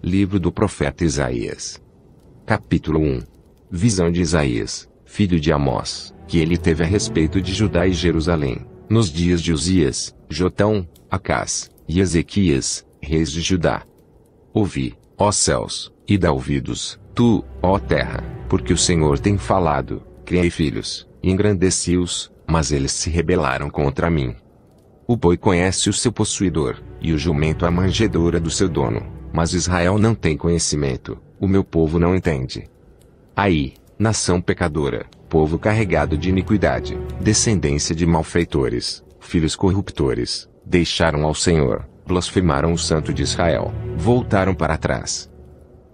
Livro do profeta Isaías. Capítulo 1. Visão de Isaías, filho de Amós, que ele teve a respeito de Judá e Jerusalém, nos dias de Uzias, Jotão, Acás, e Ezequias, reis de Judá. Ouvi, ó céus, e dá ouvidos, tu, ó terra, porque o Senhor tem falado, criei filhos, e engrandeci-os, mas eles se rebelaram contra mim. O boi conhece o seu possuidor, e o jumento a manjedoura do seu dono, mas Israel não tem conhecimento, o meu povo não entende. Aí, nação pecadora, povo carregado de iniquidade, descendência de malfeitores, filhos corruptores, deixaram ao Senhor, blasfemaram o Santo de Israel, voltaram para trás.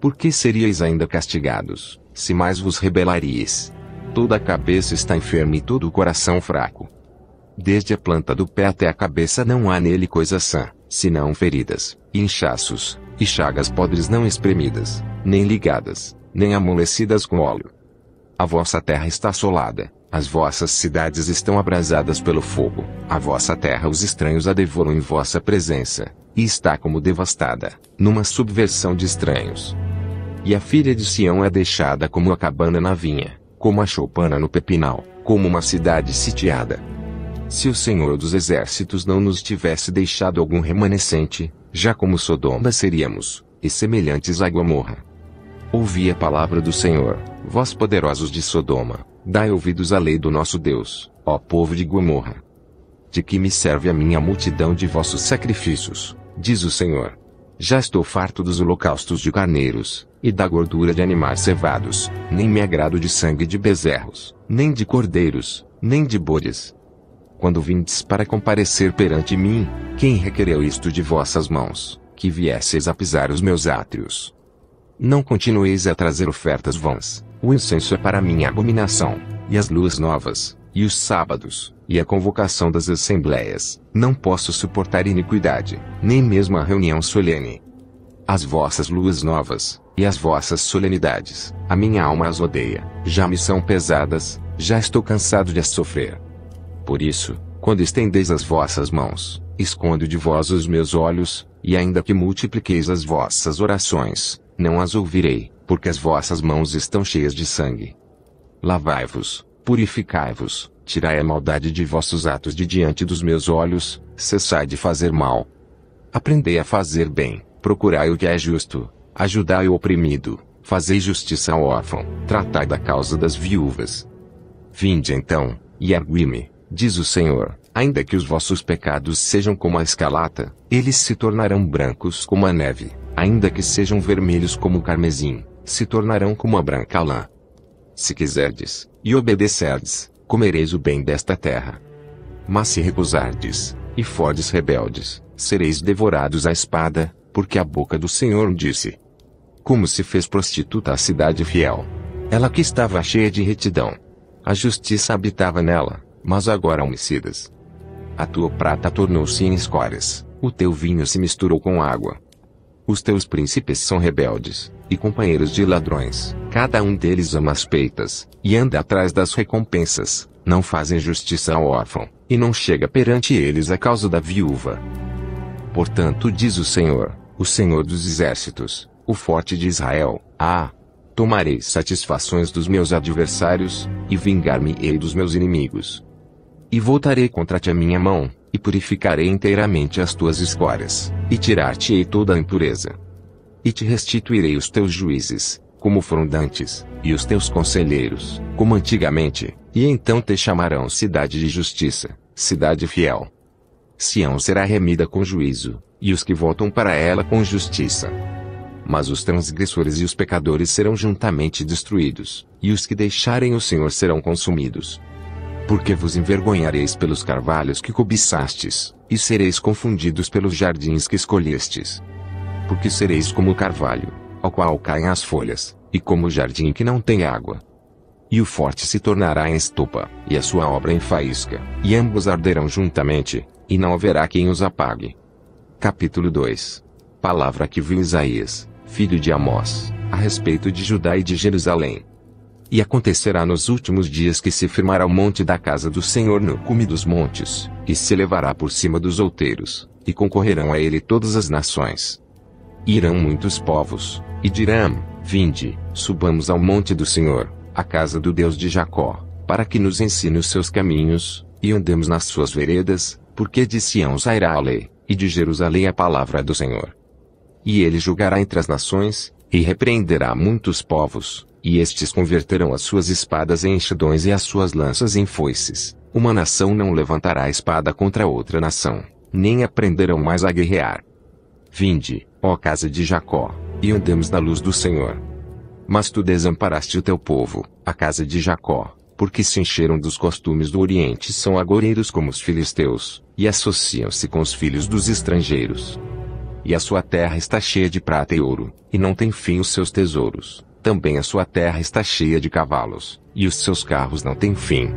Por que seríeis ainda castigados, se mais vos rebelaríeis? Toda a cabeça está enferma e todo o coração fraco. Desde a planta do pé até a cabeça não há nele coisa sã, senão feridas, e inchaços, e chagas podres não espremidas, nem ligadas, nem amolecidas com óleo. A vossa terra está assolada, as vossas cidades estão abrasadas pelo fogo, a vossa terra os estranhos a devoram em vossa presença, e está como devastada, numa subversão de estranhos. E a filha de Sião é deixada como a cabana na vinha, como a choupana no pepinal, como uma cidade sitiada. Se o Senhor dos Exércitos não nos tivesse deixado algum remanescente, já como Sodoma seríamos, e semelhantes a Gomorra. Ouvi a palavra do Senhor, vós poderosos de Sodoma, dai ouvidos à lei do nosso Deus, ó povo de Gomorra. De que me serve a minha multidão de vossos sacrifícios, diz o Senhor. Já estou farto dos holocaustos de carneiros, e da gordura de animais cevados, nem me agrado de sangue de bezerros, nem de cordeiros, nem de bodes. Quando vindes para comparecer perante mim, quem requereu isto de vossas mãos, que viesseis a pisar os meus átrios? Não continueis a trazer ofertas vãs, o incenso é para mim abominação, e as luas novas, e os sábados, e a convocação das assembleias, não posso suportar iniquidade, nem mesmo a reunião solene. As vossas luas novas, e as vossas solenidades, a minha alma as odeia, já me são pesadas, já estou cansado de as sofrer. Por isso, quando estendeis as vossas mãos, escondo de vós os meus olhos, e ainda que multipliqueis as vossas orações, não as ouvirei, porque as vossas mãos estão cheias de sangue. Lavai-vos, purificai-vos, tirai a maldade de vossos atos de diante dos meus olhos, cessai de fazer mal. Aprendei a fazer bem, procurai o que é justo, ajudai o oprimido, fazei justiça ao órfão, tratai da causa das viúvas. Vinde então, e ergui-me, diz o Senhor, ainda que os vossos pecados sejam como a escarlata, eles se tornarão brancos como a neve, ainda que sejam vermelhos como o carmesim, se tornarão como a branca lã. Se quiserdes, e obedecerdes, comereis o bem desta terra. Mas se recusardes, e fordes rebeldes, sereis devorados à espada, porque a boca do Senhor disse. Como se fez prostituta a cidade fiel. Ela que estava cheia de retidão. A justiça habitava nela, mas agora homicidas. A tua prata tornou-se em escórias, o teu vinho se misturou com água. Os teus príncipes são rebeldes, e companheiros de ladrões, cada um deles ama as peitas, e anda atrás das recompensas, não fazem justiça ao órfão, e não chega perante eles a causa da viúva. Portanto diz o Senhor dos Exércitos, o forte de Israel, tomarei satisfações dos meus adversários, e vingar-me-ei dos meus inimigos. E voltarei contra ti a minha mão, e purificarei inteiramente as tuas escórias, e tirar-te-ei toda a impureza. E te restituirei os teus juízes, como foram dantes, e os teus conselheiros, como antigamente, e então te chamarão cidade de justiça, cidade fiel. Sião será remida com juízo, e os que voltam para ela com justiça. Mas os transgressores e os pecadores serão juntamente destruídos, e os que deixarem o Senhor serão consumidos. Porque vos envergonhareis pelos carvalhos que cobiçastes, e sereis confundidos pelos jardins que escolhestes. Porque sereis como o carvalho, ao qual caem as folhas, e como o jardim que não tem água. E o forte se tornará em estopa, e a sua obra em faísca, e ambos arderão juntamente, e não haverá quem os apague. Capítulo 2. Palavra que viu Isaías, filho de Amós, a respeito de Judá e de Jerusalém. E acontecerá nos últimos dias que se firmará o monte da casa do Senhor no cume dos montes, e se elevará por cima dos outeiros, e concorrerão a ele todas as nações. Irão muitos povos, e dirão: vinde, subamos ao monte do Senhor, a casa do Deus de Jacó, para que nos ensine os seus caminhos, e andemos nas suas veredas, porque de Sião sairá a lei, e de Jerusalém a palavra do Senhor. E ele julgará entre as nações, e repreenderá muitos povos, e estes converterão as suas espadas em enxadões e as suas lanças em foices. Uma nação não levantará espada contra outra nação, nem aprenderão mais a guerrear. Vinde, ó casa de Jacó, e andemos na luz do Senhor. Mas tu desamparaste o teu povo, a casa de Jacó, porque se encheram dos costumes do Oriente e são agoreiros como os filisteus, e associam-se com os filhos dos estrangeiros. E a sua terra está cheia de prata e ouro, e não tem fim os seus tesouros. Também a sua terra está cheia de cavalos, e os seus carros não têm fim.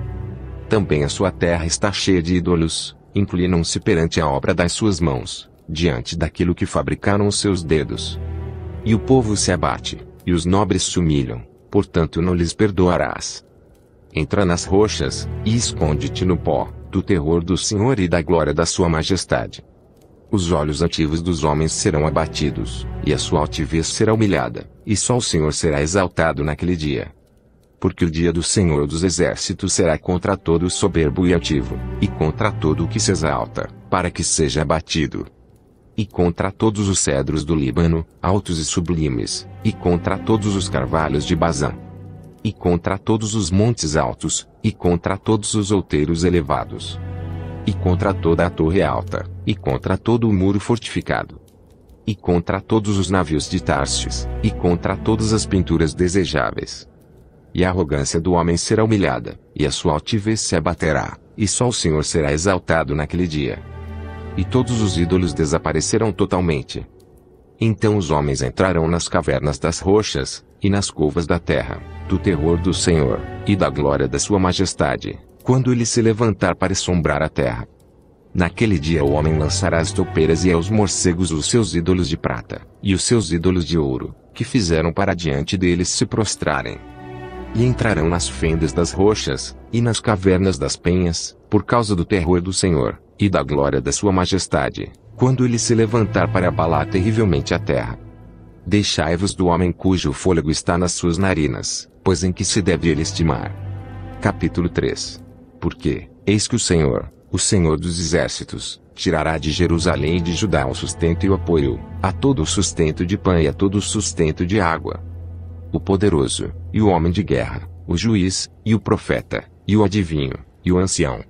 Também a sua terra está cheia de ídolos, inclinam-se perante a obra das suas mãos, diante daquilo que fabricaram os seus dedos. E o povo se abate, e os nobres se humilham, portanto não lhes perdoarás. Entra nas rochas, e esconde-te no pó, do terror do Senhor e da glória da sua majestade. Os olhos ativos dos homens serão abatidos, e a sua altivez será humilhada, e só o Senhor será exaltado naquele dia. Porque o dia do Senhor dos exércitos será contra todo o soberbo e altivo, e contra todo o que se exalta, para que seja abatido. E contra todos os cedros do Líbano, altos e sublimes, e contra todos os carvalhos de Bazã. E contra todos os montes altos, e contra todos os outeiros elevados. E contra toda a torre alta, e contra todo o muro fortificado. E contra todos os navios de Tarsis, e contra todas as pinturas desejáveis. E a arrogância do homem será humilhada, e a sua altivez se abaterá, e só o Senhor será exaltado naquele dia. E todos os ídolos desaparecerão totalmente. Então os homens entrarão nas cavernas das rochas, e nas covas da terra, do terror do Senhor, e da glória da sua majestade, quando ele se levantar para assombrar a terra. Naquele dia o homem lançará as toupeiras e aos morcegos os seus ídolos de prata, e os seus ídolos de ouro, que fizeram para diante deles se prostrarem. E entrarão nas fendas das rochas, e nas cavernas das penhas, por causa do terror do Senhor, e da glória da sua majestade, quando ele se levantar para abalar terrivelmente a terra. Deixai-vos do homem cujo fôlego está nas suas narinas, pois em que se deve ele estimar. Capítulo 3. Porque, eis que o Senhor dos exércitos, tirará de Jerusalém e de Judá o sustento e o apoio, a todo o sustento de pão e a todo o sustento de água. O poderoso, e o homem de guerra, o juiz, e o profeta, e o adivinho, e o ancião.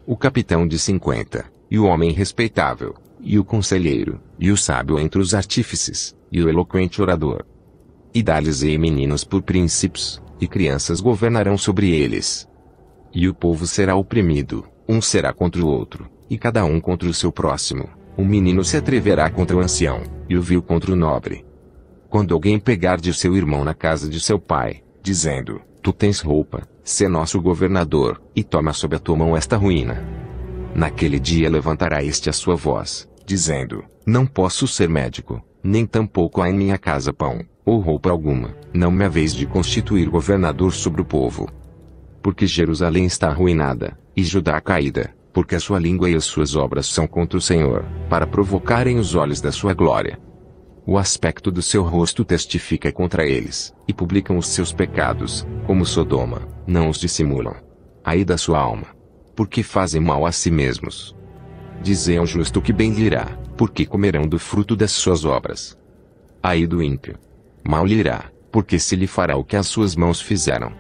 O capitão de 50, e o homem respeitável, e o conselheiro, e o sábio entre os artífices, e o eloquente orador. E dá-lhes-ei meninos por príncipes, e crianças governarão sobre eles. E o povo será oprimido, um será contra o outro, e cada um contra o seu próximo. Um menino se atreverá contra o ancião, e o vil contra o nobre. Quando alguém pegar de seu irmão na casa de seu pai, dizendo: tu tens roupa, sê nosso governador, e toma sob a tua mão esta ruína. Naquele dia levantará este a sua voz, dizendo: não posso ser médico, nem tampouco há em minha casa pão, ou roupa alguma, não me haveis de constituir governador sobre o povo. Porque Jerusalém está arruinada, e Judá caída, porque a sua língua e as suas obras são contra o Senhor, para provocarem os olhos da sua glória. O aspecto do seu rosto testifica contra eles, e publicam os seus pecados, como Sodoma, não os dissimulam. Ai da sua alma! Porque fazem mal a si mesmos. Dizei ao justo que bem lhe irá, porque comerão do fruto das suas obras. Ai do ímpio! Mal lhe irá, porque se lhe fará o que as suas mãos fizeram.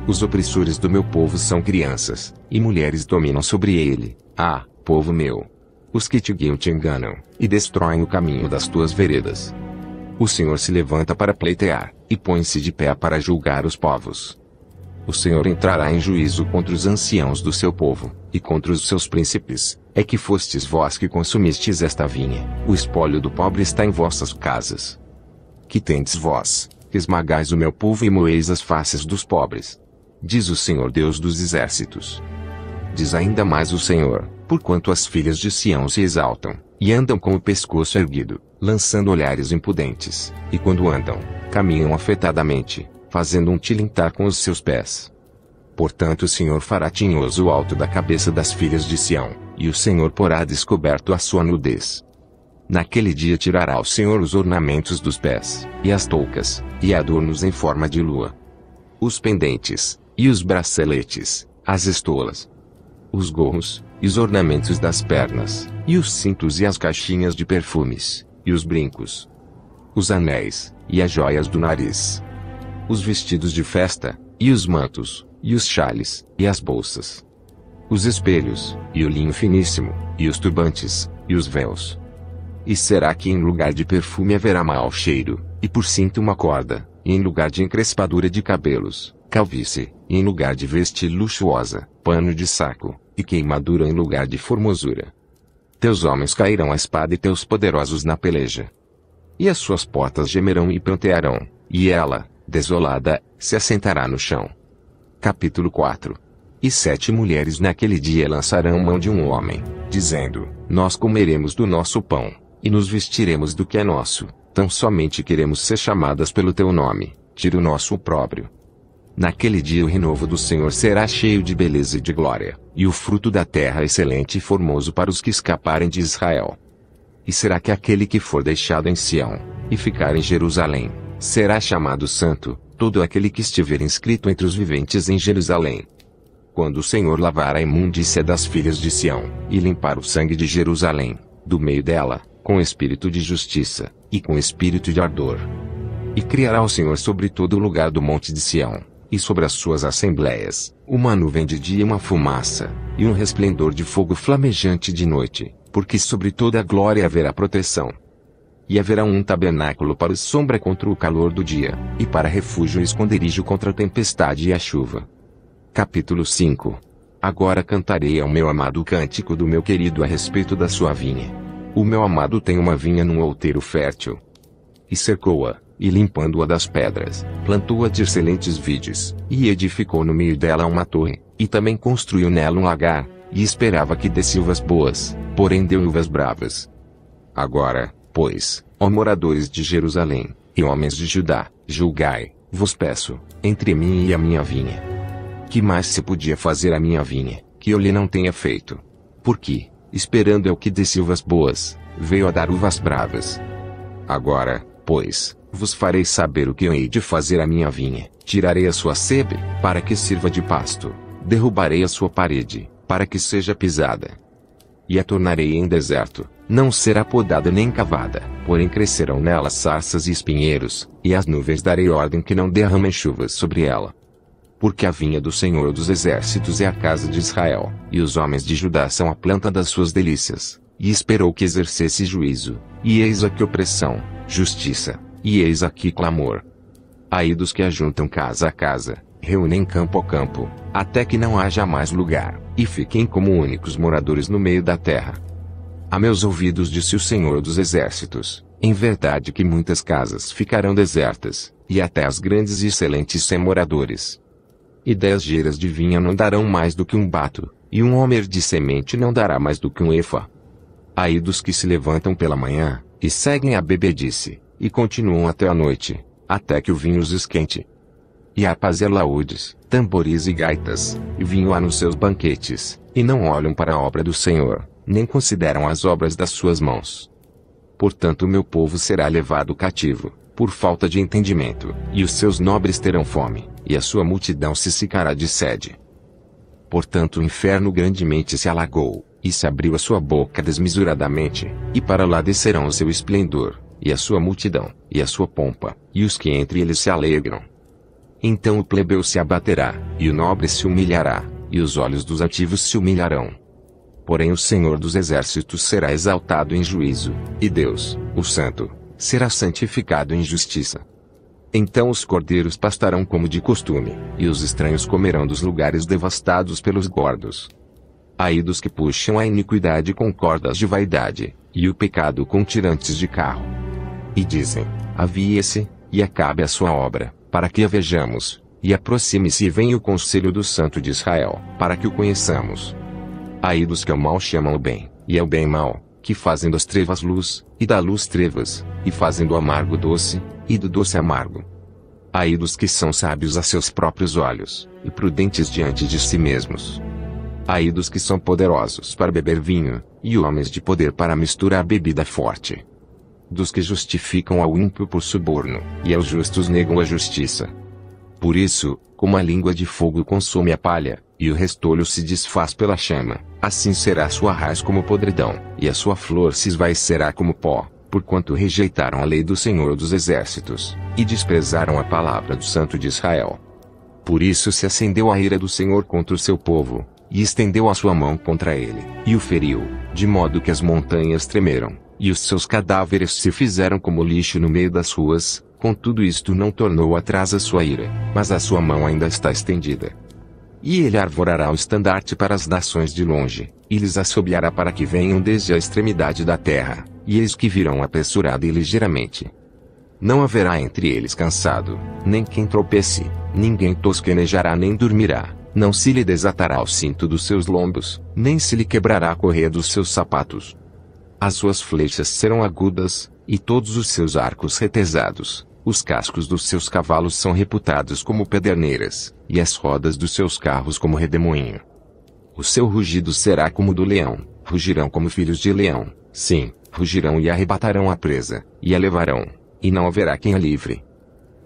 Os opressores do meu povo são crianças, e mulheres dominam sobre ele. Ah, povo meu! Os que te guiam te enganam, e destroem o caminho das tuas veredas. O Senhor se levanta para pleitear, e põe-se de pé para julgar os povos. O Senhor entrará em juízo contra os anciãos do seu povo, e contra os seus príncipes. É que fostes vós que consumistes esta vinha, o espólio do pobre está em vossas casas. Que tendes vós, que esmagais o meu povo e moeis as faces dos pobres? Diz o Senhor Deus dos exércitos. Diz ainda mais o Senhor, porquanto as filhas de Sião se exaltam, e andam com o pescoço erguido, lançando olhares impudentes, e quando andam, caminham afetadamente, fazendo um tilintar com os seus pés. Portanto o Senhor fará tinhoso o alto da cabeça das filhas de Sião, e o Senhor porá descoberto a sua nudez. Naquele dia tirará o Senhor os ornamentos dos pés, e as toucas, e adornos em forma de lua, os pendentes, e os braceletes, as estolas, os gorros, e os ornamentos das pernas, e os cintos e as caixinhas de perfumes, e os brincos, os anéis, e as joias do nariz, os vestidos de festa, e os mantos, e os xales, e as bolsas, os espelhos, e o linho finíssimo, e os turbantes, e os véus. E será que em lugar de perfume haverá mau cheiro, e por cinto uma corda, e em lugar de encrespadura de cabelos, calvície, e em lugar de veste luxuosa, pano de saco, e queimadura em lugar de formosura. Teus homens cairão à espada e teus poderosos na peleja. E as suas portas gemerão e prantearão, e ela, desolada, se assentará no chão. Capítulo 4. E 7 mulheres naquele dia lançarão mão de um homem, dizendo: Nós comeremos do nosso pão, e nos vestiremos do que é nosso, tão somente queremos ser chamadas pelo teu nome, tira o nosso opróbrio. Naquele dia o renovo do Senhor será cheio de beleza e de glória, e o fruto da terra excelente e formoso para os que escaparem de Israel. E será que aquele que for deixado em Sião, e ficar em Jerusalém, será chamado santo, todo aquele que estiver inscrito entre os viventes em Jerusalém. Quando o Senhor lavar a imundícia das filhas de Sião, e limpar o sangue de Jerusalém, do meio dela, com espírito de justiça, e com espírito de ardor. E criará o Senhor sobre todo o lugar do monte de Sião, e sobre as suas assembléias, uma nuvem de dia e uma fumaça, e um resplendor de fogo flamejante de noite, porque sobre toda a glória haverá proteção. E haverá um tabernáculo para sombra contra o calor do dia, e para refúgio e esconderijo contra a tempestade e a chuva. Capítulo 5. Agora cantarei ao meu amado o cântico do meu querido a respeito da sua vinha. O meu amado tem uma vinha num outeiro fértil. E cercou-a, e limpando-a das pedras, plantou-a de excelentes vides, e edificou no meio dela uma torre, e também construiu nela um lagar, e esperava que desse uvas boas, porém deu uvas bravas. Agora, pois, ó moradores de Jerusalém, e homens de Judá, julgai, vos peço, entre mim e a minha vinha. Que mais se podia fazer à minha vinha, que eu lhe não tenha feito? Porque, esperando eu que desse uvas boas, veio a dar uvas bravas. Agora, pois, vos farei saber o que eu hei de fazer à minha vinha. Tirarei a sua sebe, para que sirva de pasto. Derrubarei a sua parede, para que seja pisada. E a tornarei em deserto, não será podada nem cavada, porém crescerão nela sarças e espinheiros, e às nuvens darei ordem que não derramem chuvas sobre ela. Porque a vinha do Senhor dos Exércitos é a casa de Israel, e os homens de Judá são a planta das suas delícias. E esperou que exercesse juízo, e eis aqui opressão, justiça, e eis aqui clamor. Ai dos que ajuntam casa a casa, reúnem campo a campo, até que não haja mais lugar, e fiquem como únicos moradores no meio da terra. A meus ouvidos disse o Senhor dos Exércitos, em verdade que muitas casas ficarão desertas, e até as grandes e excelentes sem moradores. E 10 geras de vinha não darão mais do que um bato, e um homer de semente não dará mais do que um efa. Ai dos que se levantam pela manhã, e seguem a bebedice, e continuam até a noite, até que o vinho os esquente. E harpas e alaúdes, tamboris e gaitas, e vinho há nos seus banquetes, e não olham para a obra do Senhor, nem consideram as obras das suas mãos. Portanto o meu povo será levado cativo, por falta de entendimento, e os seus nobres terão fome, e a sua multidão se secará de sede. Portanto o inferno grandemente se alagou, e se abriu a sua boca desmesuradamente, e para lá descerão o seu esplendor, e a sua multidão, e a sua pompa, e os que entre eles se alegram. Então o plebeu se abaterá, e o nobre se humilhará, e os olhos dos altivos se humilharão. Porém o Senhor dos Exércitos será exaltado em juízo, e Deus, o Santo, será santificado em justiça. Então os cordeiros pastarão como de costume, e os estranhos comerão dos lugares devastados pelos gordos. Ai dos que puxam a iniquidade com cordas de vaidade, e o pecado com tirantes de carro. E dizem, avie-se, e acabe a sua obra, para que a vejamos, e aproxime-se e venha o conselho do Santo de Israel, para que o conheçamos. Ai dos que ao mal chamam o bem, e ao bem mal, que fazem das trevas luz, e da luz trevas, e fazem do amargo doce, e do doce amargo. Ai dos que são sábios a seus próprios olhos, e prudentes diante de si mesmos. Ai dos que são poderosos para beber vinho, e homens de poder para misturar bebida forte. Dos que justificam ao ímpio por suborno, e aos justos negam a justiça. Por isso, como a língua de fogo consome a palha, e o restolho se desfaz pela chama, assim será a sua raiz como podridão, e a sua flor se esvaecerá como pó, porquanto rejeitaram a lei do Senhor dos Exércitos, e desprezaram a palavra do Santo de Israel. Por isso se acendeu a ira do Senhor contra o seu povo, e estendeu a sua mão contra ele, e o feriu, de modo que as montanhas tremeram, e os seus cadáveres se fizeram como lixo no meio das ruas. Contudo isto não tornou atrás a sua ira, mas a sua mão ainda está estendida. E ele arvorará o estandarte para as nações de longe, e lhes assobiará para que venham desde a extremidade da terra, e eis que virão apressurado e ligeiramente. Não haverá entre eles cansado, nem quem tropece, ninguém tosquenejará nem dormirá, não se lhe desatará o cinto dos seus lombos, nem se lhe quebrará a correia dos seus sapatos. As suas flechas serão agudas, e todos os seus arcos retesados. Os cascos dos seus cavalos são reputados como pederneiras, e as rodas dos seus carros como redemoinho. O seu rugido será como do leão, rugirão como filhos de leão, sim, rugirão e arrebatarão a presa, e a levarão, e não haverá quem a livre.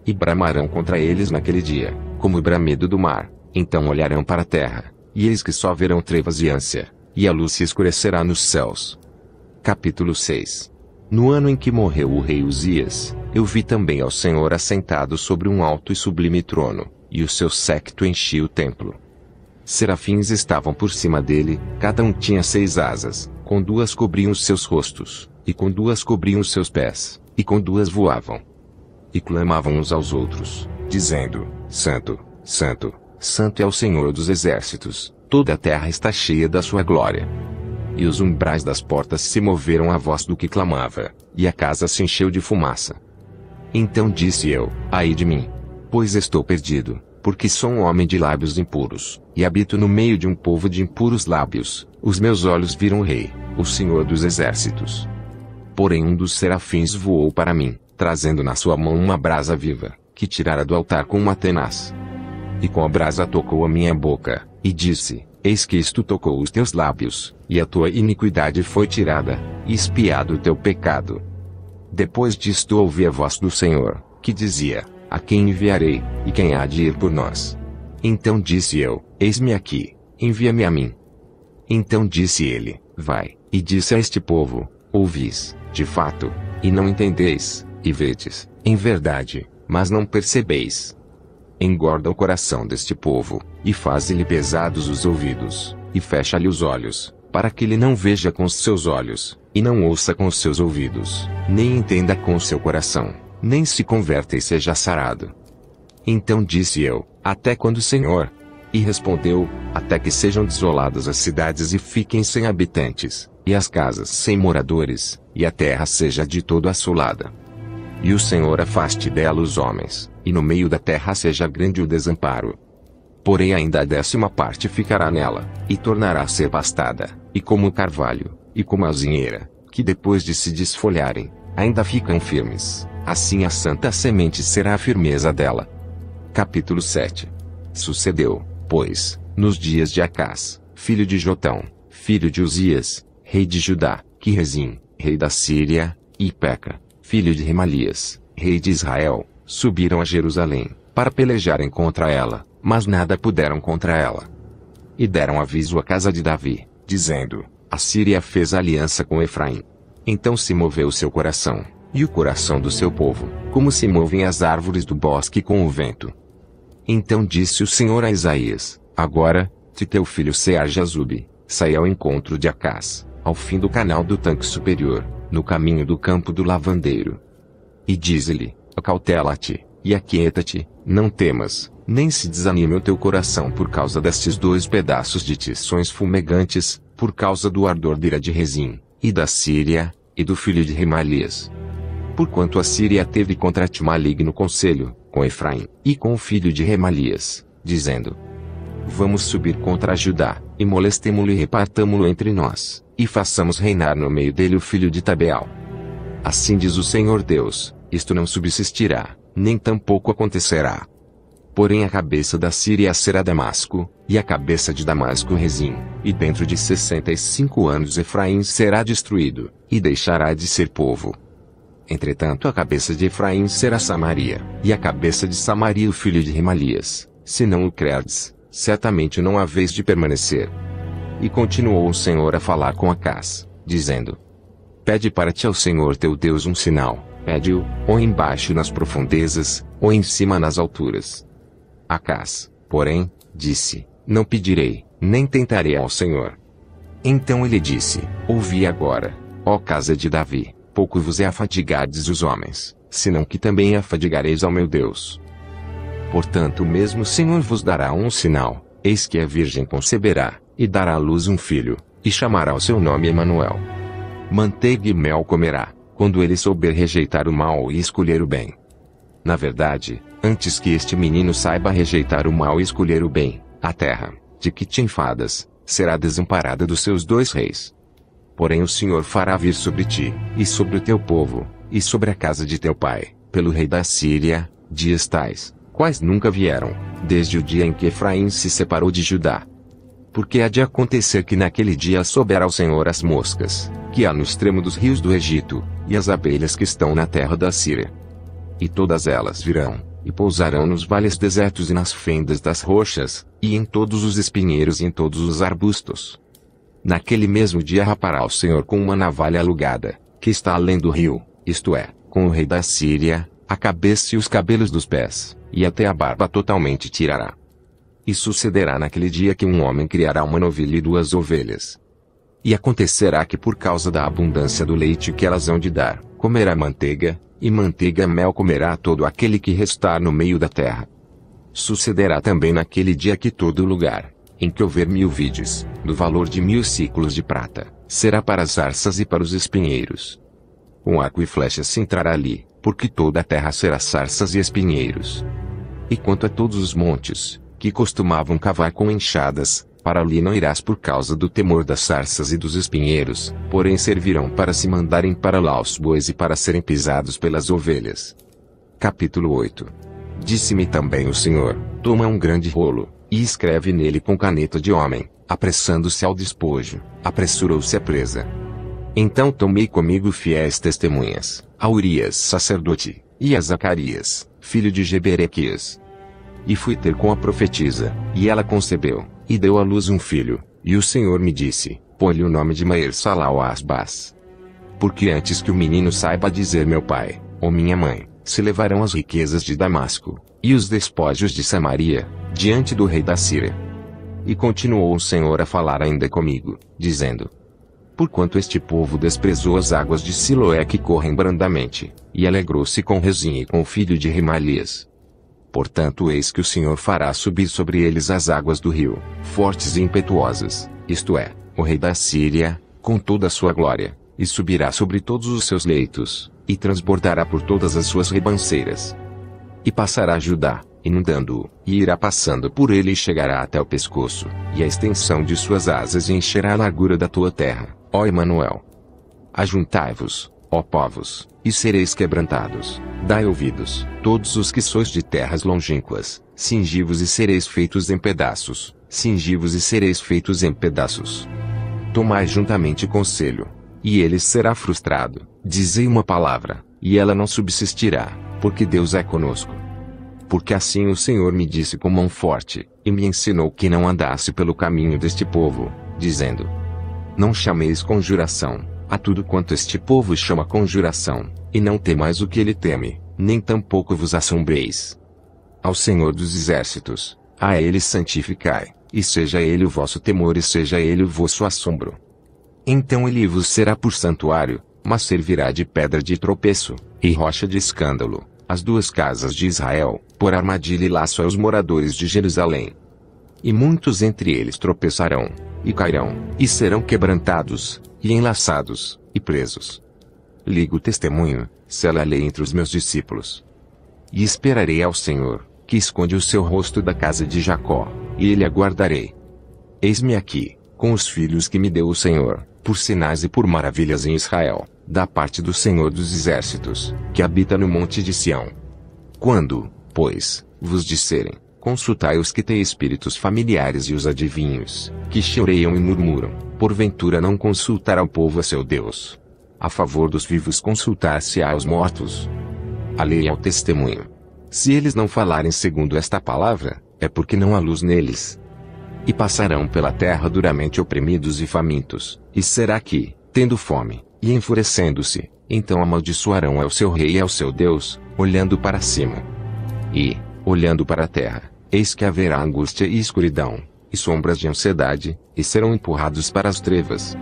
E bramarão contra eles naquele dia, como o bramido do mar, então olharão para a terra, e eis que só verão trevas e ânsia, e a luz se escurecerá nos céus. Capítulo 6. No ano em que morreu o rei Uzias, eu vi também ao Senhor assentado sobre um alto e sublime trono, e o seu séquito enchia o templo. Serafins estavam por cima dele, cada um tinha 6 asas, com 2 cobriam os seus rostos, e com 2 cobriam os seus pés, e com 2 voavam. E clamavam uns aos outros, dizendo: Santo, Santo, Santo é o Senhor dos Exércitos, toda a terra está cheia da sua glória. E os umbrais das portas se moveram à voz do que clamava, e a casa se encheu de fumaça. Então disse eu: ai de mim! Pois estou perdido, porque sou um homem de lábios impuros, e habito no meio de um povo de impuros lábios. Os meus olhos viram o Rei, o Senhor dos Exércitos. Porém um dos serafins voou para mim, trazendo na sua mão uma brasa viva, que tirara do altar com uma tenaz. E com a brasa tocou a minha boca, e disse: eis que isto tocou os teus lábios, e a tua iniquidade foi tirada, e expiado o teu pecado. Depois disto ouvi a voz do Senhor, que dizia: a quem enviarei, e quem há de ir por nós? Então disse eu: eis-me aqui, envia-me a mim. Então disse ele: vai, e disse a este povo: ouvis, de fato, e não entendeis, e vedes, em verdade, mas não percebeis. Engorda o coração deste povo, e faze-lhe pesados os ouvidos, e fecha-lhe os olhos, para que ele não veja com os seus olhos, e não ouça com os seus ouvidos, nem entenda com o seu coração, nem se converta e seja sarado. Então disse eu: até quando, Senhor? E respondeu: até que sejam desoladas as cidades e fiquem sem habitantes, e as casas sem moradores, e a terra seja de todo assolada. E o Senhor afaste dela os homens, e no meio da terra seja grande o desamparo. Porém ainda a 10ª parte ficará nela, e tornará a ser pastada, e como o carvalho, e como a azinheira, que depois de se desfolharem, ainda ficam firmes, assim a santa semente será a firmeza dela. Capítulo 7. Sucedeu, pois, nos dias de Acás, filho de Jotão, filho de Uzias, rei de Judá, que Rezim, rei da Síria, e Peca, filho de Remalias, rei de Israel, subiram a Jerusalém, para pelejarem contra ela, mas nada puderam contra ela. E deram aviso à casa de Davi, dizendo: a Síria fez aliança com Efraim. Então se moveu o seu coração, e o coração do seu povo, como se movem as árvores do bosque com o vento. Então disse o Senhor a Isaías: agora, se teu filho Sear-Jazube, sai ao encontro de Acás, ao fim do canal do tanque superior, no caminho do campo do lavandeiro. E dize-lhe: acautela-te, e aquieta-te, não temas, nem se desanime o teu coração por causa destes 2 pedaços de tições fumegantes, por causa do ardor de ira de Rezim, e da Síria, e do filho de Remalias. Porquanto a Síria teve contra ti maligno conselho, com Efraim, e com o filho de Remalias, dizendo: vamos subir contra Judá, e molestemo-lo e repartamo-lo entre nós, e façamos reinar no meio dele o filho de Tabeal. Assim diz o Senhor Deus: isto não subsistirá, nem tampouco acontecerá. Porém a cabeça da Síria será Damasco, e a cabeça de Damasco Rezim, e dentro de 65 anos Efraim será destruído, e deixará de ser povo. Entretanto a cabeça de Efraim será Samaria, e a cabeça de Samaria o filho de Remalias. Se não o crerdes, certamente não há vez de permanecer. E continuou o Senhor a falar com Acás, dizendo: Pede para ti ao Senhor teu Deus um sinal, pede-o, ou embaixo nas profundezas, ou em cima nas alturas. Acás, porém, disse: Não pedirei, nem tentarei ao Senhor. Então ele disse: Ouvi agora, ó casa de Davi, pouco vos é afadigardes os homens, senão que também afadigareis ao meu Deus. Portanto mesmo o Senhor vos dará um sinal, eis que a virgem conceberá, e dará à luz um filho, e chamará o seu nome Emanuel. Manteiga e mel comerá, quando ele souber rejeitar o mal e escolher o bem. Na verdade, antes que este menino saiba rejeitar o mal e escolher o bem, a terra, de que te enfadas, será desamparada dos seus 2 reis. Porém o Senhor fará vir sobre ti, e sobre o teu povo, e sobre a casa de teu pai, pelo rei da Síria, dias tais, quais nunca vieram, desde o dia em que Efraim se separou de Judá. Porque há de acontecer que naquele dia souberá o Senhor as moscas, que há no extremo dos rios do Egito, e as abelhas que estão na terra da Síria. E todas elas virão, e pousarão nos vales desertos e nas fendas das rochas, e em todos os espinheiros e em todos os arbustos. Naquele mesmo dia rapará o Senhor com uma navalha alugada, que está além do rio, isto é, com o rei da Síria, a cabeça e os cabelos dos pés, e até a barba totalmente tirará. E sucederá naquele dia que um homem criará uma novilha e 2 ovelhas. E acontecerá que por causa da abundância do leite que elas hão de dar, comerá manteiga, e manteiga mel comerá todo aquele que restar no meio da terra. Sucederá também naquele dia que todo lugar, em que houver 1000 vides, do valor de 1000 siclos de prata, será para as sarças e para os espinheiros. Um arco e flecha se entrará ali, porque toda a terra será sarças e espinheiros. E quanto a todos os montes, que costumavam cavar com enxadas, para ali não irás por causa do temor das sarças e dos espinheiros, porém servirão para se mandarem para lá os bois e para serem pisados pelas ovelhas. Capítulo 8. Disse-me também o Senhor: Toma um grande rolo, e escreve nele com caneta de homem, apressando-se ao despojo, apressou-se a presa. Então tomei comigo fiéis testemunhas, a Urias sacerdote, e a Zacarias, filho de Jeberequias. E fui ter com a profetisa, e ela concebeu, e deu à luz um filho, e o Senhor me disse: Põe-lhe o nome de Maer-Salal-Asbaz. Porque antes que o menino saiba dizer meu pai, ou minha mãe, se levarão as riquezas de Damasco, e os despojos de Samaria, diante do rei da Síria. E continuou o Senhor a falar ainda comigo, dizendo: Porquanto este povo desprezou as águas de Siloé que correm brandamente, e alegrou-se com Rezim e com o filho de Remalias. Portanto eis que o Senhor fará subir sobre eles as águas do rio, fortes e impetuosas, isto é, o rei da Síria, com toda a sua glória, e subirá sobre todos os seus leitos, e transbordará por todas as suas ribanceiras. E passará Judá, inundando-o, e irá passando por ele e chegará até o pescoço, e a extensão de suas asas encherá a largura da tua terra, ó Emanuel. Ajuntai-vos, ó povos, e sereis quebrantados, dai ouvidos, todos os que sois de terras longínquas, cingi-vos e sereis feitos em pedaços, cingi-vos e sereis feitos em pedaços. Tomai juntamente conselho, e ele será frustrado, dizei uma palavra, e ela não subsistirá, porque Deus é conosco. Porque assim o Senhor me disse com mão forte, e me ensinou que não andasse pelo caminho deste povo, dizendo: Não chameis conjuração a tudo quanto este povo chama conjuração, e não temais o que ele teme, nem tampouco vos assombreis. Ao Senhor dos exércitos, a ele santificai, e seja ele o vosso temor e seja ele o vosso assombro. Então ele vos será por santuário, mas servirá de pedra de tropeço, e rocha de escândalo, as 2 casas de Israel, por armadilha e laço aos moradores de Jerusalém. E muitos entre eles tropeçarão, e cairão, e serão quebrantados, e enlaçados, e presos. Ligo o testemunho, sela a lei entre os meus discípulos. E esperarei ao Senhor, que esconde o seu rosto da casa de Jacó, e ele aguardarei. Eis-me aqui, com os filhos que me deu o Senhor, por sinais e por maravilhas em Israel, da parte do Senhor dos exércitos, que habita no monte de Sião. Quando, pois, vos disserem: Consultai os que têm espíritos familiares e os adivinhos, que choreiam e murmuram. Porventura não consultará o povo a seu Deus? A favor dos vivos consultar-se-á aos mortos. A lei é o testemunho. Se eles não falarem segundo esta palavra, é porque não há luz neles. E passarão pela terra duramente oprimidos e famintos, e será que, tendo fome, e enfurecendo-se, então amaldiçoarão ao seu rei e ao seu Deus, olhando para cima. E, olhando para a terra, eis que haverá angústia e escuridão, e sombras de ansiedade, e serão empurrados para as trevas.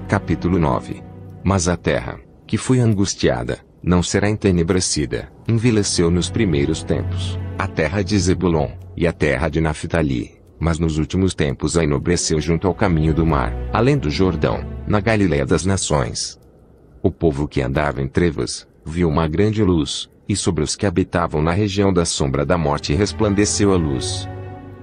Capítulo 9. Mas a terra, que foi angustiada, não será entenebrecida, envelheceu nos primeiros tempos, a terra de Zebulon, e a terra de Naphtali, mas nos últimos tempos a enobreceu junto ao caminho do mar, além do Jordão, na Galiléia das nações. O povo que andava em trevas, viu uma grande luz, e sobre os que habitavam na região da sombra da morte resplandeceu a luz.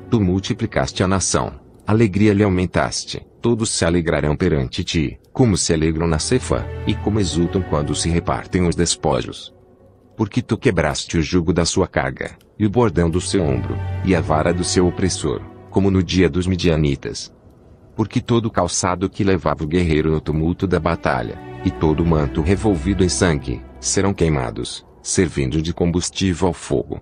Tu multiplicaste a nação, alegria lhe aumentaste, todos se alegrarão perante ti, como se alegram na ceifa, e como exultam quando se repartem os despojos. Porque tu quebraste o jugo da sua carga, e o bordão do seu ombro, e a vara do seu opressor, como no dia dos midianitas. Porque todo o calçado que levava o guerreiro no tumulto da batalha, e todo o manto revolvido em sangue, serão queimados, servindo de combustível ao fogo.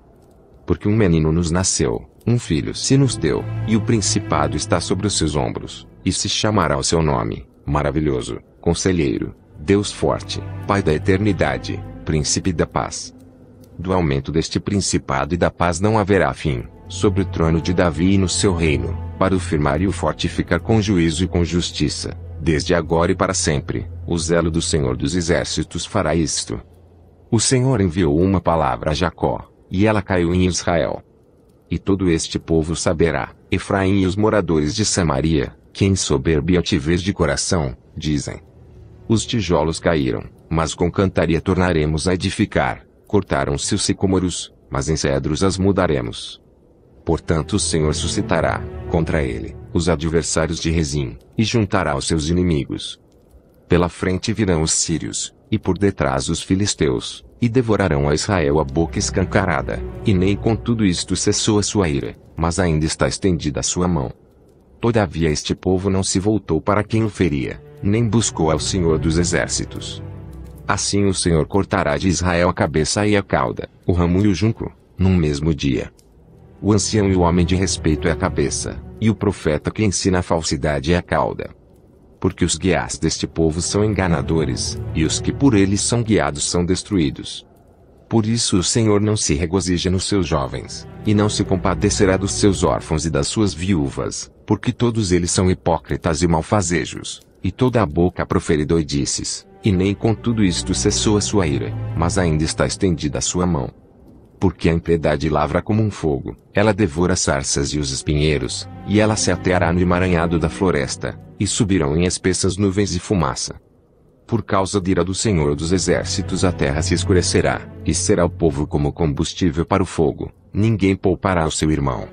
Porque um menino nos nasceu, um filho se nos deu, e o principado está sobre os seus ombros, e se chamará o seu nome, Maravilhoso, Conselheiro, Deus Forte, Pai da Eternidade, Príncipe da Paz. Do aumento deste principado e da paz não haverá fim, sobre o trono de Davi e no seu reino, para o firmar e o fortificar com juízo e com justiça, desde agora e para sempre. O zelo do Senhor dos Exércitos fará isto. O Senhor enviou uma palavra a Jacó, e ela caiu em Israel. E todo este povo saberá, Efraim e os moradores de Samaria, que em soberba e altivez de coração, dizem: os tijolos caíram, mas com cantaria tornaremos a edificar. Cortaram-se os sicômoros, mas em cedros as mudaremos. Portanto o Senhor suscitará, contra ele, os adversários de Rezim, e juntará os seus inimigos. Pela frente virão os sírios, e por detrás os filisteus, e devorarão a Israel a boca escancarada, e nem com tudo isto cessou a sua ira, mas ainda está estendida a sua mão. Todavia este povo não se voltou para quem o feria, nem buscou ao Senhor dos Exércitos. Assim o Senhor cortará de Israel a cabeça e a cauda, o ramo e o junco, num mesmo dia. O ancião e o homem de respeito é a cabeça, e o profeta que ensina a falsidade é a cauda. Porque os guias deste povo são enganadores, e os que por eles são guiados são destruídos. Por isso o Senhor não se regozija nos seus jovens, e não se compadecerá dos seus órfãos e das suas viúvas, porque todos eles são hipócritas e malfazejos, e toda a boca profere doidices, e nem com tudo isto cessou a sua ira, mas ainda está estendida a sua mão. Porque a impiedade lavra como um fogo, ela devora sarças e os espinheiros, e ela se ateará no emaranhado da floresta, e subirão em espessas nuvens de fumaça. Por causa da ira do Senhor dos Exércitos a terra se escurecerá, e será o povo como combustível para o fogo, ninguém poupará o seu irmão.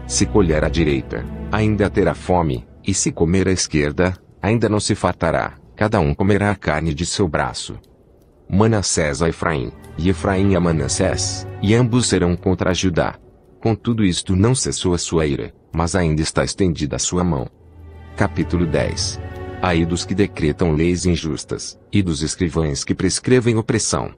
Se colher à direita, ainda terá fome, e se comer à esquerda, ainda não se fartará, cada um comerá a carne de seu braço. Manassés a Efraim, e Efraim a Manassés, e ambos serão contra Judá. Contudo isto não cessou a sua ira, mas ainda está estendida a sua mão. Capítulo 10. Ai dos que decretam leis injustas, e dos escrivães que prescrevem opressão,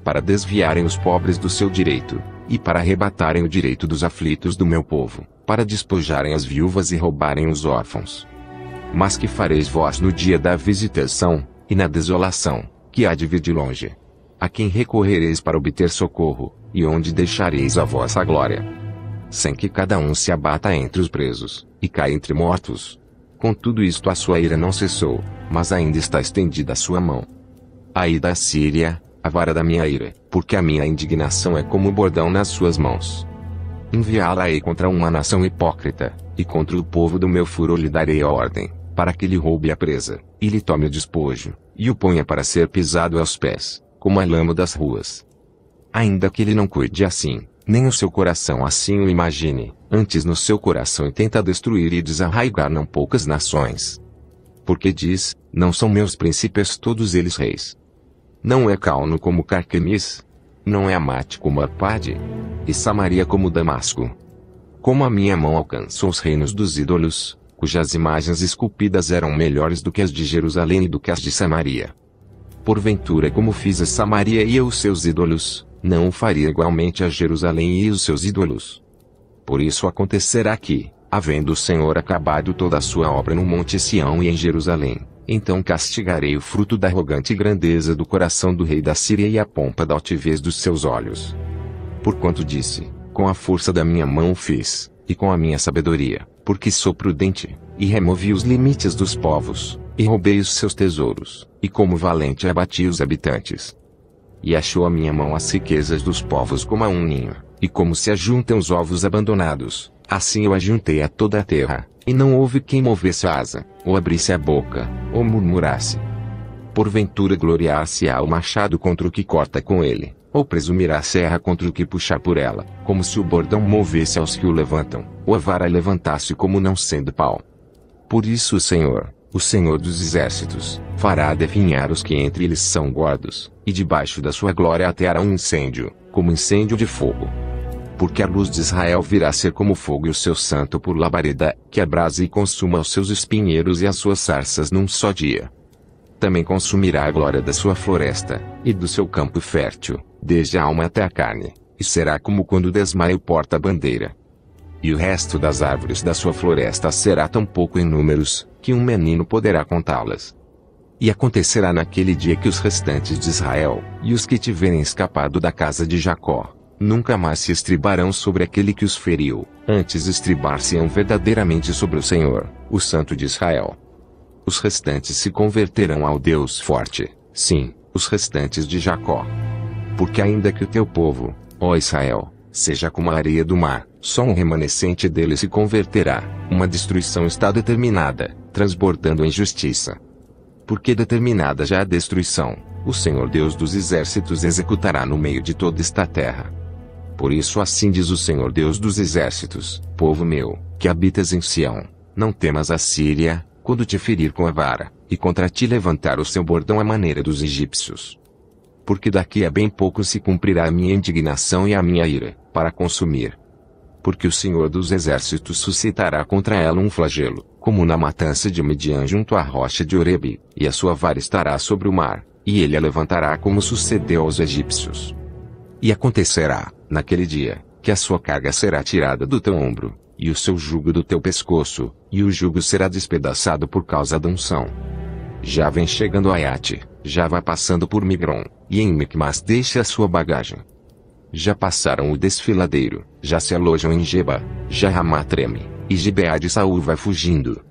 para desviarem os pobres do seu direito, e para arrebatarem o direito dos aflitos do meu povo, para despojarem as viúvas e roubarem os órfãos. Mas que fareis vós no dia da visitação, e na desolação, que há de vir de longe? A quem recorrereis para obter socorro, e onde deixareis a vossa glória? Sem que cada um se abata entre os presos, e caia entre mortos. Contudo isto a sua ira não cessou, mas ainda está estendida a sua mão. Ai da Síria, a vara da minha ira, porque a minha indignação é como o bordão nas suas mãos. Enviá-la-ei contra uma nação hipócrita, e contra o povo do meu furor lhe darei a ordem, para que lhe roube a presa, e lhe tome o despojo, e o ponha para ser pisado aos pés, como a lama das ruas. Ainda que ele não cuide assim, nem o seu coração assim o imagine, antes no seu coração intenta destruir e desarraigar não poucas nações. Porque diz, não são meus príncipes todos eles reis? Não é Calno como Carquemis? Não é Amate como Arpade? E Samaria como Damasco? como a minha mão alcançou os reinos dos ídolos, cujas imagens esculpidas eram melhores do que as de Jerusalém e do que as de Samaria. Porventura, como fiz a Samaria e os seus ídolos, não o faria igualmente a Jerusalém e os seus ídolos? Por isso acontecerá que, havendo o Senhor acabado toda a sua obra no monte Sião e em Jerusalém, então castigarei o fruto da arrogante grandeza do coração do rei da Síria e a pompa da altivez dos seus olhos. Porquanto disse, com a força da minha mão fiz, e com a minha sabedoria, porque sou prudente, e removi os limites dos povos, e roubei os seus tesouros, e como valente abati os habitantes. E achou a minha mão as riquezas dos povos como a um ninho, e como se ajuntam os ovos abandonados, assim eu ajuntei a toda a terra, e não houve quem movesse a asa, ou abrisse a boca, ou murmurasse. Porventura gloriar-se-á o machado contra o que corta com ele, ou presumirá a serra contra o que puxar por ela, como se o bordão movesse aos que o levantam, ou a vara levantasse como não sendo pau. Por isso o Senhor dos exércitos, fará definhar os que entre eles são gordos, e debaixo da sua glória ateará um incêndio, como incêndio de fogo. Porque a luz de Israel virá ser como fogo e o seu santo por labareda, que abrase e consuma os seus espinheiros e as suas sarças num só dia. Também consumirá a glória da sua floresta, e do seu campo fértil, desde a alma até a carne, e será como quando desmaia o porta-bandeira. E o resto das árvores da sua floresta será tão pouco em números, que um menino poderá contá-las. E acontecerá naquele dia que os restantes de Israel, e os que tiverem escapado da casa de Jacó, nunca mais se estribarão sobre aquele que os feriu, antes estribar-se-ão verdadeiramente sobre o Senhor, o Santo de Israel. Os restantes se converterão ao Deus forte, sim, os restantes de Jacó. Porque ainda que o teu povo, ó Israel, seja como a areia do mar, só um remanescente dele se converterá, uma destruição está determinada, transbordando em justiça. Porque determinada já a destruição, o Senhor Deus dos exércitos executará no meio de toda esta terra. Por isso assim diz o Senhor Deus dos exércitos, povo meu, que habitas em Sião, não temas a Síria, quando te ferir com a vara, e contra ti levantar o seu bordão à maneira dos egípcios. Porque daqui a bem pouco se cumprirá a minha indignação e a minha ira, para consumir. Porque o Senhor dos exércitos suscitará contra ela um flagelo, como na matança de Midian junto à rocha de Oreb, e a sua vara estará sobre o mar, e ele a levantará como sucedeu aos egípcios. E acontecerá, naquele dia, que a sua carga será tirada do teu ombro, e o seu jugo do teu pescoço, e o jugo será despedaçado por causa da unção. Já vem chegando a Aiate, já vai passando por Migron, e em Micmas deixa a sua bagagem. Já passaram o desfiladeiro, já se alojam em Geba, já Ramá treme, e Gibeá de Saul vai fugindo.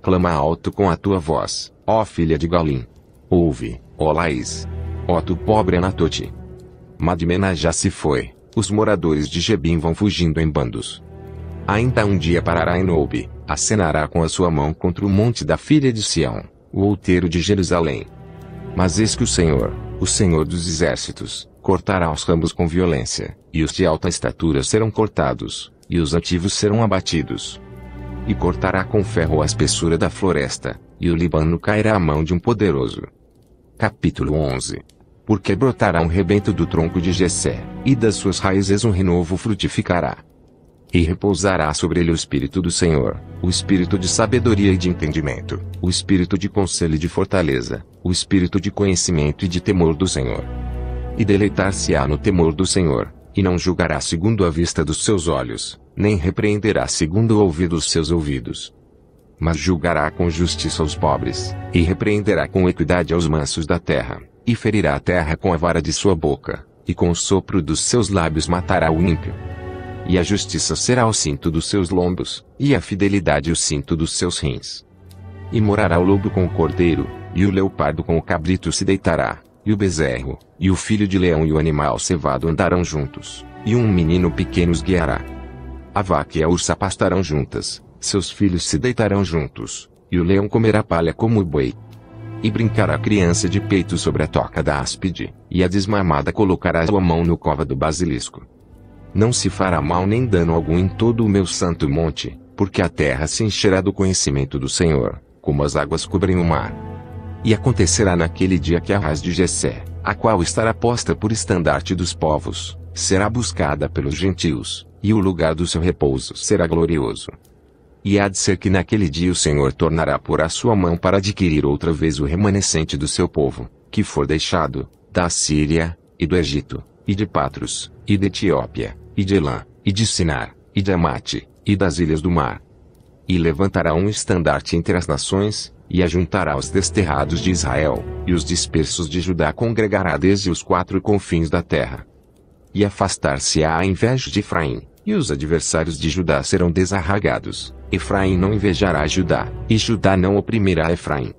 Clama alto com a tua voz, ó filha de Galim. Ouve, ó Laís. Ó tu pobre Anatote. Madmena já se foi, os moradores de Gebim vão fugindo em bandos. Ainda um dia parará em Nobe, acenará com a sua mão contra o monte da filha de Sião, o outeiro de Jerusalém. Mas eis que o Senhor dos exércitos, cortará os ramos com violência, e os de alta estatura serão cortados, e os altivos serão abatidos. E cortará com ferro a espessura da floresta, e o Líbano cairá à mão de um poderoso. Capítulo 11. Porque brotará um rebento do tronco de Jessé, e das suas raízes um renovo frutificará. E repousará sobre ele o Espírito do Senhor, o Espírito de sabedoria e de entendimento, o Espírito de conselho e de fortaleza, o Espírito de conhecimento e de temor do Senhor. E deleitar-se-á no temor do Senhor, e não julgará segundo a vista dos seus olhos, nem repreenderá segundo o ouvido dos seus ouvidos. Mas julgará com justiça os pobres, e repreenderá com equidade aos mansos da terra, e ferirá a terra com a vara de sua boca, e com o sopro dos seus lábios matará o ímpio. E a justiça será o cinto dos seus lombos, e a fidelidade o cinto dos seus rins. E morará o lobo com o cordeiro, e o leopardo com o cabrito se deitará, e o bezerro, e o filho de leão e o animal cevado andarão juntos, e um menino pequeno os guiará. A vaca e a ursa pastarão juntas, seus filhos se deitarão juntos, e o leão comerá palha como o boi. E brincará a criança de peito sobre a toca da áspide, e a desmamada colocará a sua mão no cova do basilisco. Não se fará mal nem dano algum em todo o meu santo monte, porque a terra se encherá do conhecimento do Senhor, como as águas cobrem o mar. E acontecerá naquele dia que a raiz de Jessé, a qual estará posta por estandarte dos povos, será buscada pelos gentios, e o lugar do seu repouso será glorioso. E há de ser que naquele dia o Senhor tornará por a sua mão para adquirir outra vez o remanescente do seu povo, que for deixado, da Assíria, e do Egito, e de Patros, e de Etiópia, e de Elã, e de Sinar, e de Amate, e das ilhas do mar. E levantará um estandarte entre as nações, e ajuntará os desterrados de Israel, e os dispersos de Judá congregará desde os 4 confins da terra. E afastar-se-á a inveja de Efraim, e os adversários de Judá serão desarraigados. Efraim não invejará Judá, e Judá não oprimirá Efraim.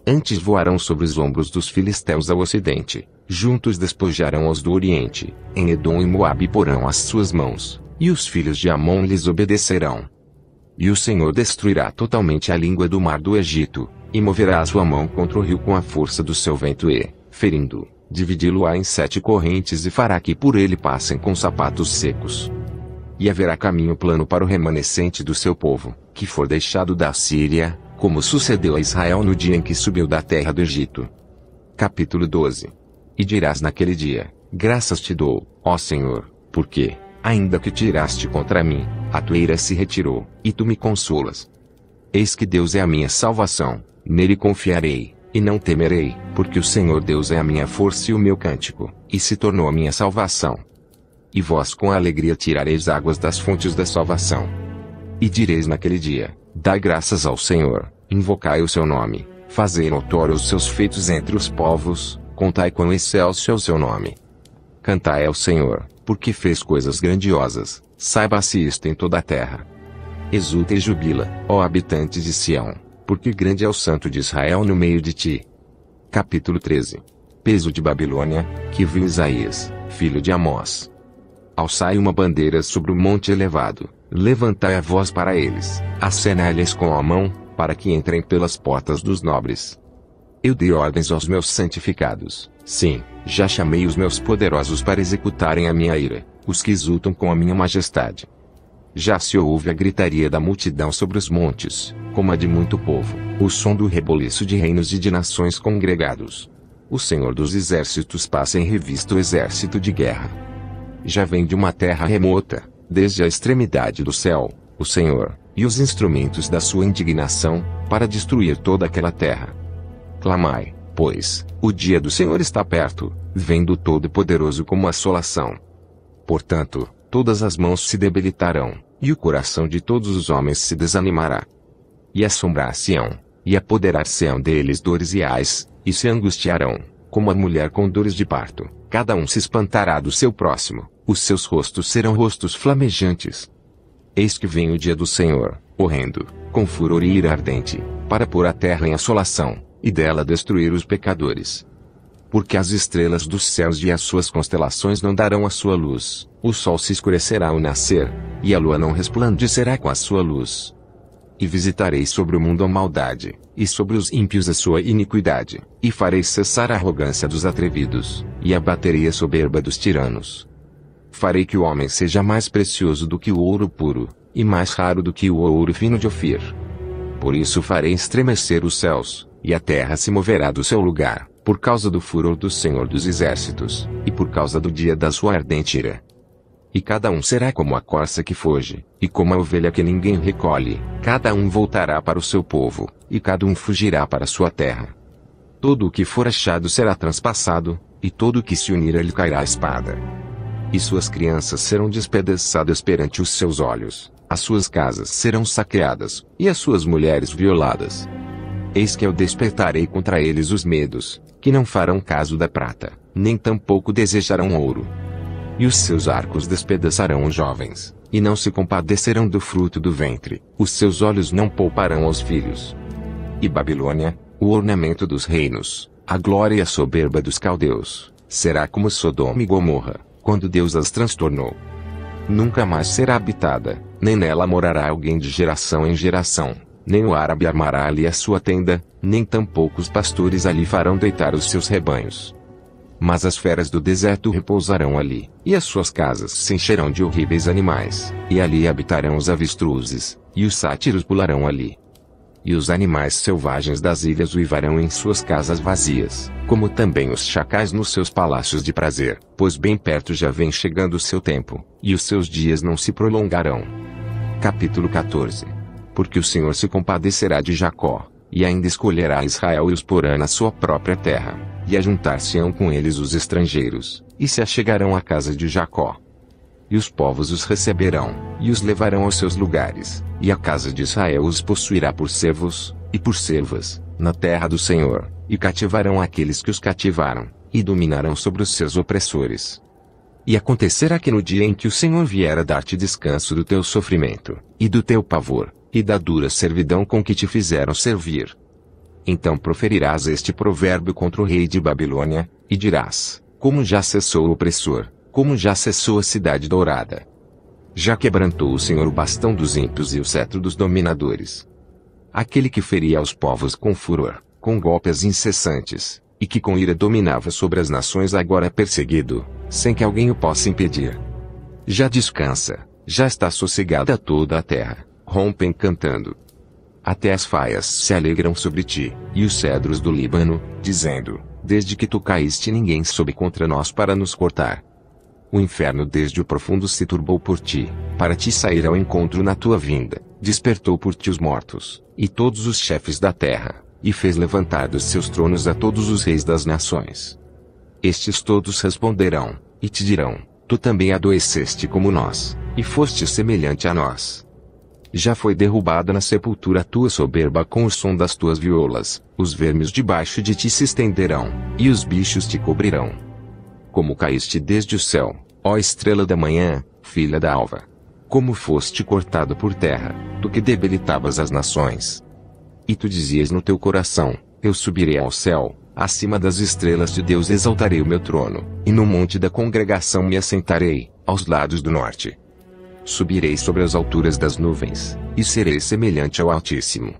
Antes voarão sobre os ombros dos filisteus ao ocidente, juntos despojarão os do oriente, em Edom e Moabe porão as suas mãos, e os filhos de Amon lhes obedecerão. E o Senhor destruirá totalmente a língua do mar do Egito, e moverá a sua mão contra o rio com a força do seu vento e, ferindo, dividi-lo-á em 7 correntes e fará que por ele passem com sapatos secos. E haverá caminho plano para o remanescente do seu povo, que for deixado da Síria, como sucedeu a Israel no dia em que subiu da terra do Egito. Capítulo 12. E dirás naquele dia: graças te dou, ó Senhor, porque, ainda que tiraste contra mim, a tua ira se retirou, e tu me consolas. Eis que Deus é a minha salvação, nele confiarei, e não temerei, porque o Senhor Deus é a minha força e o meu cântico, e se tornou a minha salvação. E vós com alegria tirareis águas das fontes da salvação. E direis naquele dia: dai graças ao Senhor, invocai o seu nome, fazei notório os seus feitos entre os povos, contai quão excelso é o seu nome. Cantai ao Senhor, porque fez coisas grandiosas, saiba-se isto em toda a terra. Exulta e jubila, ó habitantes de Sião, porque grande é o Santo de Israel no meio de ti. Capítulo 13. Peso de Babilônia, que viu Isaías, filho de Amós. Alçai uma bandeira sobre o monte elevado, levantai a voz para eles, acenai-lhes com a mão, para que entrem pelas portas dos nobres. Eu dei ordens aos meus santificados, sim, já chamei os meus poderosos para executarem a minha ira, os que exultam com a minha majestade. Já se ouve a gritaria da multidão sobre os montes, como a de muito povo, o som do reboliço de reinos e de nações congregados. O Senhor dos exércitos passa em revista o exército de guerra. Já vem de uma terra remota, desde a extremidade do céu, o Senhor, e os instrumentos da sua indignação, para destruir toda aquela terra. Clamai, pois, o dia do Senhor está perto, vem do Todo-Poderoso como assolação. Portanto, todas as mãos se debilitarão, e o coração de todos os homens se desanimará. E assombrar-se-ão, e apoderar-se-ão deles dores e ais, e se angustiarão, como a mulher com dores de parto. Cada um se espantará do seu próximo, os seus rostos serão rostos flamejantes. Eis que vem o dia do Senhor, horrendo, com furor e ira ardente, para pôr a terra em assolação, e dela destruir os pecadores. Porque as estrelas dos céus e as suas constelações não darão a sua luz, o sol se escurecerá ao nascer, e a lua não resplandecerá com a sua luz. E visitarei sobre o mundo a maldade, e sobre os ímpios a sua iniquidade, e farei cessar a arrogância dos atrevidos, e abaterei a soberba dos tiranos. Farei que o homem seja mais precioso do que o ouro puro, e mais raro do que o ouro fino de Ofir. Por isso farei estremecer os céus, e a terra se moverá do seu lugar, por causa do furor do Senhor dos Exércitos, e por causa do dia da sua ardente ira. E cada um será como a corça que foge, e como a ovelha que ninguém recolhe, cada um voltará para o seu povo, e cada um fugirá para a sua terra. Todo o que for achado será transpassado, e todo o que se unir a ele cairá a espada. E suas crianças serão despedaçadas perante os seus olhos, as suas casas serão saqueadas, e as suas mulheres violadas. Eis que eu despertarei contra eles os medos, que não farão caso da prata, nem tampouco desejarão ouro. E os seus arcos despedaçarão os jovens, e não se compadecerão do fruto do ventre, os seus olhos não pouparão aos filhos. E Babilônia, o ornamento dos reinos, a glória e a soberba dos caldeus, será como Sodoma e Gomorra, quando Deus as transtornou. Nunca mais será habitada, nem nela morará alguém de geração em geração, nem o árabe armará ali a sua tenda, nem tampouco os pastores ali farão deitar os seus rebanhos. Mas as feras do deserto repousarão ali, e as suas casas se encherão de horríveis animais, e ali habitarão os avestruzes, e os sátiros pularão ali. e os animais selvagens das ilhas uivarão em suas casas vazias, como também os chacais nos seus palácios de prazer, pois bem perto já vem chegando o seu tempo, e os seus dias não se prolongarão. Capítulo 14. Porque o Senhor se compadecerá de Jacó, e ainda escolherá Israel e os porá na sua própria terra, e ajuntar-se-ão com eles os estrangeiros, e se achegarão à casa de Jacó. E os povos os receberão, e os levarão aos seus lugares, e a casa de Israel os possuirá por servos, e por servas, na terra do Senhor, e cativarão aqueles que os cativaram, e dominarão sobre os seus opressores. E acontecerá que no dia em que o Senhor vier a dar-te descanso do teu sofrimento, e do teu pavor, e da dura servidão com que te fizeram servir, então proferirás este provérbio contra o rei de Babilônia, e dirás: como já cessou o opressor, como já cessou a cidade dourada. Já quebrantou o Senhor o bastão dos ímpios e o cetro dos dominadores. Aquele que feria aos povos com furor, com golpes incessantes, e que com ira dominava sobre as nações agora é perseguido, sem que alguém o possa impedir. Já descansa, já está sossegada toda a terra, rompem cantando. Até as faias se alegram sobre ti, e os cedros do Líbano, dizendo: desde que tu caíste ninguém soube contra nós para nos cortar. O inferno desde o profundo se turbou por ti, para te sair ao encontro na tua vinda, despertou por ti os mortos, e todos os chefes da terra, e fez levantar dos seus tronos a todos os reis das nações. Estes todos responderão, e te dirão: tu também adoeceste como nós, e foste semelhante a nós. Já foi derrubada na sepultura a tua soberba com o som das tuas violas, os vermes debaixo de ti se estenderão, e os bichos te cobrirão. Como caíste desde o céu, ó estrela da manhã, filha da alva! Como foste cortado por terra, tu que debilitavas as nações. E tu dizias no teu coração: eu subirei ao céu, acima das estrelas de Deus exaltarei o meu trono, e no monte da congregação me assentarei, aos lados do norte. Subirei sobre as alturas das nuvens, e serei semelhante ao Altíssimo.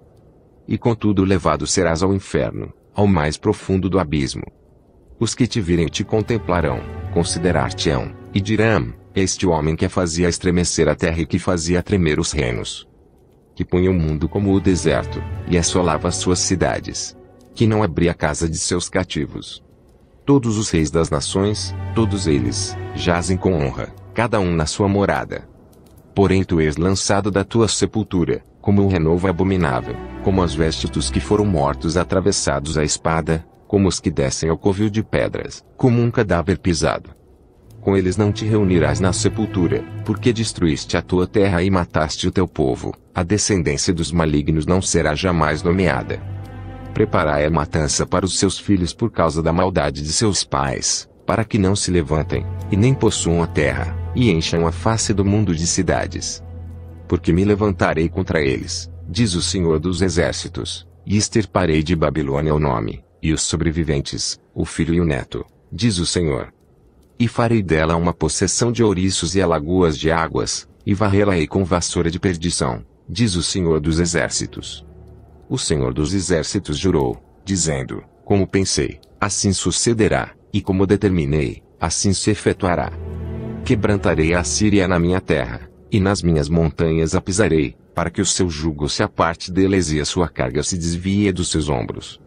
E contudo levado serás ao inferno, ao mais profundo do abismo. Os que te virem te contemplarão, considerar-te-ão, e dirão: este homem que fazia estremecer a terra e que fazia tremer os reinos. Que punha o mundo como o deserto, e assolava as suas cidades. Que não abria a casa de seus cativos. Todos os reis das nações, todos eles, jazem com honra, cada um na sua morada. Porém tu és lançado da tua sepultura, como um renovo abominável, como as vestes dos que foram mortos atravessados à espada, como os que descem ao covil de pedras, como um cadáver pisado. Com eles não te reunirás na sepultura, porque destruíste a tua terra e mataste o teu povo, a descendência dos malignos não será jamais nomeada. Preparai a matança para os seus filhos por causa da maldade de seus pais, para que não se levantem, e nem possuam a terra, e encham a face do mundo de cidades. Porque me levantarei contra eles, diz o Senhor dos Exércitos, e extirparei de Babilônia o nome, e os sobreviventes, o filho e o neto, diz o Senhor. E farei dela uma possessão de ouriços e alagoas de águas, e varrê-la-ei com vassoura de perdição, diz o Senhor dos Exércitos. O Senhor dos Exércitos jurou, dizendo: como pensei, assim sucederá, e como determinei, assim se efetuará. Quebrantarei a Assíria na minha terra, e nas minhas montanhas a pisarei, para que o seu jugo se aparte deles e a sua carga se desvie dos seus ombros.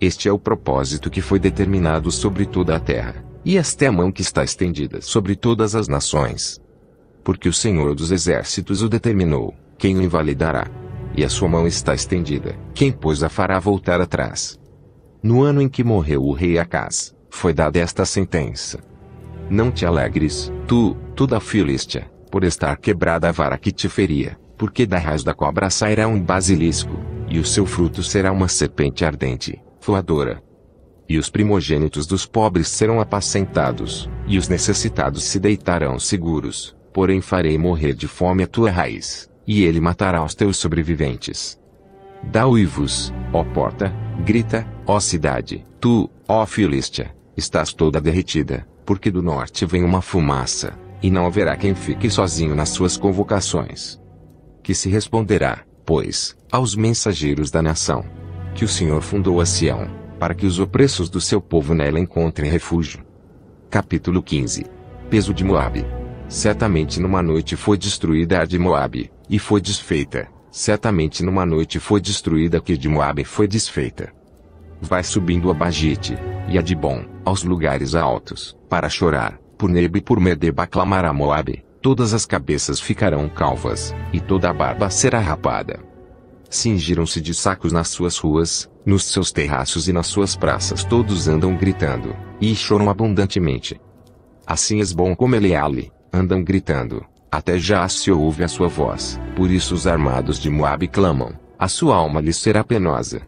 Este é o propósito que foi determinado sobre toda a terra, e esta é a mão que está estendida sobre todas as nações. Porque o Senhor dos Exércitos o determinou, quem o invalidará? E a sua mão está estendida, quem pois a fará voltar atrás? No ano em que morreu o rei Acaz, foi dada esta sentença: não te alegres, tu da Filístia, por estar quebrada a vara que te feria, porque da raiz da cobra sairá um basilisco, e o seu fruto será uma serpente ardente, voadora. E os primogênitos dos pobres serão apacentados, e os necessitados se deitarão seguros, porém farei morrer de fome a tua raiz, e ele matará os teus sobreviventes. Dá uivos, ó porta, grita, ó cidade, tu, ó Filístia, estás toda derretida, porque do norte vem uma fumaça, e não haverá quem fique sozinho nas suas convocações. Que se responderá, pois, aos mensageiros da nação: que o Senhor fundou a Sião, para que os opressos do seu povo nela encontrem refúgio. Capítulo 15. Peso de Moabe. Certamente numa noite foi destruída a de Moabe, e foi desfeita, Certamente numa noite foi destruída que de Moabe foi desfeita. Vai subindo a Bagite, e a Dibom, aos lugares altos, para chorar, por Nebo e por Medeba clamará Moabe, todas as cabeças ficarão calvas, e toda a barba será rapada. Cingiram-se de sacos nas suas ruas, nos seus terraços e nas suas praças todos andam gritando, e choram abundantemente. Assim Esbom como Eleale, andam gritando, até já se ouve a sua voz, por isso os armados de Moabe clamam, a sua alma lhes será penosa.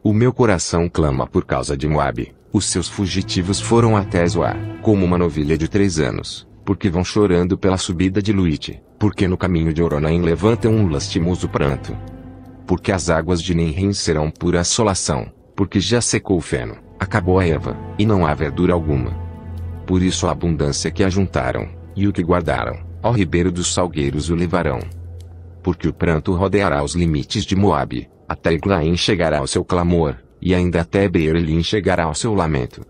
O meu coração clama por causa de Moabe, os seus fugitivos foram até Zoar, como uma novilha de 3 anos, porque vão chorando pela subida de Luite, porque no caminho de Oronaim levantam um lastimoso pranto. Porque as águas de Nenrim serão pura assolação, porque já secou o feno, acabou a erva, e não há verdura alguma. Por isso a abundância que ajuntaram, e o que guardaram, ao ribeiro dos salgueiros o levarão. Porque o pranto rodeará os limites de Moabe, até Eglaim chegará ao seu clamor, e ainda até Beer-Elim chegará ao seu lamento.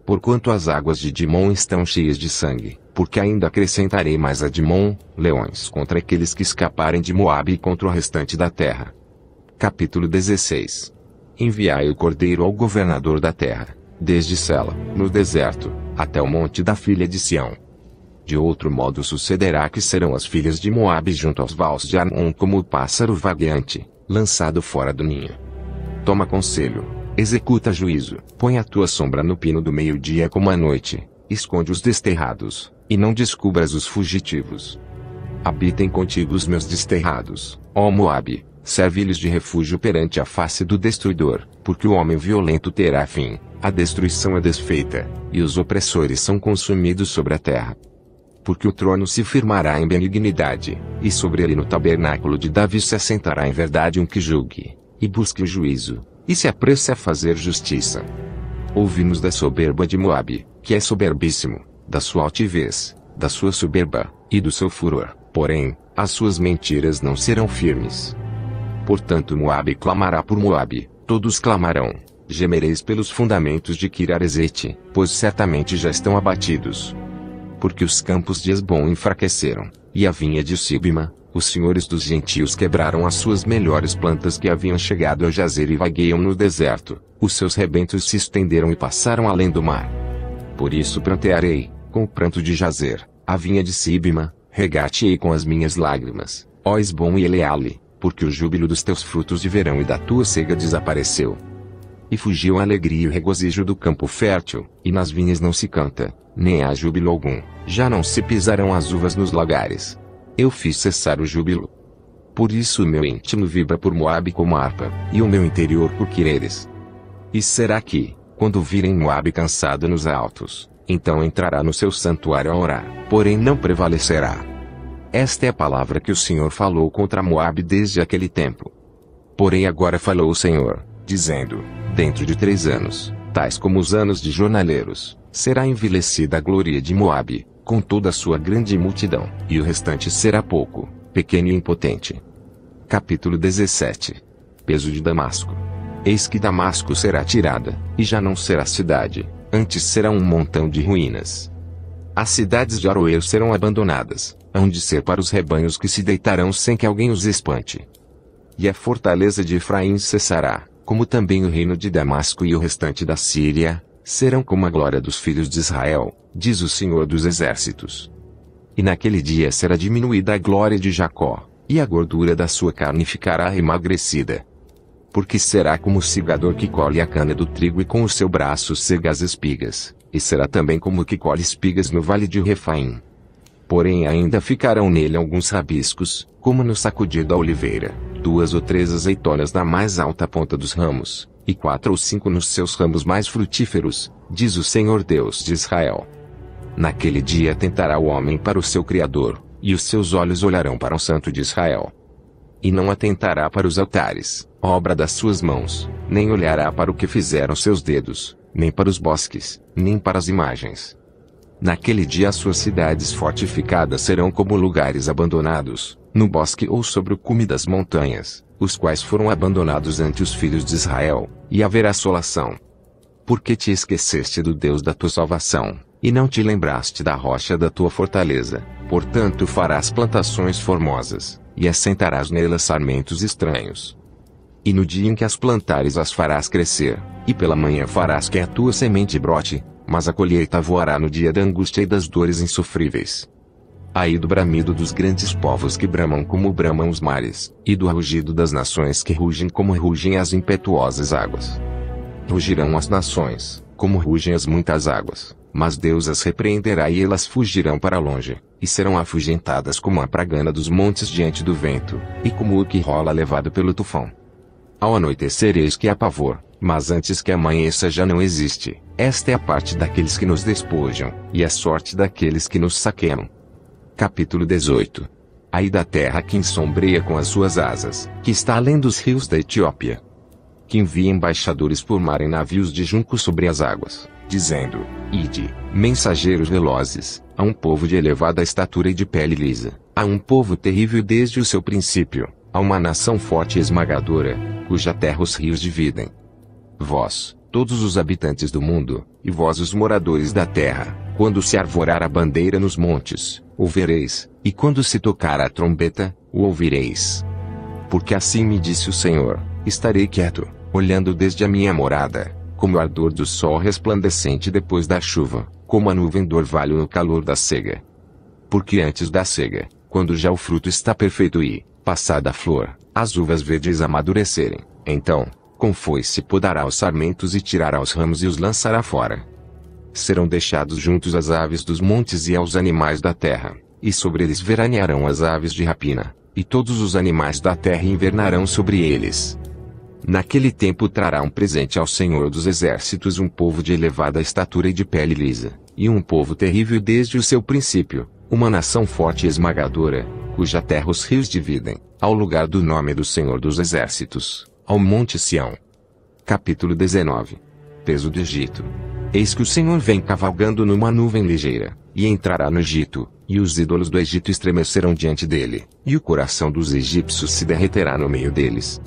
Porquanto as águas de Dimon estão cheias de sangue, porque ainda acrescentarei mais a Dimon, leões contra aqueles que escaparem de Moabe e contra o restante da terra. Capítulo 16. Enviai o cordeiro ao governador da terra, desde Sela, no deserto, até o monte da filha de Sião. De outro modo sucederá que serão as filhas de Moabe junto aos vales de Arnon como o pássaro vagueante, lançado fora do ninho. Toma conselho, executa juízo, põe a tua sombra no pino do meio-dia como a noite, esconde os desterrados, e não descubras os fugitivos. Habitem contigo os meus desterrados, ó Moabe, serve-lhes de refúgio perante a face do destruidor, porque o homem violento terá fim, a destruição é desfeita, e os opressores são consumidos sobre a terra. Porque o trono se firmará em benignidade, e sobre ele no tabernáculo de Davi se assentará em verdade um que julgue, e busque o juízo, e se apresse a fazer justiça. Ouvi-nos da soberba de Moabe, que é soberbíssimo, da sua altivez, da sua soberba, e do seu furor, porém, as suas mentiras não serão firmes. Portanto Moabe clamará por Moabe, todos clamarão, gemereis pelos fundamentos de Kir-Aresete, pois certamente já estão abatidos. Porque os campos de Esbom enfraqueceram, e a vinha de Sibma, os senhores dos gentios quebraram as suas melhores plantas que haviam chegado a jazer e vagueiam no deserto, os seus rebentos se estenderam e passaram além do mar. Por isso prantearei, com o pranto de jazer, a vinha de Sibma, regar-te-ei com as minhas lágrimas, ó Esbom e Eleale, porque o júbilo dos teus frutos de verão e da tua cega desapareceu. E fugiu a alegria e o regozijo do campo fértil, e nas vinhas não se canta, nem há júbilo algum, já não se pisarão as uvas nos lagares. Eu fiz cessar o júbilo. Por isso o meu íntimo vibra por Moabe como harpa, e o meu interior por Quireres. E será que, quando virem Moabe cansado nos altos, então entrará no seu santuário a orar, porém não prevalecerá. Esta é a palavra que o Senhor falou contra Moabe desde aquele tempo. Porém agora falou o Senhor, dizendo, dentro de 3 anos, tais como os anos de jornaleiros, será envelhecida a glória de Moabe, com toda a sua grande multidão, e o restante será pouco, pequeno e impotente. Capítulo 17. Peso de Damasco. Eis que Damasco será tirada, e já não será cidade, antes será um montão de ruínas. As cidades de Aroer serão abandonadas, hão de ser para os rebanhos que se deitarão sem que alguém os espante. E a fortaleza de Efraim cessará, como também o reino de Damasco e o restante da Síria, serão como a glória dos filhos de Israel, diz o Senhor dos Exércitos. E naquele dia será diminuída a glória de Jacó, e a gordura da sua carne ficará emagrecida. Porque será como o cigador que colhe a cana do trigo e com o seu braço cega as espigas, e será também como o que colhe espigas no vale de Refaim. Porém ainda ficarão nele alguns rabiscos, como no sacudir da oliveira, 2 ou 3 azeitonas na mais alta ponta dos ramos, e 4 ou 5 nos seus ramos mais frutíferos, diz o Senhor Deus de Israel. Naquele dia tentará o homem para o seu Criador, e os seus olhos olharão para o Santo de Israel. E não atentará para os altares, obra das suas mãos, nem olhará para o que fizeram seus dedos, nem para os bosques, nem para as imagens. Naquele dia as suas cidades fortificadas serão como lugares abandonados, no bosque ou sobre o cume das montanhas, os quais foram abandonados ante os filhos de Israel, e haverá assolação. Porque te esqueceste do Deus da tua salvação, e não te lembraste da rocha da tua fortaleza, portanto farás plantações formosas, e assentarás nelas sarmentos estranhos. E no dia em que as plantares as farás crescer, e pela manhã farás que a tua semente brote, mas a colheita voará no dia da angústia e das dores insofríveis. Aí do bramido dos grandes povos que bramam como bramam os mares, e do rugido das nações que rugem como rugem as impetuosas águas. Rugirão as nações, como rugem as muitas águas, mas Deus as repreenderá e elas fugirão para longe, e serão afugentadas como a pragana dos montes diante do vento, e como o que rola levado pelo tufão. Ao anoitecer eis que há pavor, mas antes que amanheça já não existe. Esta é a parte daqueles que nos despojam, e a sorte daqueles que nos saqueiam. Capítulo 18. Aí da terra que ensombreia com as suas asas, que está além dos rios da Etiópia, que envia embaixadores por mar em navios de junco sobre as águas, dizendo: Ide, mensageiros velozes, a um povo de elevada estatura e de pele lisa, a um povo terrível desde o seu princípio, a uma nação forte e esmagadora, cuja terra os rios dividem. Vós, todos os habitantes do mundo, e vós os moradores da terra, quando se arvorar a bandeira nos montes, o vereis, e quando se tocar a trombeta, o ouvireis. Porque assim me disse o Senhor: estarei quieto, olhando desde a minha morada, como o ardor do sol resplandecente depois da chuva, como a nuvem do orvalho no calor da cega. Porque antes da cega, quando já o fruto está perfeito e, passada a flor, as uvas verdes amadurecerem, então, com foice podará os sarmentos e tirará os ramos e os lançará fora. Serão deixados juntos as aves dos montes e aos animais da terra, e sobre eles veranearão as aves de rapina, e todos os animais da terra invernarão sobre eles. Naquele tempo trará um presente ao Senhor dos Exércitos um povo de elevada estatura e de pele lisa, e um povo terrível desde o seu princípio, uma nação forte e esmagadora, cuja terra os rios dividem, ao lugar do nome do Senhor dos Exércitos, ao monte Sião. Capítulo 19. Peso do Egito. Eis que o Senhor vem cavalgando numa nuvem ligeira, e entrará no Egito, e os ídolos do Egito estremecerão diante dele, e o coração dos egípcios se derreterá no meio deles.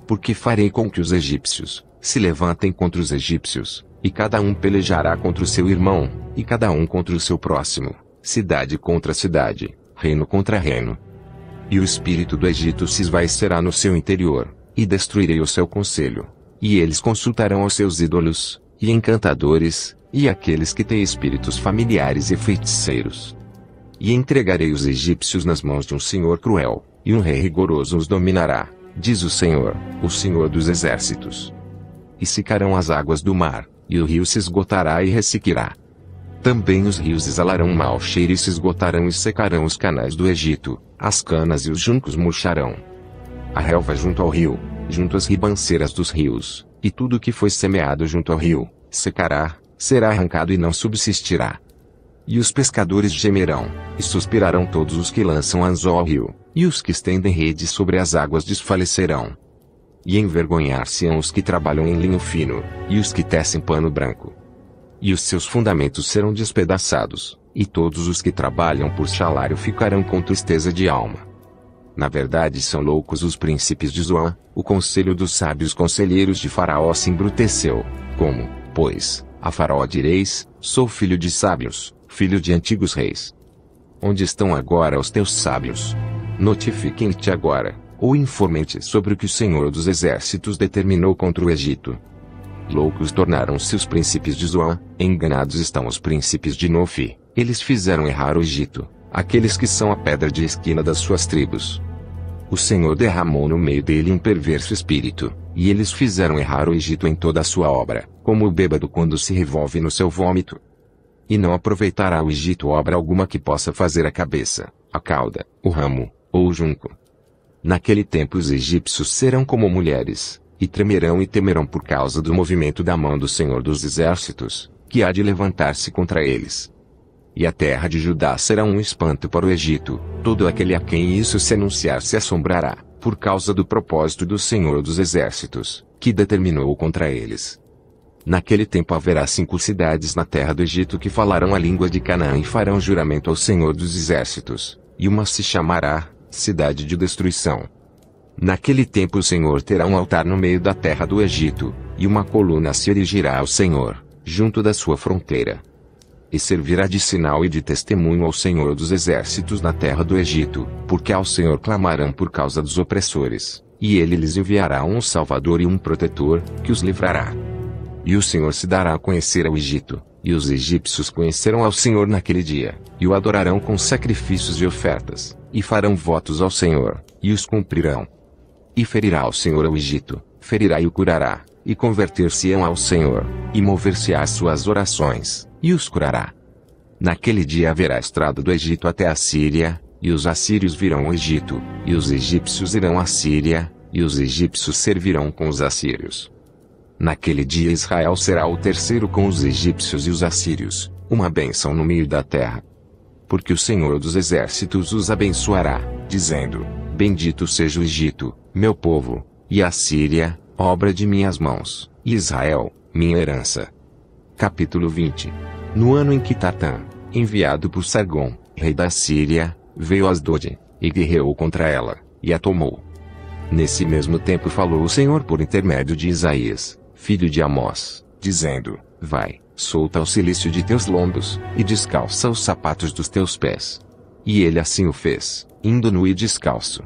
Porque farei com que os egípcios se levantem contra os egípcios, e cada um pelejará contra o seu irmão, e cada um contra o seu próximo, cidade contra cidade, reino contra reino. E o espírito do Egito se esvaecerá no seu interior, e destruirei o seu conselho, e eles consultarão aos seus ídolos, e encantadores, e aqueles que têm espíritos familiares e feiticeiros. E entregarei os egípcios nas mãos de um senhor cruel, e um rei rigoroso os dominará, diz o Senhor dos Exércitos. E secarão as águas do mar, e o rio se esgotará e ressequirá. Também os rios exalarão mau cheiro e se esgotarão e secarão os canais do Egito, as canas e os juncos murcharão. A relva junto ao rio, junto às ribanceiras dos rios, e tudo o que foi semeado junto ao rio, secará, será arrancado e não subsistirá. E os pescadores gemerão, e suspirarão todos os que lançam anzol ao rio, e os que estendem redes sobre as águas desfalecerão. E envergonhar-se-ão os que trabalham em linho fino, e os que tecem pano branco. E os seus fundamentos serão despedaçados, e todos os que trabalham por salário ficarão com tristeza de alma. Na verdade são loucos os príncipes de Zoan, o conselho dos sábios conselheiros de Faraó se embruteceu. Como, pois, a Faraó direis: sou filho de sábios, filho de antigos reis. Onde estão agora os teus sábios? Notifiquem-te agora, ou informem-te sobre o que o Senhor dos Exércitos determinou contra o Egito. Loucos tornaram-se os príncipes de Zoan, enganados estão os príncipes de Nofi, eles fizeram errar o Egito, aqueles que são a pedra de esquina das suas tribos. O Senhor derramou no meio dele um perverso espírito, e eles fizeram errar o Egito em toda a sua obra, como o bêbado quando se revolve no seu vômito. E não aproveitará o Egito obra alguma que possa fazer a cabeça, a cauda, o ramo, ou o junco. Naquele tempo os egípcios serão como mulheres, e tremerão e temerão por causa do movimento da mão do Senhor dos Exércitos, que há de levantar-se contra eles. E a terra de Judá será um espanto para o Egito, todo aquele a quem isso se anunciar se assombrará, por causa do propósito do Senhor dos Exércitos, que determinou contra eles. Naquele tempo haverá 5 cidades na terra do Egito que falarão a língua de Canaã e farão juramento ao Senhor dos Exércitos, e uma se chamará Cidade de Destruição. Naquele tempo o Senhor terá um altar no meio da terra do Egito, e uma coluna se erigirá ao Senhor, junto da sua fronteira. e servirá de sinal e de testemunho ao Senhor dos exércitos na terra do Egito, porque ao Senhor clamarão por causa dos opressores, e ele lhes enviará um salvador e um protetor, que os livrará. E o Senhor se dará a conhecer ao Egito, e os egípcios conhecerão ao Senhor naquele dia, e o adorarão com sacrifícios e ofertas, e farão votos ao Senhor, e os cumprirão. E ferirá o Senhor ao Egito, ferirá e o curará, e converter-se-ão ao Senhor, e mover-se-á às suas orações, e os curará. Naquele dia haverá estrada do Egito até a Síria, e os assírios virão ao Egito, e os egípcios irão à Síria, e os egípcios servirão com os assírios. Naquele dia Israel será o terceiro com os egípcios e os assírios, uma bênção no meio da terra. Porque o Senhor dos exércitos os abençoará, dizendo: Bendito seja o Egito, meu povo, e a Síria, obra de minhas mãos, e Israel, minha herança. Capítulo 20. No ano em que Tatã, enviado por Sargom, rei da Síria, veio a Asdod, e guerreou contra ela, e a tomou. Nesse mesmo tempo falou o Senhor por intermédio de Isaías, filho de Amós, dizendo: Vai, solta o cilício de teus lombos, e descalça os sapatos dos teus pés. E ele assim o fez, indo nu e descalço.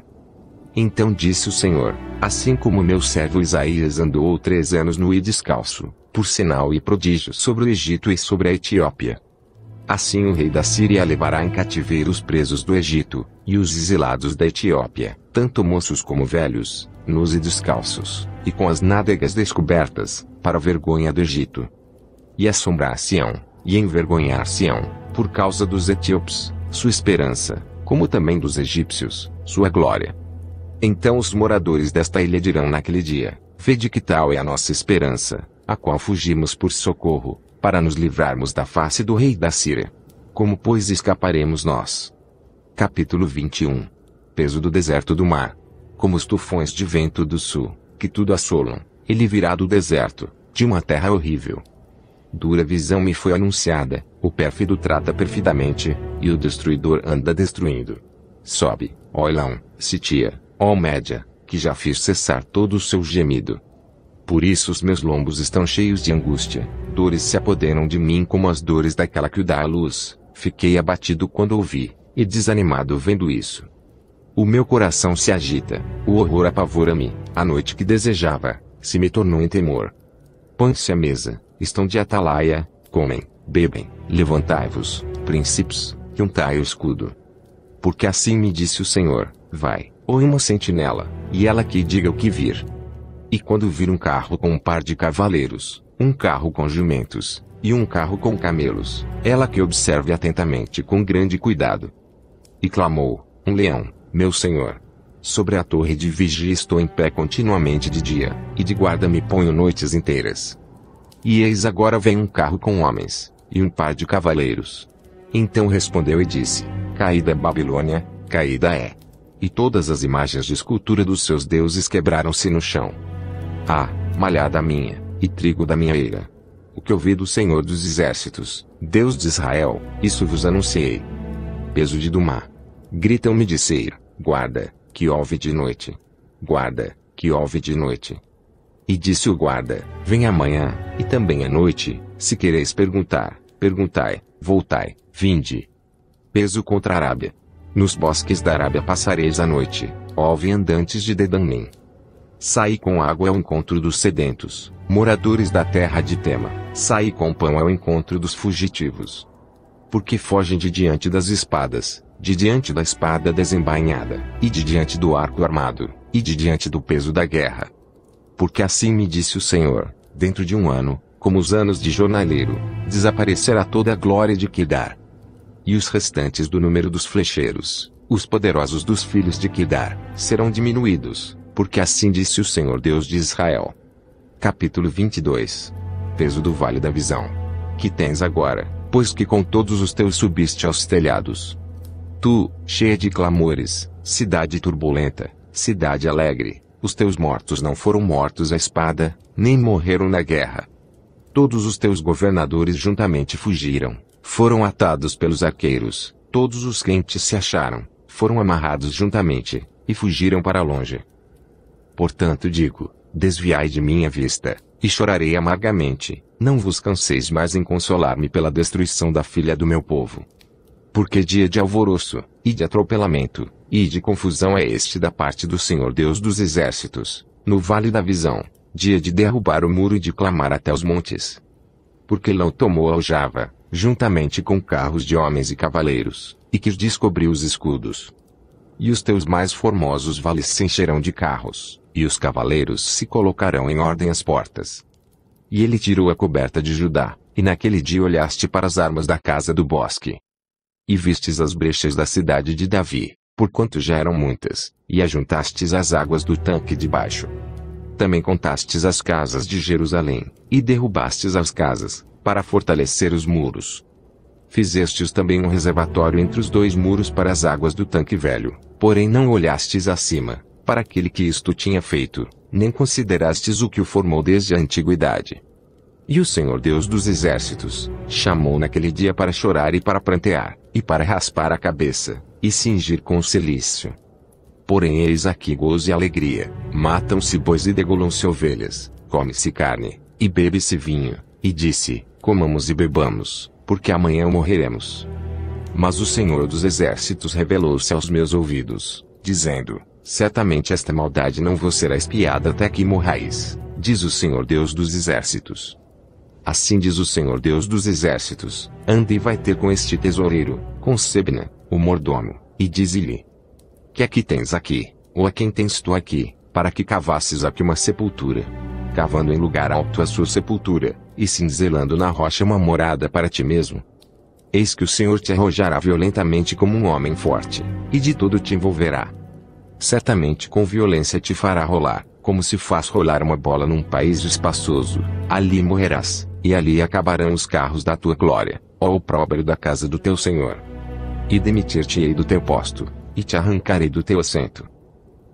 Então disse o Senhor: Assim como meu servo Isaías andou 3 anos nu e descalço, por sinal e prodígio sobre o Egito e sobre a Etiópia, assim o rei da Síria levará em cativeiro os presos do Egito, e os exilados da Etiópia, tanto moços como velhos, nus e descalços, e com as nádegas descobertas, para a vergonha do Egito. E assombrar-se-ão, e envergonhar-se-ão, por causa dos etíopes, sua esperança, como também dos egípcios, sua glória. Então os moradores desta ilha dirão naquele dia: Vede que tal é a nossa esperança, a qual fugimos por socorro, para nos livrarmos da face do rei da Síria. Como pois escaparemos nós? Capítulo 21. Peso do deserto do mar. Como os tufões de vento do sul, que tudo assolam, ele virá do deserto, de uma terra horrível. Dura visão me foi anunciada, o pérfido trata perfidamente, e o destruidor anda destruindo. Sobe, ó Elão, Sitia, ó Média, que já fiz cessar todo o seu gemido. Por isso os meus lombos estão cheios de angústia, dores se apoderam de mim como as dores daquela que o dá à luz. Fiquei abatido quando ouvi, e desanimado vendo isso. O meu coração se agita, o horror apavora-me, a noite que desejava, se me tornou em temor. Põe-se à mesa, estão de atalaia, comem, bebem, levantai-vos, príncipes, e untai o escudo. Porque assim me disse o Senhor: Vai, ou uma sentinela, e ela que diga o que vir. E quando vir um carro com um par de cavaleiros, um carro com jumentos, e um carro com camelos, ela que observe atentamente com grande cuidado. E clamou: Um leão, meu senhor. Sobre a torre de vigia estou em pé continuamente de dia, e de guarda me ponho noites inteiras. E eis agora vem um carro com homens, e um par de cavaleiros. Então respondeu e disse: Caída é Babilônia, caída é. E todas as imagens de escultura dos seus deuses quebraram-se no chão. Ah, malhada minha, e trigo da minha eira. O que ouvi do Senhor dos exércitos, Deus de Israel, isso vos anunciei. Peso de Dumá. Gritam-me de Seir: Guarda, que ouve de noite. Guarda, que ouve de noite. E disse o guarda: Vem amanhã, e também à noite, se quereis perguntar, perguntai, voltai, vinde. Peso contra a Arábia. Nos bosques da Arábia passareis a noite, ó viandantes de Dedanim. Saí com água ao encontro dos sedentos, moradores da terra de Tema, saí com pão ao encontro dos fugitivos. Porque fogem de diante das espadas, de diante da espada desembainhada, e de diante do arco armado, e de diante do peso da guerra. Porque assim me disse o Senhor: Dentro de um ano, como os anos de jornaleiro, desaparecerá toda a glória de Quedar. E os restantes do número dos flecheiros, os poderosos dos filhos de Quedar, serão diminuídos, porque assim disse o Senhor Deus de Israel. Capítulo 22. Peso do vale da visão. Que tens agora, pois que com todos os teus subiste aos telhados. Tu, cheia de clamores, cidade turbulenta, cidade alegre, os teus mortos não foram mortos à espada, nem morreram na guerra. Todos os teus governadores juntamente fugiram, foram atados pelos arqueiros, todos os quentes se acharam, foram amarrados juntamente, e fugiram para longe. Portanto digo: Desviai de mim a vista, e chorarei amargamente. Não vos canseis mais em consolar-me pela destruição da filha do meu povo. Porque dia de alvoroço, e de atropelamento, e de confusão é este da parte do Senhor Deus dos Exércitos, no vale da visão, dia de derrubar o muro e de clamar até os montes. Porque não tomou aljava, juntamente com carros de homens e cavaleiros, e que descobriu os escudos. E os teus mais formosos vales se encherão de carros, e os cavaleiros se colocarão em ordem às portas. E ele tirou a coberta de Judá, e naquele dia olhaste para as armas da casa do bosque. E vistes as brechas da cidade de Davi, porquanto já eram muitas, e ajuntastes as águas do tanque de baixo. Também contastes as casas de Jerusalém, e derrubastes as casas, para fortalecer os muros. Fizestes também um reservatório entre os dois muros para as águas do tanque velho, porém não olhastes acima, para aquele que isto tinha feito, nem considerastes o que o formou desde a antiguidade. E o Senhor Deus dos Exércitos chamou naquele dia para chorar e para prantear, e para raspar a cabeça, e cingir com o cilício. Porém eis aqui gozo e alegria, matam-se bois e degolam-se ovelhas, come-se carne, e bebe-se vinho, e disse, comamos e bebamos, porque amanhã morreremos. Mas o Senhor dos Exércitos revelou-se aos meus ouvidos, dizendo, certamente esta maldade não vos será espiada até que morrais, diz o Senhor Deus dos Exércitos. Assim diz o Senhor Deus dos Exércitos, anda e vai ter com este tesoureiro, com Sebna, o mordomo, e dize-lhe, que é que tens aqui, ou a quem tens tu aqui, para que cavasses aqui uma sepultura, cavando em lugar alto a sua sepultura, e cinzelando na rocha uma morada para ti mesmo? Eis que o Senhor te arrojará violentamente como um homem forte, e de todo te envolverá. Certamente com violência te fará rolar, como se faz rolar uma bola num país espaçoso, ali morrerás, e ali acabarão os carros da tua glória, ó opróbrio da casa do teu Senhor. E demitir-te-ei do teu posto, e te arrancarei do teu assento.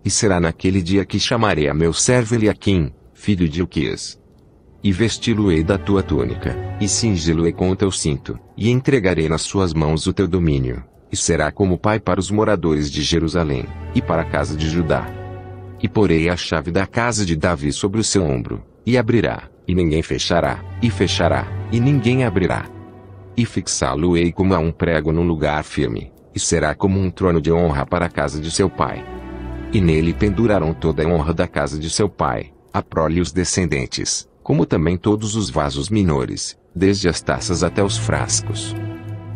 E será naquele dia que chamarei a meu servo Eliaquim, filho de Hilquias. E vesti-lo-ei da tua túnica, e cingi-lo-ei com o teu cinto, e entregarei nas suas mãos o teu domínio, e será como pai para os moradores de Jerusalém, e para a casa de Judá. E porei a chave da casa de Davi sobre o seu ombro, e abrirá, e ninguém fechará, e ninguém abrirá. E fixá-lo-ei como a um prego num lugar firme, e será como um trono de honra para a casa de seu pai. E nele pendurarão toda a honra da casa de seu pai, a prole e os descendentes, como também todos os vasos menores, desde as taças até os frascos.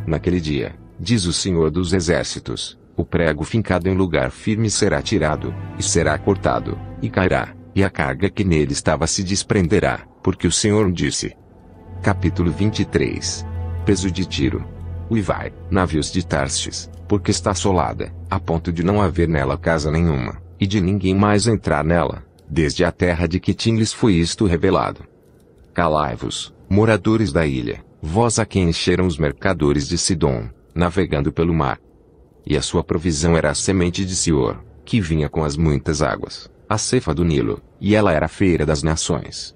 Naquele dia, diz o Senhor dos Exércitos, o prego fincado em lugar firme será tirado, e será cortado, e cairá, e a carga que nele estava se desprenderá, porque o Senhor disse. Capítulo 23. Peso de Tiro. Uivai, navios de Tarstes, porque está assolada, a ponto de não haver nela casa nenhuma, e de ninguém mais entrar nela, desde a terra de Quitim lhes foi isto revelado. Calai-vos, moradores da ilha, vós a quem encheram os mercadores de Sidom, navegando pelo mar. E a sua provisão era a semente de Sior, que vinha com as muitas águas, a cefa do Nilo, e ela era a feira das nações.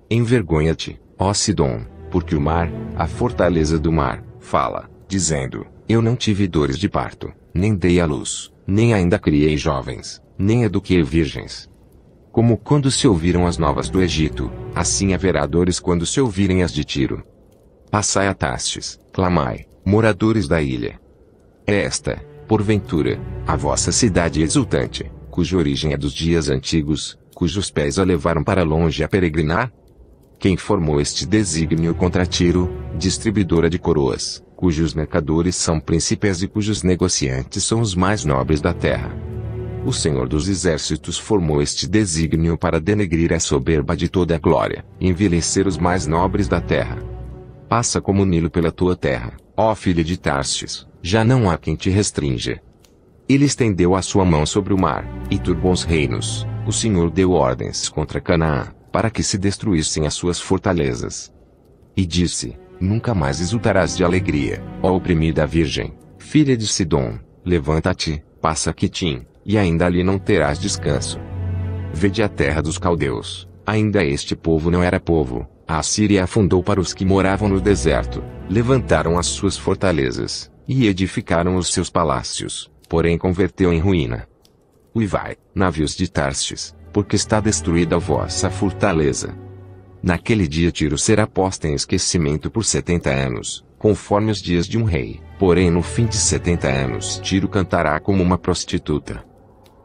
Envergonha-te, ó Sidom, porque o mar, a fortaleza do mar, fala, dizendo, eu não tive dores de parto, nem dei à luz, nem ainda criei jovens, nem eduquei virgens. Como quando se ouviram as novas do Egito, assim haverá dores quando se ouvirem as de Tiro. Passai a Tarstes, clamai, moradores da ilha. É esta, porventura, a vossa cidade exultante, cuja origem é dos dias antigos, cujos pés a levaram para longe a peregrinar? Quem formou este desígnio contra Tiro, distribuidora de coroas, cujos mercadores são príncipes e cujos negociantes são os mais nobres da terra? O Senhor dos Exércitos formou este desígnio para denegrir a soberba de toda a glória, e envelhecer os mais nobres da terra. Passa como o Nilo pela tua terra, ó filha de Tarstes, já não há quem te restrinja. Ele estendeu a sua mão sobre o mar, e turbou os reinos. O Senhor deu ordens contra Canaã, para que se destruíssem as suas fortalezas. E disse, nunca mais exultarás de alegria, ó oprimida virgem, filha de Sidom, levanta-te, passa a Quitim, e ainda ali não terás descanso. Vede a terra dos caldeus, ainda este povo não era povo, a Assíria afundou para os que moravam no deserto, levantaram as suas fortalezas, e edificaram os seus palácios, porém converteu em ruína. Uivai, navios de Tarstes, porque está destruída a vossa fortaleza. Naquele dia Tiro será posta em esquecimento por 70 anos, conforme os dias de um rei. Porém no fim de 70 anos Tiro cantará como uma prostituta.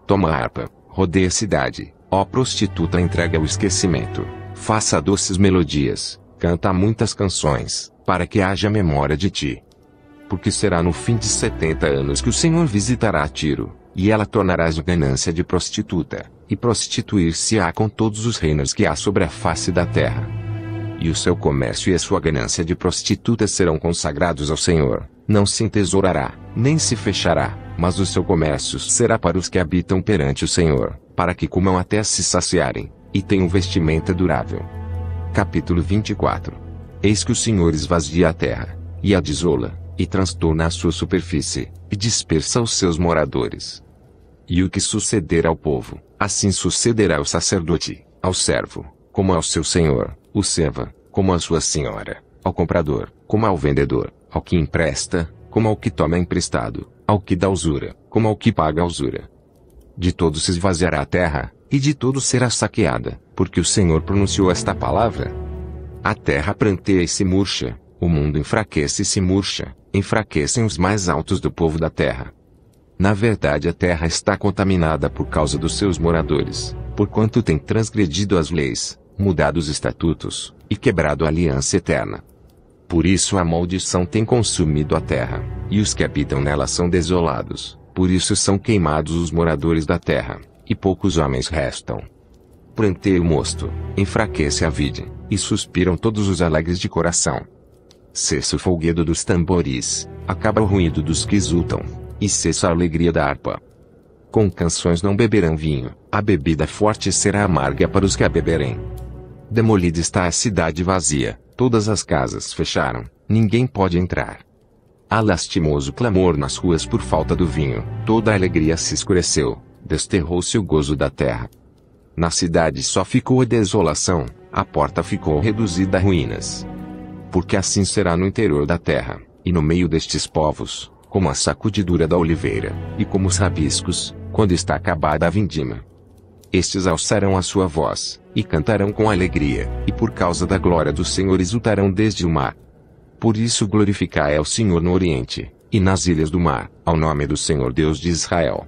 Toma a harpa, rodeia a cidade, ó prostituta, entrega ao esquecimento. Faça doces melodias, canta muitas canções, para que haja memória de ti. Porque será no fim de 70 anos que o Senhor visitará Tiro, e ela tornará de ganância de prostituta, e prostituir-se-á com todos os reinos que há sobre a face da terra. E o seu comércio e a sua ganância de prostituta serão consagrados ao Senhor, não se entesourará, nem se fechará, mas o seu comércio será para os que habitam perante o Senhor, para que comam até se saciarem, e tenham vestimenta durável. Capítulo 24. Eis que o Senhor esvazia a terra, e a desola, e transtorna a sua superfície, e dispersa os seus moradores. E o que suceder ao povo, assim sucederá ao sacerdote, ao servo, como ao seu senhor, o serva, como à sua senhora, ao comprador, como ao vendedor, ao que empresta, como ao que toma emprestado, ao que dá usura, como ao que paga a usura. De todo se esvaziará a terra, e de todo será saqueada, porque o Senhor pronunciou esta palavra. A terra pranteia e se murcha, o mundo enfraquece e se murcha, enfraquecem os mais altos do povo da terra. Na verdade a terra está contaminada por causa dos seus moradores, porquanto tem transgredido as leis, mudado os estatutos, e quebrado a aliança eterna. Por isso a maldição tem consumido a terra, e os que habitam nela são desolados, por isso são queimados os moradores da terra, e poucos homens restam. Pranteia o mosto, enfraquece a vide, e suspiram todos os alegres de coração. Cessa o folguedo dos tamboris, acaba o ruído dos que exultam, e cessa a alegria da harpa. Com canções não beberão vinho, a bebida forte será amarga para os que a beberem. Demolida está a cidade vazia, todas as casas fecharam, ninguém pode entrar. Há lastimoso clamor nas ruas por falta do vinho, toda a alegria se escureceu, desterrou-se o gozo da terra. Na cidade só ficou a desolação, a porta ficou reduzida a ruínas. Porque assim será no interior da terra, e no meio destes povos, como a sacudidura da oliveira, e como os rabiscos, quando está acabada a vindima. Estes alçarão a sua voz, e cantarão com alegria, e por causa da glória do Senhor exultarão desde o mar. Por isso glorificai ao Senhor no oriente, e nas ilhas do mar, ao nome do Senhor Deus de Israel.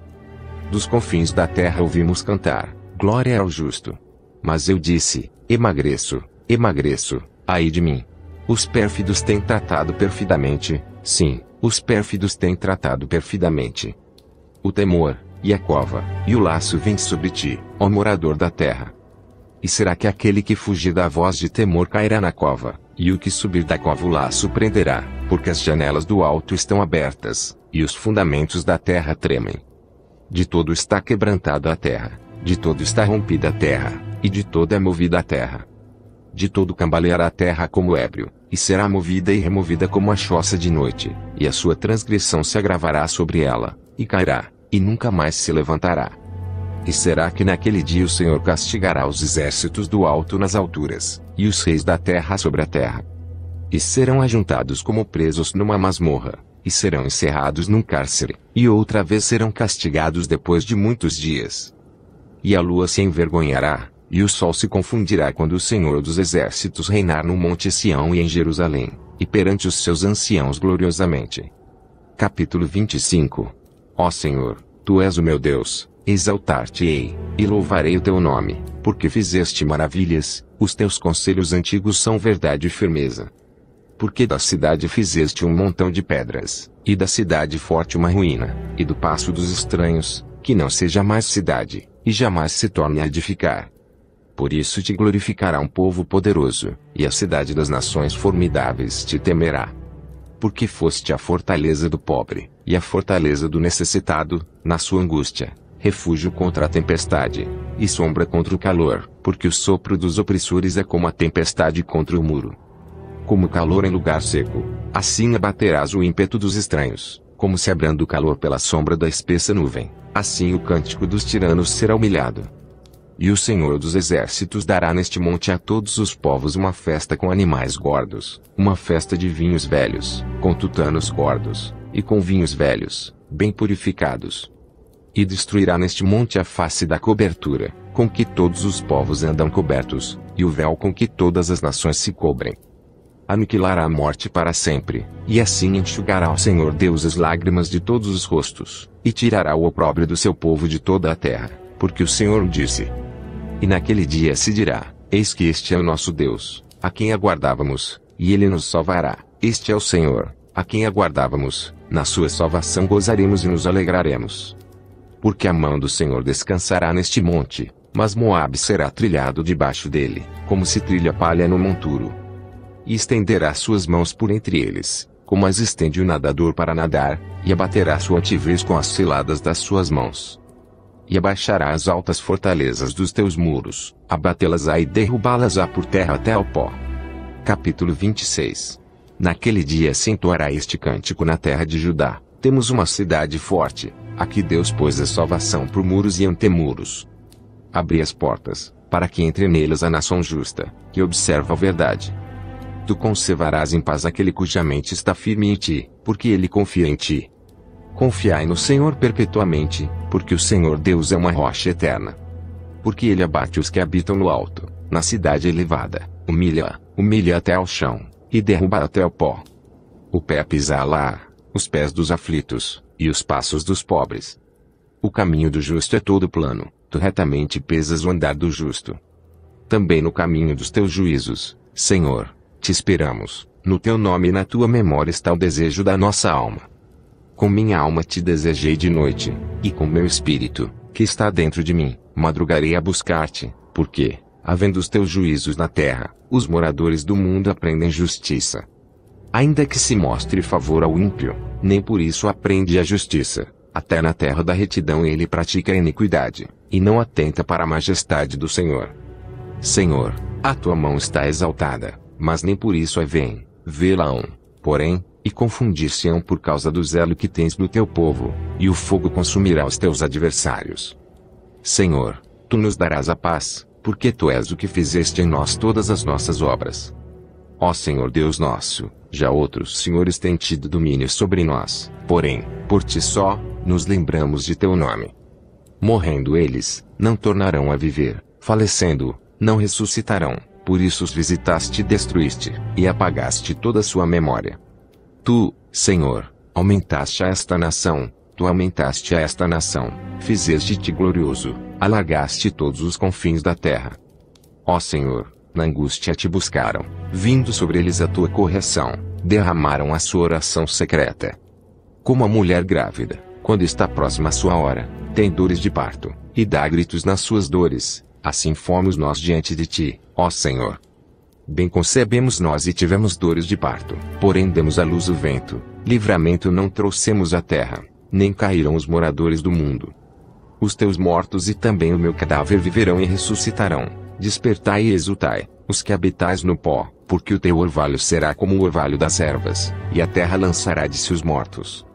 Dos confins da terra ouvimos cantar, glória ao justo. Mas eu disse, emagreço, emagreço, ai de mim. Os pérfidos têm tratado perfidamente, sim, os pérfidos têm tratado perfidamente. O temor, e a cova, e o laço vem sobre ti, ó morador da terra. E será que aquele que fugir da voz de temor cairá na cova, e o que subir da cova o laço prenderá, porque as janelas do alto estão abertas, e os fundamentos da terra tremem. De todo está quebrantada a terra, de todo está rompida a terra, e de todo é movida a terra. De todo cambaleará a terra como ébrio, e será movida e removida como a choça de noite, e a sua transgressão se agravará sobre ela, e cairá, e nunca mais se levantará. E será que naquele dia o Senhor castigará os exércitos do alto nas alturas, e os reis da terra sobre a terra. E serão ajuntados como presos numa masmorra, e serão encerrados num cárcere, e outra vez serão castigados depois de muitos dias. E a lua se envergonhará, e o sol se confundirá quando o Senhor dos exércitos reinar no monte Sião e em Jerusalém, e perante os seus anciãos gloriosamente. Capítulo 25. Ó Senhor, Tu és o meu Deus, exaltar-te-ei, e louvarei o Teu nome, porque fizeste maravilhas, os Teus conselhos antigos são verdade e firmeza. Porque da cidade fizeste um montão de pedras, e da cidade forte uma ruína, e do paço dos estranhos, que não seja mais cidade, e jamais se torne a edificar. Por isso te glorificará um povo poderoso, e a cidade das nações formidáveis te temerá. Porque foste a fortaleza do pobre, e a fortaleza do necessitado, na sua angústia, refúgio contra a tempestade, e sombra contra o calor, porque o sopro dos opressores é como a tempestade contra o muro. Como o calor em lugar seco, assim abaterás o ímpeto dos estranhos, como se abranda o calor pela sombra da espessa nuvem, assim o cântico dos tiranos será humilhado. E o Senhor dos exércitos dará neste monte a todos os povos uma festa com animais gordos, uma festa de vinhos velhos, com tutanos gordos, e com vinhos velhos, bem purificados. E destruirá neste monte a face da cobertura, com que todos os povos andam cobertos, e o véu com que todas as nações se cobrem. Aniquilará a morte para sempre, e assim enxugará o Senhor Deus as lágrimas de todos os rostos, e tirará o opróbrio do seu povo de toda a terra, porque o Senhor disse. E naquele dia se dirá: eis que este é o nosso Deus, a quem aguardávamos, e ele nos salvará. Este é o Senhor, a quem aguardávamos, na sua salvação gozaremos e nos alegraremos. Porque a mão do Senhor descansará neste monte, mas Moabe será trilhado debaixo dele, como se trilha palha no monturo. E estenderá suas mãos por entre eles, como as estende o nadador para nadar, e abaterá sua altivez com as ciladas das suas mãos. E abaixará as altas fortalezas dos teus muros, abatê-las-á e derrubá-las-á por terra até ao pó. Capítulo 26. Naquele dia se entoará este cântico na terra de Judá: temos uma cidade forte, aqui Deus pôs a salvação por muros e antemuros. Abri as portas, para que entre nelas a nação justa, que observa a verdade. Tu conservarás em paz aquele cuja mente está firme em ti, porque ele confia em ti. Confiai no Senhor perpetuamente, porque o Senhor Deus é uma rocha eterna. Porque ele abate os que habitam no alto, na cidade elevada, humilha até ao chão, e derruba até ao pó. O pé pisa lá, os pés dos aflitos, e os passos dos pobres. O caminho do justo é todo plano, tu retamente pesas o andar do justo. Também no caminho dos teus juízos, Senhor, te esperamos, no teu nome e na tua memória está o desejo da nossa alma. Com minha alma te desejei de noite, e com meu espírito, que está dentro de mim, madrugarei a buscar-te, porque, havendo os teus juízos na terra, os moradores do mundo aprendem justiça. Ainda que se mostre favor ao ímpio, nem por isso aprende a justiça, até na terra da retidão ele pratica a iniquidade, e não atenta para a majestade do Senhor. Senhor, a tua mão está exaltada, mas nem por isso vê-la-ão, porém, e confundir-se-ão por causa do zelo que tens do teu povo, e o fogo consumirá os teus adversários. Senhor, tu nos darás a paz, porque tu és o que fizeste em nós todas as nossas obras. Ó Senhor Deus nosso, já outros senhores têm tido domínio sobre nós, porém, por ti só, nos lembramos de teu nome. Morrendo eles, não tornarão a viver, falecendo, não ressuscitarão, por isso os visitaste e destruíste, e apagaste toda a sua memória. Tu, Senhor, aumentaste a esta nação, fizeste-te glorioso, alargaste todos os confins da terra. Ó Senhor, na angústia te buscaram, vindo sobre eles a tua correção, derramaram a sua oração secreta. Como a mulher grávida, quando está próxima a sua hora, tem dores de parto, e dá gritos nas suas dores, assim fomos nós diante de ti, ó Senhor. Bem concebemos nós e tivemos dores de parto, porém demos à luz o vento, livramento não trouxemos à terra, nem caíram os moradores do mundo. Os teus mortos e também o meu cadáver viverão e ressuscitarão, despertai e exultai, os que habitais no pó, porque o teu orvalho será como o orvalho das ervas, e a terra lançará de si os mortos.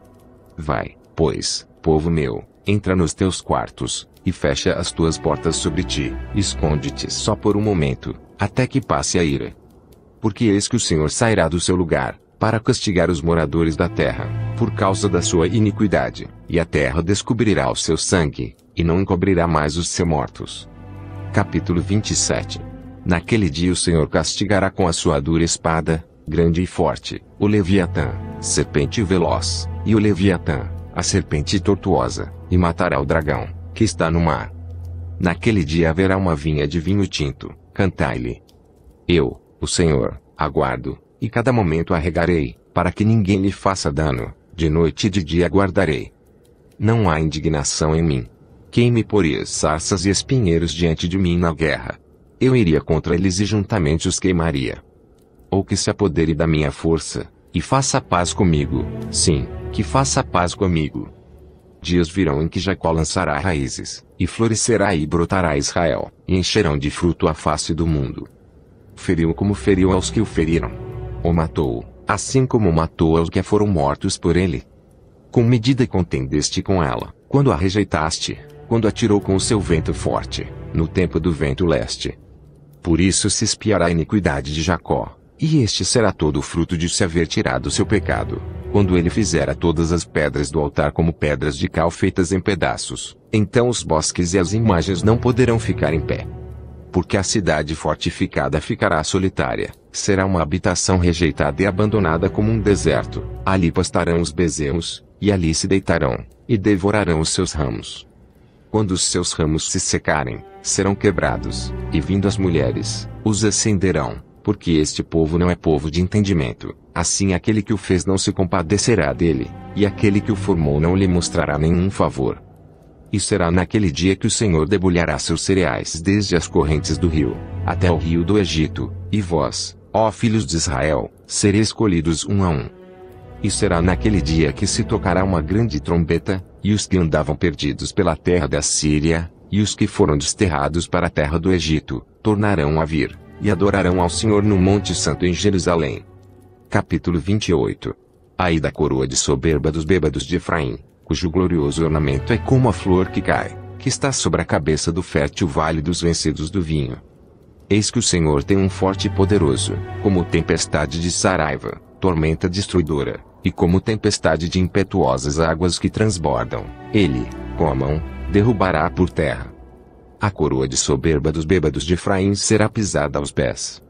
Vai, pois, povo meu, entra nos teus quartos, e fecha as tuas portas sobre ti, esconde-te só por um momento, até que passe a ira. Porque eis que o Senhor sairá do seu lugar, para castigar os moradores da terra, por causa da sua iniquidade, e a terra descobrirá o seu sangue, e não encobrirá mais os seus mortos. Capítulo 27. Naquele dia o Senhor castigará com a sua dura espada, grande e forte, o Leviatã, serpente veloz, e o Leviatã, a serpente tortuosa, e matará o dragão, que está no mar. Naquele dia haverá uma vinha de vinho tinto, cantai-lhe. Eu, o Senhor, aguardo, e cada momento a regarei, para que ninguém lhe faça dano, de noite e de dia aguardarei. Não há indignação em mim. Quem me poria sarças e espinheiros diante de mim na guerra? Eu iria contra eles e juntamente os queimaria. Ou que se apodere da minha força, e faça paz comigo, sim, que faça paz comigo. Dias virão em que Jacó lançará raízes, e florescerá e brotará Israel, e encherão de fruto a face do mundo. Feriu como feriu aos que o feriram. O matou, assim como matou aos que foram mortos por ele. Com medida contendeste com ela, quando a rejeitaste, quando atirou com o seu vento forte, no tempo do vento leste. Por isso se espiará a iniquidade de Jacó, e este será todo o fruto de se haver tirado o seu pecado. quando ele fizera todas as pedras do altar como pedras de cal feitas em pedaços, então os bosques e as imagens não poderão ficar em pé. Porque a cidade fortificada ficará solitária, será uma habitação rejeitada e abandonada como um deserto. Ali pastarão os bezerros, e ali se deitarão, e devorarão os seus ramos. Quando os seus ramos se secarem, serão quebrados, e vindo as mulheres, os acenderão, porque este povo não é povo de entendimento. Assim aquele que o fez não se compadecerá dele, e aquele que o formou não lhe mostrará nenhum favor. E será naquele dia que o Senhor debulhará seus cereais desde as correntes do rio, até o rio do Egito, e vós, ó filhos de Israel, sereis escolhidos um a um. E será naquele dia que se tocará uma grande trombeta, e os que andavam perdidos pela terra da Síria, e os que foram desterrados para a terra do Egito, tornarão a vir, e adorarão ao Senhor no Monte Santo em Jerusalém. Capítulo 28. Ai da coroa de soberba dos bêbados de Efraim, cujo glorioso ornamento é como a flor que cai, que está sobre a cabeça do fértil vale dos vencidos do vinho. Eis que o Senhor tem um forte e poderoso, como tempestade de Saraiva, tormenta destruidora, e como tempestade de impetuosas águas que transbordam, ele, com a mão, derrubará por terra. A coroa de soberba dos bêbados de Efraim será pisada aos pés.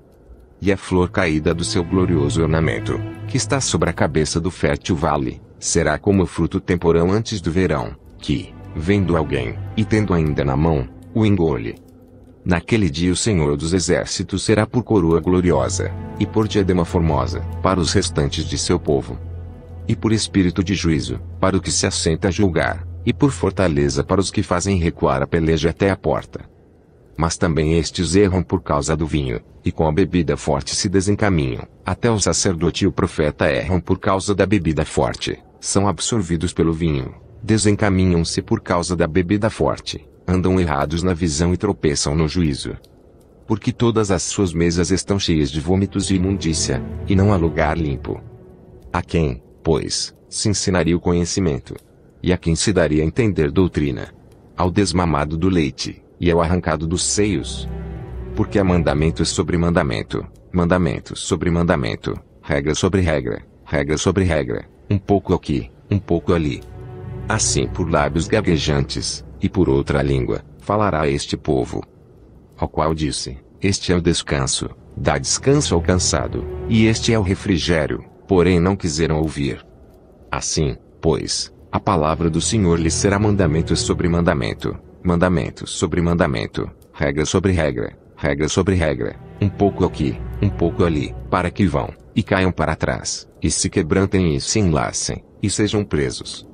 E a flor caída do seu glorioso ornamento, que está sobre a cabeça do fértil vale, será como o fruto temporão antes do verão, que, vendo alguém, e tendo ainda na mão, o engole. Naquele dia o Senhor dos Exércitos será por coroa gloriosa, e por diadema formosa, para os restantes de seu povo. E por espírito de juízo, para o que se assenta a julgar, e por fortaleza para os que fazem recuar a peleja até a porta. Mas também estes erram por causa do vinho, e com a bebida forte se desencaminham, até o sacerdote e o profeta erram por causa da bebida forte, são absorvidos pelo vinho, desencaminham-se por causa da bebida forte, andam errados na visão e tropeçam no juízo. Porque todas as suas mesas estão cheias de vômitos e imundícia, e não há lugar limpo. A quem, pois, se ensinaria o conhecimento? E a quem se daria a entender doutrina? Ao desmamado do leite, e ao arrancado dos seios. Porque há mandamento sobre mandamento, mandamento sobre mandamento, regra sobre regra, regra sobre regra, um pouco aqui, um pouco ali. Assim por lábios gaguejantes, e por outra língua, falará este povo. Ao qual disse, este é o descanso, dá descanso ao cansado, e este é o refrigério, porém não quiseram ouvir. Assim, pois, a palavra do Senhor lhes será mandamento sobre mandamento, mandamento sobre mandamento, regra sobre regra, regra sobre regra, um pouco aqui, um pouco ali, para que vão, e caiam para trás, e se quebrantem e se enlacem, e sejam presos.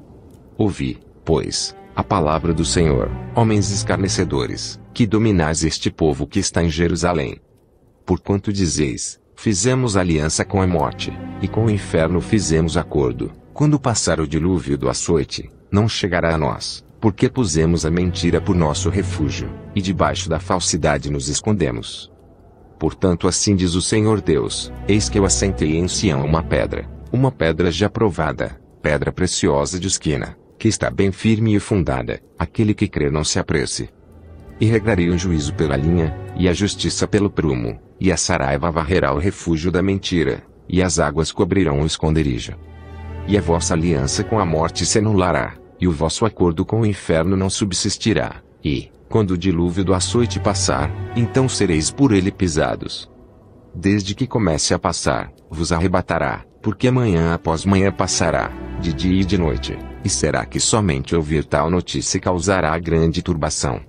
Ouvi, pois, a palavra do Senhor, homens escarnecedores, que dominais este povo que está em Jerusalém. Porquanto dizeis, fizemos aliança com a morte, e com o inferno fizemos acordo, quando passar o dilúvio do açoite, não chegará a nós, porque pusemos a mentira por nosso refúgio, e debaixo da falsidade nos escondemos. Portanto assim diz o Senhor Deus, eis que eu assentei em Sião uma pedra já provada, pedra preciosa de esquina, que está bem firme e fundada, aquele que crer não se apresse. E regrarei o juízo pela linha, e a justiça pelo prumo, e a Saraiva varrerá o refúgio da mentira, e as águas cobrirão o esconderijo. E a vossa aliança com a morte se anulará, e o vosso acordo com o inferno não subsistirá, e, quando o dilúvio do açoite passar, então sereis por ele pisados. Desde que comece a passar, vos arrebatará, porque manhã após manhã passará, de dia e de noite, e será que somente ouvir tal notícia causará grande turbação?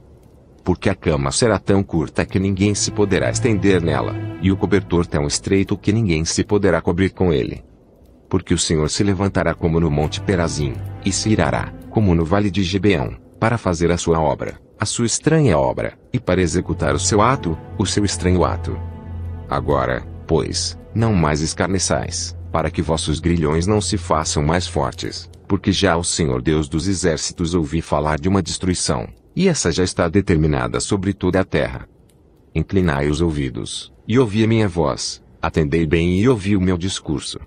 Porque a cama será tão curta que ninguém se poderá estender nela, e o cobertor tão estreito que ninguém se poderá cobrir com ele. Porque o Senhor se levantará como no monte Perazim, e se irará, como no vale de Gibeão, para fazer a sua obra, a sua estranha obra, e para executar o seu ato, o seu estranho ato. Agora, pois, não mais escarneçais, para que vossos grilhões não se façam mais fortes, porque já o Senhor Deus dos Exércitos ouvi falar de uma destruição, e essa já está determinada sobre toda a terra. Inclinai os ouvidos, e ouvi a minha voz, atendei bem e ouvi o meu discurso.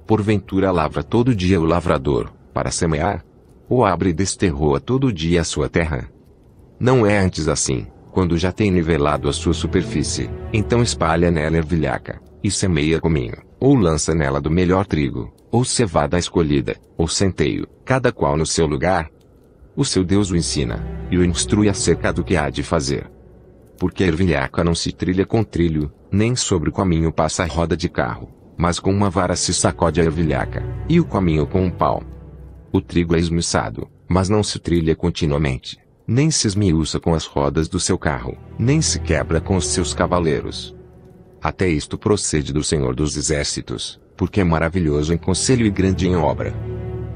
Porventura lavra todo dia o lavrador, para semear? Ou abre e desterroa todo dia a sua terra? Não é antes assim, quando já tem nivelado a sua superfície, então espalha nela ervilhaca, e semeia cominho, ou lança nela do melhor trigo, ou cevada escolhida, ou centeio, cada qual no seu lugar? O seu Deus o ensina, e o instrui acerca do que há de fazer. Porque a ervilhaca não se trilha com trilho, nem sobre o caminho passa a roda de carro, mas com uma vara se sacode a ervilhaca, e o caminho com um pau. O trigo é esmiuçado, mas não se trilha continuamente, nem se esmiuça com as rodas do seu carro, nem se quebra com os seus cavaleiros. Até isto procede do Senhor dos Exércitos, porque é maravilhoso em conselho e grande em obra.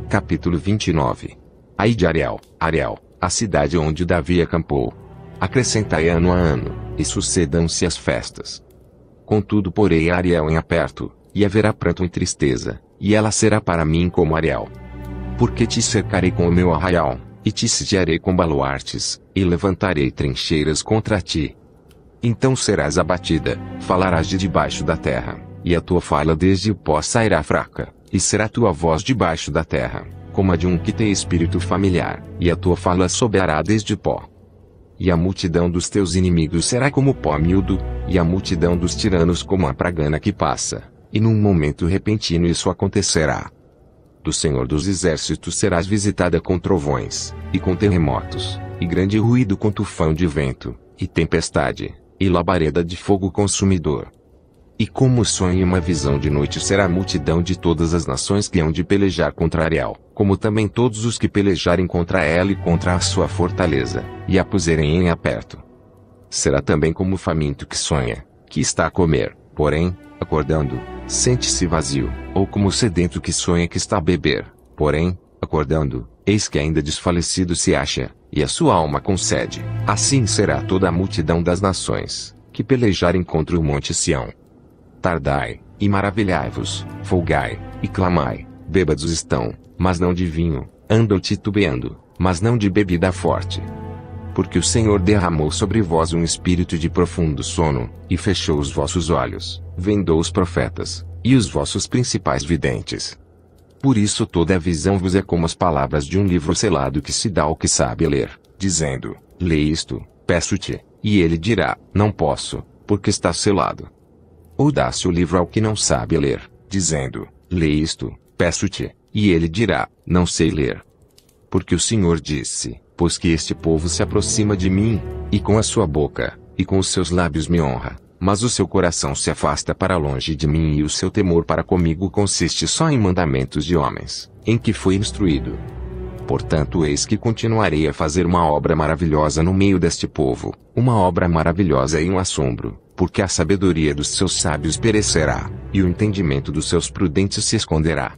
Capítulo 29. Ai de Ariel, Ariel, a cidade onde Davi acampou. Acrescentai ano a ano, e sucedam-se as festas. Contudo porei a Ariel em aperto, e haverá pranto e tristeza, e ela será para mim como Ariel. Porque te cercarei com o meu arraial, e te sitiarei com baluartes, e levantarei trincheiras contra ti. Então serás abatida, falarás de debaixo da terra, e a tua fala desde o pó sairá fraca, e será tua voz debaixo da terra, como a de um que tem espírito familiar, e a tua fala soberá desde o pó. E a multidão dos teus inimigos será como pó miúdo, e a multidão dos tiranos como a pragana que passa, e num momento repentino isso acontecerá. Do Senhor dos Exércitos serás visitada com trovões, e com terremotos, e grande ruído com tufão de vento, e tempestade, e labareda de fogo consumidor. E como sonho e uma visão de noite será a multidão de todas as nações que hão de pelejar contra Ariel, como também todos os que pelejarem contra ela e contra a sua fortaleza, e a puserem em aperto. Será também como o faminto que sonha, que está a comer, porém, acordando, sente-se vazio, ou como o sedento que sonha que está a beber, porém, acordando, eis que ainda desfalecido se acha, e a sua alma concede. Assim será toda a multidão das nações, que pelejarem contra o monte Sião. Tardai, e maravilhai-vos, folgai, e clamai, bêbados estão, mas não de vinho, andam titubeando, mas não de bebida forte. Porque o Senhor derramou sobre vós um espírito de profundo sono, e fechou os vossos olhos, vendou os profetas, e os vossos principais videntes. Por isso toda a visão vos é como as palavras de um livro selado que se dá ao que sabe ler, dizendo, lê isto, peço-te, e ele dirá, não posso, porque está selado. Ou dá-se o livro ao que não sabe ler, dizendo, lê isto, peço-te, e ele dirá, não sei ler. Porque o Senhor disse, pois que este povo se aproxima de mim, e com a sua boca, e com os seus lábios me honra, mas o seu coração se afasta para longe de mim e o seu temor para comigo consiste só em mandamentos de homens, em que foi instruído. Portanto eis que continuarei a fazer uma obra maravilhosa no meio deste povo, uma obra maravilhosa e um assombro, porque a sabedoria dos seus sábios perecerá, e o entendimento dos seus prudentes se esconderá.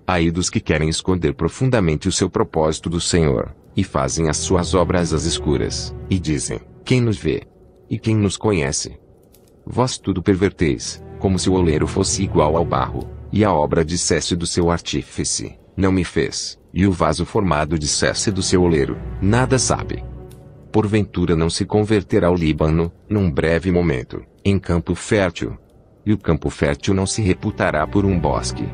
Ai dos que querem esconder profundamente o seu propósito do Senhor, e fazem as suas obras às escuras, e dizem, quem nos vê? E quem nos conhece? Vós tudo perverteis, como se o oleiro fosse igual ao barro, e a obra dissesse do seu artífice, não me fez, e o vaso formado dissesse do seu oleiro, nada sabe. Porventura não se converterá o Líbano, num breve momento, em campo fértil? E o campo fértil não se reputará por um bosque?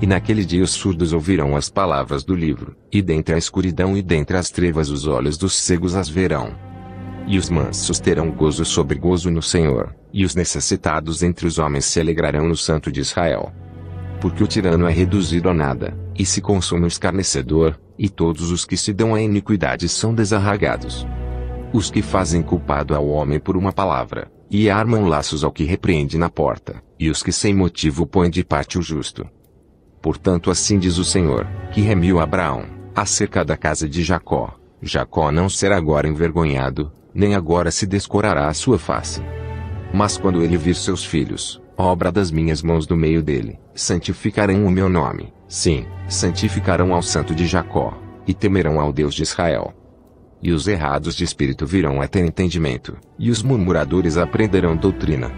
E naquele dia os surdos ouvirão as palavras do livro, e dentre a escuridão e dentre as trevas os olhos dos cegos as verão. E os mansos terão gozo sobre gozo no Senhor, e os necessitados entre os homens se alegrarão no Santo de Israel. Porque o tirano é reduzido a nada, e se consome o escarnecedor, e todos os que se dão à iniquidade são desarraigados. Os que fazem culpado ao homem por uma palavra, e armam laços ao que repreende na porta, e os que sem motivo põem de parte o justo. Portanto assim diz o Senhor, que remiu Abraão, acerca da casa de Jacó, Jacó não será agora envergonhado, nem agora se descorará a sua face. Mas quando ele vir seus filhos, obra das minhas mãos do meio dele, santificarão o meu nome, sim, santificarão ao santo de Jacó, e temerão ao Deus de Israel. E os errados de espírito virão a ter entendimento, e os murmuradores aprenderão doutrina.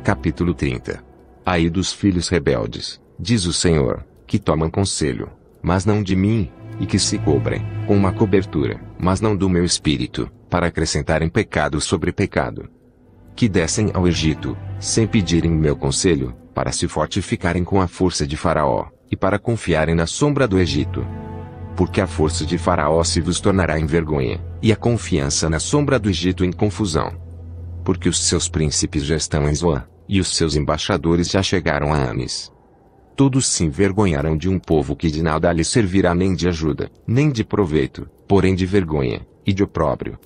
Capítulo 30. Ai dos filhos rebeldes, diz o Senhor, que tomam conselho, mas não de mim, e que se cobrem, com uma cobertura, mas não do meu espírito, para acrescentarem pecado sobre pecado. Que descem ao Egito, sem pedirem meu conselho, para se fortificarem com a força de Faraó, e para confiarem na sombra do Egito. Porque a força de Faraó se vos tornará em vergonha, e a confiança na sombra do Egito em confusão. Porque os seus príncipes já estão em Zoan, e os seus embaixadores já chegaram a Ames. Todos se envergonharão de um povo que de nada lhe servirá nem de ajuda, nem de proveito, porém de vergonha, e de opróbrio.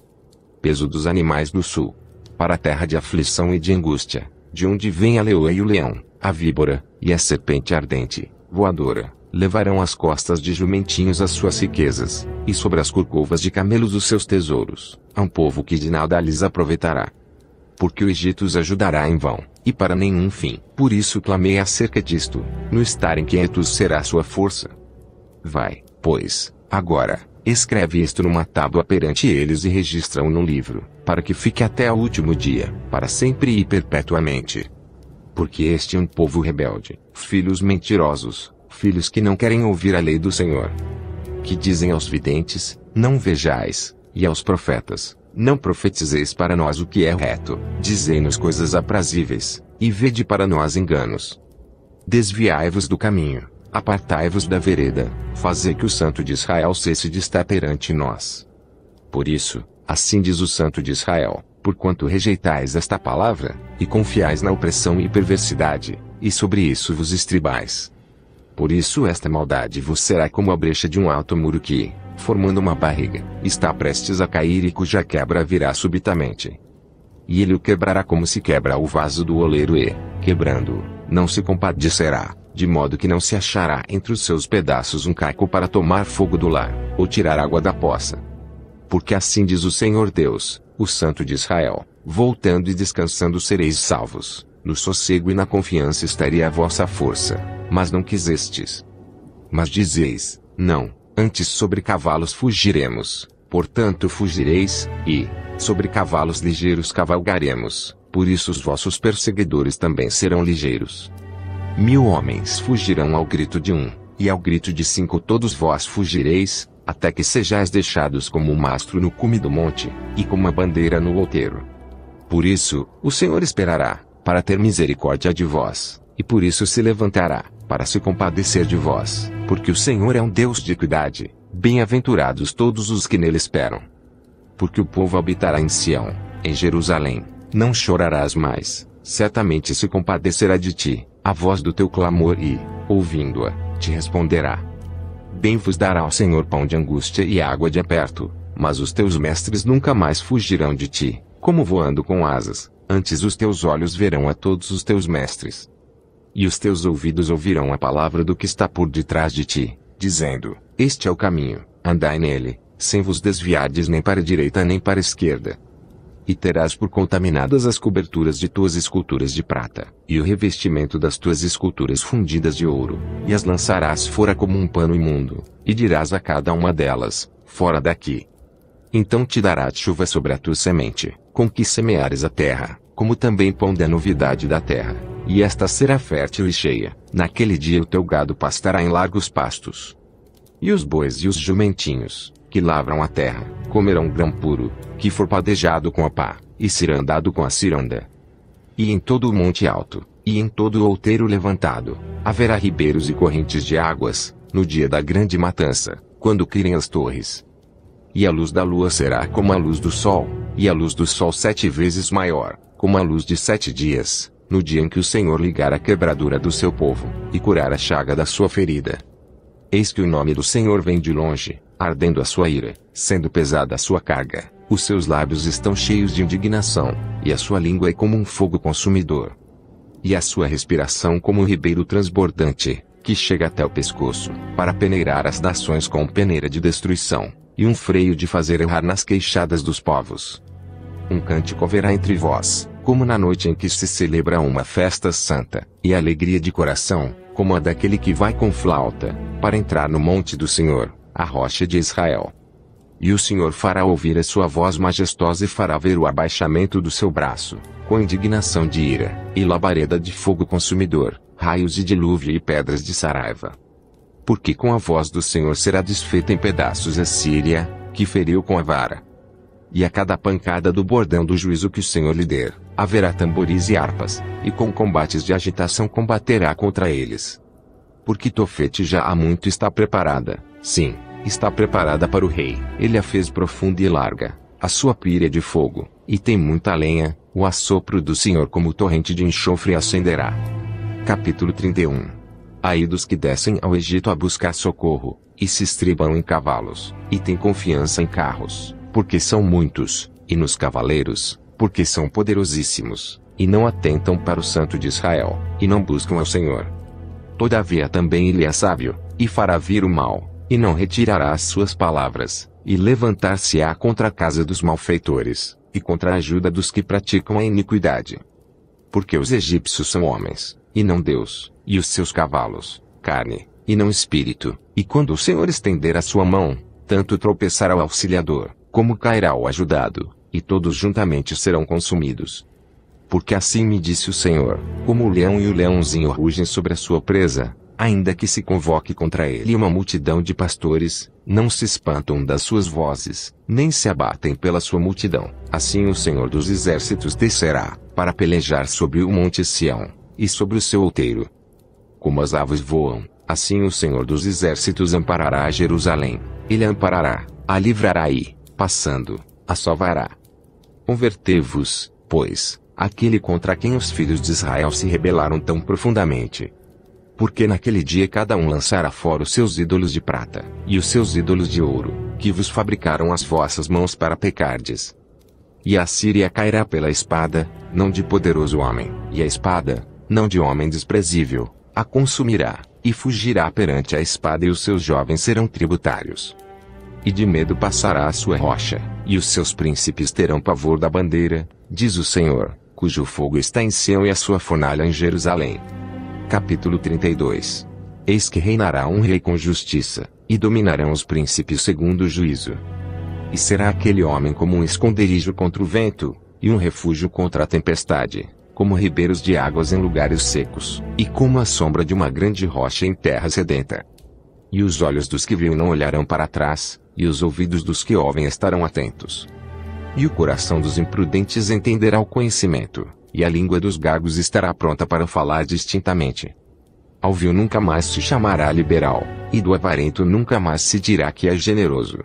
Peso dos animais do sul. Para a terra de aflição e de angústia, de onde vem a leoa e o leão, a víbora, e a serpente ardente, voadora, levarão às costas de jumentinhos as suas riquezas, e sobre as corcovas de camelos os seus tesouros, a um povo que de nada lhes aproveitará. Porque o Egito os ajudará em vão, e para nenhum fim. Por isso clamei acerca disto, no estarem quietos será sua força. Vai, pois, agora, escreve isto numa tábua perante eles e registra-o num livro, para que fique até ao último dia, para sempre e perpetuamente. Porque este é um povo rebelde, filhos mentirosos, filhos que não querem ouvir a lei do Senhor. Que dizem aos videntes, não vejais, e aos profetas, não profetizeis para nós o que é reto, dizei-nos coisas aprazíveis, e vede para nós enganos. Desviai-vos do caminho, apartai-vos da vereda, fazei que o Santo de Israel cesse de estar perante nós. Por isso, assim diz o Santo de Israel, porquanto rejeitais esta palavra, e confiais na opressão e perversidade, e sobre isso vos estribais. Por isso esta maldade vos será como a brecha de um alto muro que, formando uma barriga, está prestes a cair e cuja quebra virá subitamente. E ele o quebrará como se quebra o vaso do oleiro e, quebrando-o, não se compadecerá, de modo que não se achará entre os seus pedaços um caco para tomar fogo do lar, ou tirar água da poça. Porque assim diz o Senhor Deus, o Santo de Israel, voltando e descansando sereis salvos, no sossego e na confiança estaria a vossa força, mas não quisestes. Mas dizeis, não, antes sobre cavalos fugiremos, portanto fugireis, e, sobre cavalos ligeiros cavalgaremos, por isso os vossos perseguidores também serão ligeiros. 1000 homens fugirão ao grito de um, e ao grito de 5 todos vós fugireis, até que sejais deixados como um mastro no cume do monte, e como uma bandeira no outeiro. Por isso, o Senhor esperará, para ter misericórdia de vós, e por isso se levantará, para se compadecer de vós, porque o Senhor é um Deus de equidade, bem-aventurados todos os que nele esperam. Porque o povo habitará em Sião, em Jerusalém, não chorarás mais, certamente se compadecerá de ti, a voz do teu clamor e, ouvindo-a, te responderá. Bem vos dará o Senhor pão de angústia e água de aperto, mas os teus mestres nunca mais fugirão de ti, como voando com asas, antes os teus olhos verão a todos os teus mestres. E os teus ouvidos ouvirão a palavra do que está por detrás de ti, dizendo, este é o caminho, andai nele, sem vos desviardes nem para a direita nem para a esquerda. E terás por contaminadas as coberturas de tuas esculturas de prata, e o revestimento das tuas esculturas fundidas de ouro, e as lançarás fora como um pano imundo, e dirás a cada uma delas, fora daqui. Então te dará chuva sobre a tua semente, com que semeares a terra, como também pão da novidade da terra, e esta será fértil e cheia. Naquele dia o teu gado pastará em largos pastos. E os bois e os jumentinhos, que lavram a terra, comerão grão puro, que for padejado com a pá, e cirandado com a ciranda. E em todo o monte alto, e em todo o outeiro levantado, haverá ribeiros e correntes de águas, no dia da grande matança, quando caírem as torres. E a luz da lua será como a luz do sol, e a luz do sol 7 vezes maior, como a luz de 7 dias, no dia em que o Senhor ligar a quebradura do seu povo, e curar a chaga da sua ferida. Eis que o nome do Senhor vem de longe, ardendo a sua ira, sendo pesada a sua carga, os seus lábios estão cheios de indignação, e a sua língua é como um fogo consumidor. E a sua respiração como um ribeiro transbordante, que chega até o pescoço, para peneirar as nações com peneira de destruição, e um freio de fazer errar nas queixadas dos povos. Um cântico haverá entre vós, como na noite em que se celebra uma festa santa, e a alegria de coração, como a daquele que vai com flauta, para entrar no monte do Senhor, a rocha de Israel. E o Senhor fará ouvir a sua voz majestosa e fará ver o abaixamento do seu braço, com indignação de ira, e labareda de fogo consumidor, raios de dilúvio e pedras de saraiva. Porque com a voz do Senhor será desfeita em pedaços a Síria, que feriu com a vara. E a cada pancada do bordão do juízo que o Senhor lhe der, haverá tamboris e harpas, e com combates de agitação combaterá contra eles. Porque Tofete já há muito está preparada, sim, está preparada para o rei. Ele a fez profunda e larga, a sua pira é de fogo, e tem muita lenha, o assopro do Senhor como torrente de enxofre acenderá. Capítulo 31. Ai dos que descem ao Egito a buscar socorro, e se estribam em cavalos, e têm confiança em carros, porque são muitos, e nos cavaleiros, porque são poderosíssimos, e não atentam para o Santo de Israel, e não buscam ao Senhor. Todavia também ele é sábio, e fará vir o mal, e não retirará as suas palavras, e levantar-se-á contra a casa dos malfeitores, e contra a ajuda dos que praticam a iniquidade. Porque os egípcios são homens, e não Deus, e os seus cavalos, carne, e não espírito, e quando o Senhor estender a sua mão, tanto tropeçará o auxiliador, como cairá o ajudado, e todos juntamente serão consumidos. Porque assim me disse o Senhor, como o leão e o leãozinho rugem sobre a sua presa, ainda que se convoque contra ele uma multidão de pastores, não se espantam das suas vozes, nem se abatem pela sua multidão. Assim o Senhor dos exércitos descerá, para pelejar sobre o monte Sião, e sobre o seu outeiro. Como as aves voam, assim o Senhor dos exércitos amparará a Jerusalém. Ele a amparará, a livrará e, passando, a salvará. Convertei-vos, pois, àquele contra quem os filhos de Israel se rebelaram tão profundamente. Porque naquele dia cada um lançará fora os seus ídolos de prata, e os seus ídolos de ouro, que vos fabricaram as vossas mãos para pecardes. E a Síria cairá pela espada, não de poderoso homem, e a espada, não de homem desprezível, a consumirá, e fugirá perante a espada e os seus jovens serão tributários. E de medo passará a sua rocha, e os seus príncipes terão pavor da bandeira, diz o Senhor, cujo fogo está em Sião e a sua fornalha em Jerusalém. Capítulo 32. Eis que reinará um rei com justiça, e dominarão os príncipes segundo o juízo. E será aquele homem como um esconderijo contra o vento, e um refúgio contra a tempestade, como ribeiros de águas em lugares secos, e como a sombra de uma grande rocha em terra sedenta. E os olhos dos que veem não olharão para trás, e os ouvidos dos que ouvem estarão atentos. E o coração dos imprudentes entenderá o conhecimento, e a língua dos gagos estará pronta para falar distintamente. Ao vil nunca mais se chamará liberal, e do avarento nunca mais se dirá que é generoso.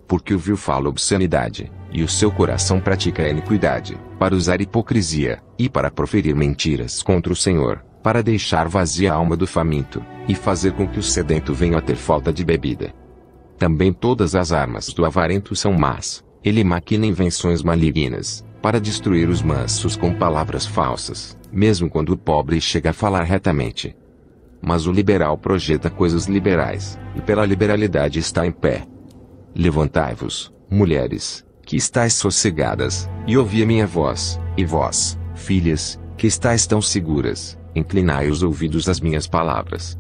Porque o vil fala obscenidade, e o seu coração pratica a iniquidade, para usar hipocrisia, e para proferir mentiras contra o Senhor, para deixar vazia a alma do faminto, e fazer com que o sedento venha a ter falta de bebida. Também todas as armas do avarento são más, ele maquina invenções malignas, para destruir os mansos com palavras falsas, mesmo quando o pobre chega a falar retamente. Mas o liberal projeta coisas liberais, e pela liberalidade está em pé. Levantai-vos, mulheres, que estáis sossegadas, e ouvi a minha voz, e vós, filhas, que estáis tão seguras, inclinai os ouvidos às minhas palavras.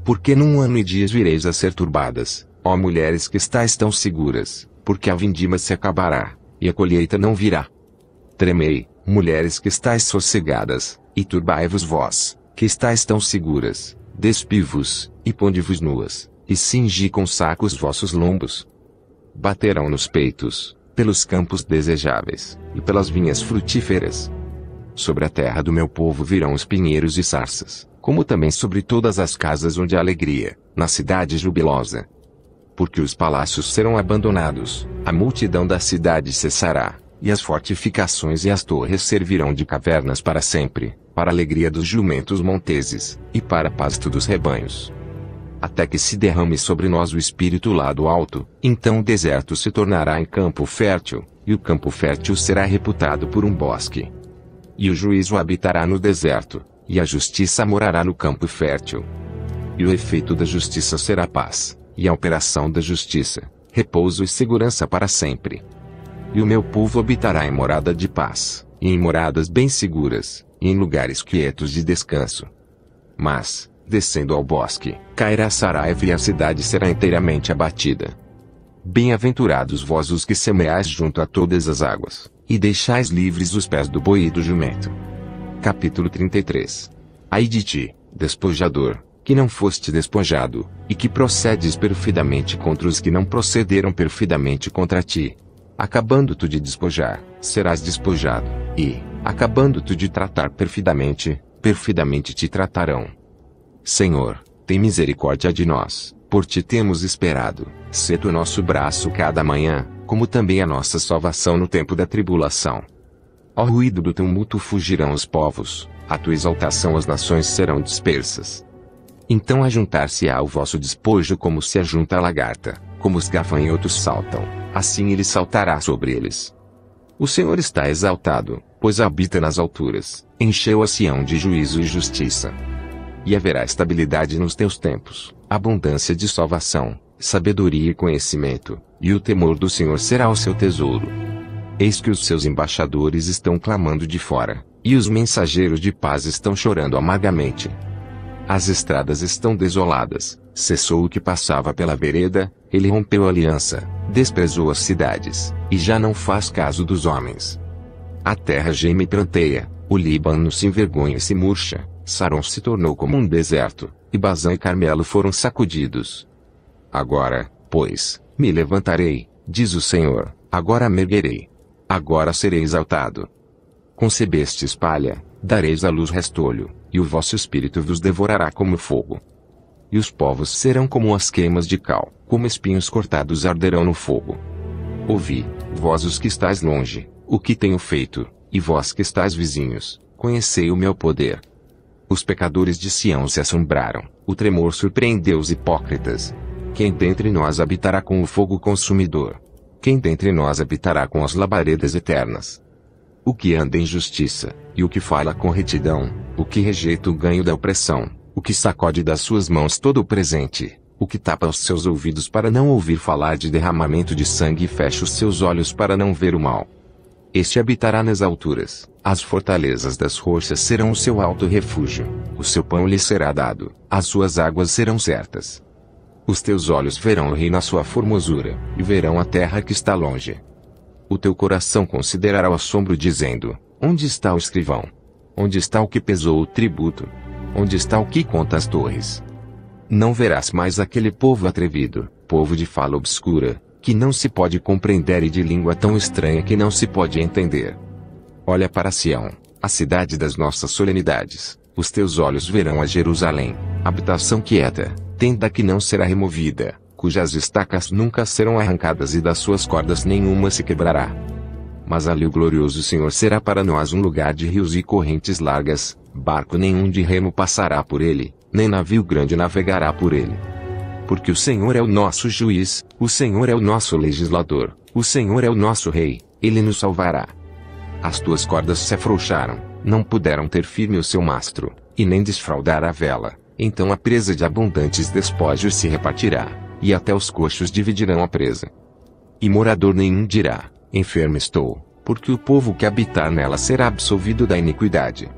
Porque num ano e dias vireis a ser turbadas, ó mulheres que estáis tão seguras, porque a vindima se acabará, e a colheita não virá. Tremei, mulheres que estáis sossegadas, e turbai-vos vós, que estáis tão seguras, despivi-vos, e ponde-vos nuas, e cingi com saco os vossos lombos. Baterão nos peitos, pelos campos desejáveis, e pelas vinhas frutíferas. Sobre a terra do meu povo virão os pinheiros e sarças, como também sobre todas as casas onde há alegria, na cidade jubilosa. Porque os palácios serão abandonados, a multidão da cidade cessará, e as fortificações e as torres servirão de cavernas para sempre, para a alegria dos jumentos monteses, e para pasto dos rebanhos. Até que se derrame sobre nós o Espírito lá do alto, então o deserto se tornará em campo fértil, e o campo fértil será reputado por um bosque. E o juízo habitará no deserto, e a justiça morará no campo fértil. E o efeito da justiça será paz, e a operação da justiça, repouso e segurança para sempre. E o meu povo habitará em morada de paz, e em moradas bem seguras, e em lugares quietos de descanso. Mas, descendo ao bosque, cairá Saraiva e a cidade será inteiramente abatida. Bem-aventurados vós os que semeais junto a todas as águas, e deixais livres os pés do boi e do jumento. Capítulo 33. Ai de ti, despojador, que não foste despojado, e que procedes perfidamente contra os que não procederam perfidamente contra ti. Acabando tu de despojar, serás despojado, e, acabando tu de tratar perfidamente, perfidamente te tratarão. Senhor, tem misericórdia de nós, por ti temos esperado, sê tu nosso braço cada manhã, como também a nossa salvação no tempo da tribulação. Ao ruído do tumulto fugirão os povos, à tua exaltação as nações serão dispersas. Então ajuntar-se-á ao vosso despojo como se ajunta a lagarta, como os gafanhotos saltam, assim ele saltará sobre eles. O Senhor está exaltado, pois habita nas alturas, encheu a Sião de juízo e justiça. E haverá estabilidade nos teus tempos, abundância de salvação, sabedoria e conhecimento, e o temor do Senhor será o seu tesouro. Eis que os seus embaixadores estão clamando de fora, e os mensageiros de paz estão chorando amargamente. As estradas estão desoladas, cessou o que passava pela vereda, ele rompeu a aliança, desprezou as cidades, e já não faz caso dos homens. A terra geme e pranteia, o Líbano se envergonha e se murcha, Saron se tornou como um deserto, e Bazã e Carmelo foram sacudidos. Agora, pois, me levantarei, diz o Senhor, agora me erguerei. Agora serei exaltado. Concebestes palha, dareis à luz restolho, e o vosso espírito vos devorará como fogo. E os povos serão como as queimas de cal, como espinhos cortados arderão no fogo. Ouvi, vós os que estáis longe, o que tenho feito, e vós que estáis vizinhos, conhecei o meu poder. Os pecadores de Sião se assombraram, o tremor surpreendeu os hipócritas. Quem dentre nós habitará com o fogo consumidor? Quem dentre nós habitará com as labaredas eternas? O que anda em justiça, e o que fala com retidão, o que rejeita o ganho da opressão, o que sacode das suas mãos todo o presente, o que tapa os seus ouvidos para não ouvir falar de derramamento de sangue e fecha os seus olhos para não ver o mal. Este habitará nas alturas, as fortalezas das rochas serão o seu alto refúgio, o seu pão lhe será dado, as suas águas serão certas. Os teus olhos verão o rei na sua formosura, e verão a terra que está longe. O teu coração considerará o assombro dizendo, onde está o escrivão? Onde está o que pesou o tributo? Onde está o que conta as torres? Não verás mais aquele povo atrevido, povo de fala obscura, que não se pode compreender e de língua tão estranha que não se pode entender. Olha para Sião, a cidade das nossas solenidades, os teus olhos verão a Jerusalém, habitação quieta, tenda que não será removida, cujas estacas nunca serão arrancadas e das suas cordas nenhuma se quebrará. Mas ali o glorioso Senhor será para nós um lugar de rios e correntes largas, barco nenhum de remo passará por ele, nem navio grande navegará por ele. Porque o Senhor é o nosso juiz, o Senhor é o nosso legislador, o Senhor é o nosso rei, ele nos salvará. As tuas cordas se afrouxaram, não puderam ter firme o seu mastro, e nem desfraldar a vela, então a presa de abundantes despojos se repartirá, e até os coxos dividirão a presa. E morador nenhum dirá, enfermo estou, porque o povo que habitar nela será absolvido da iniquidade.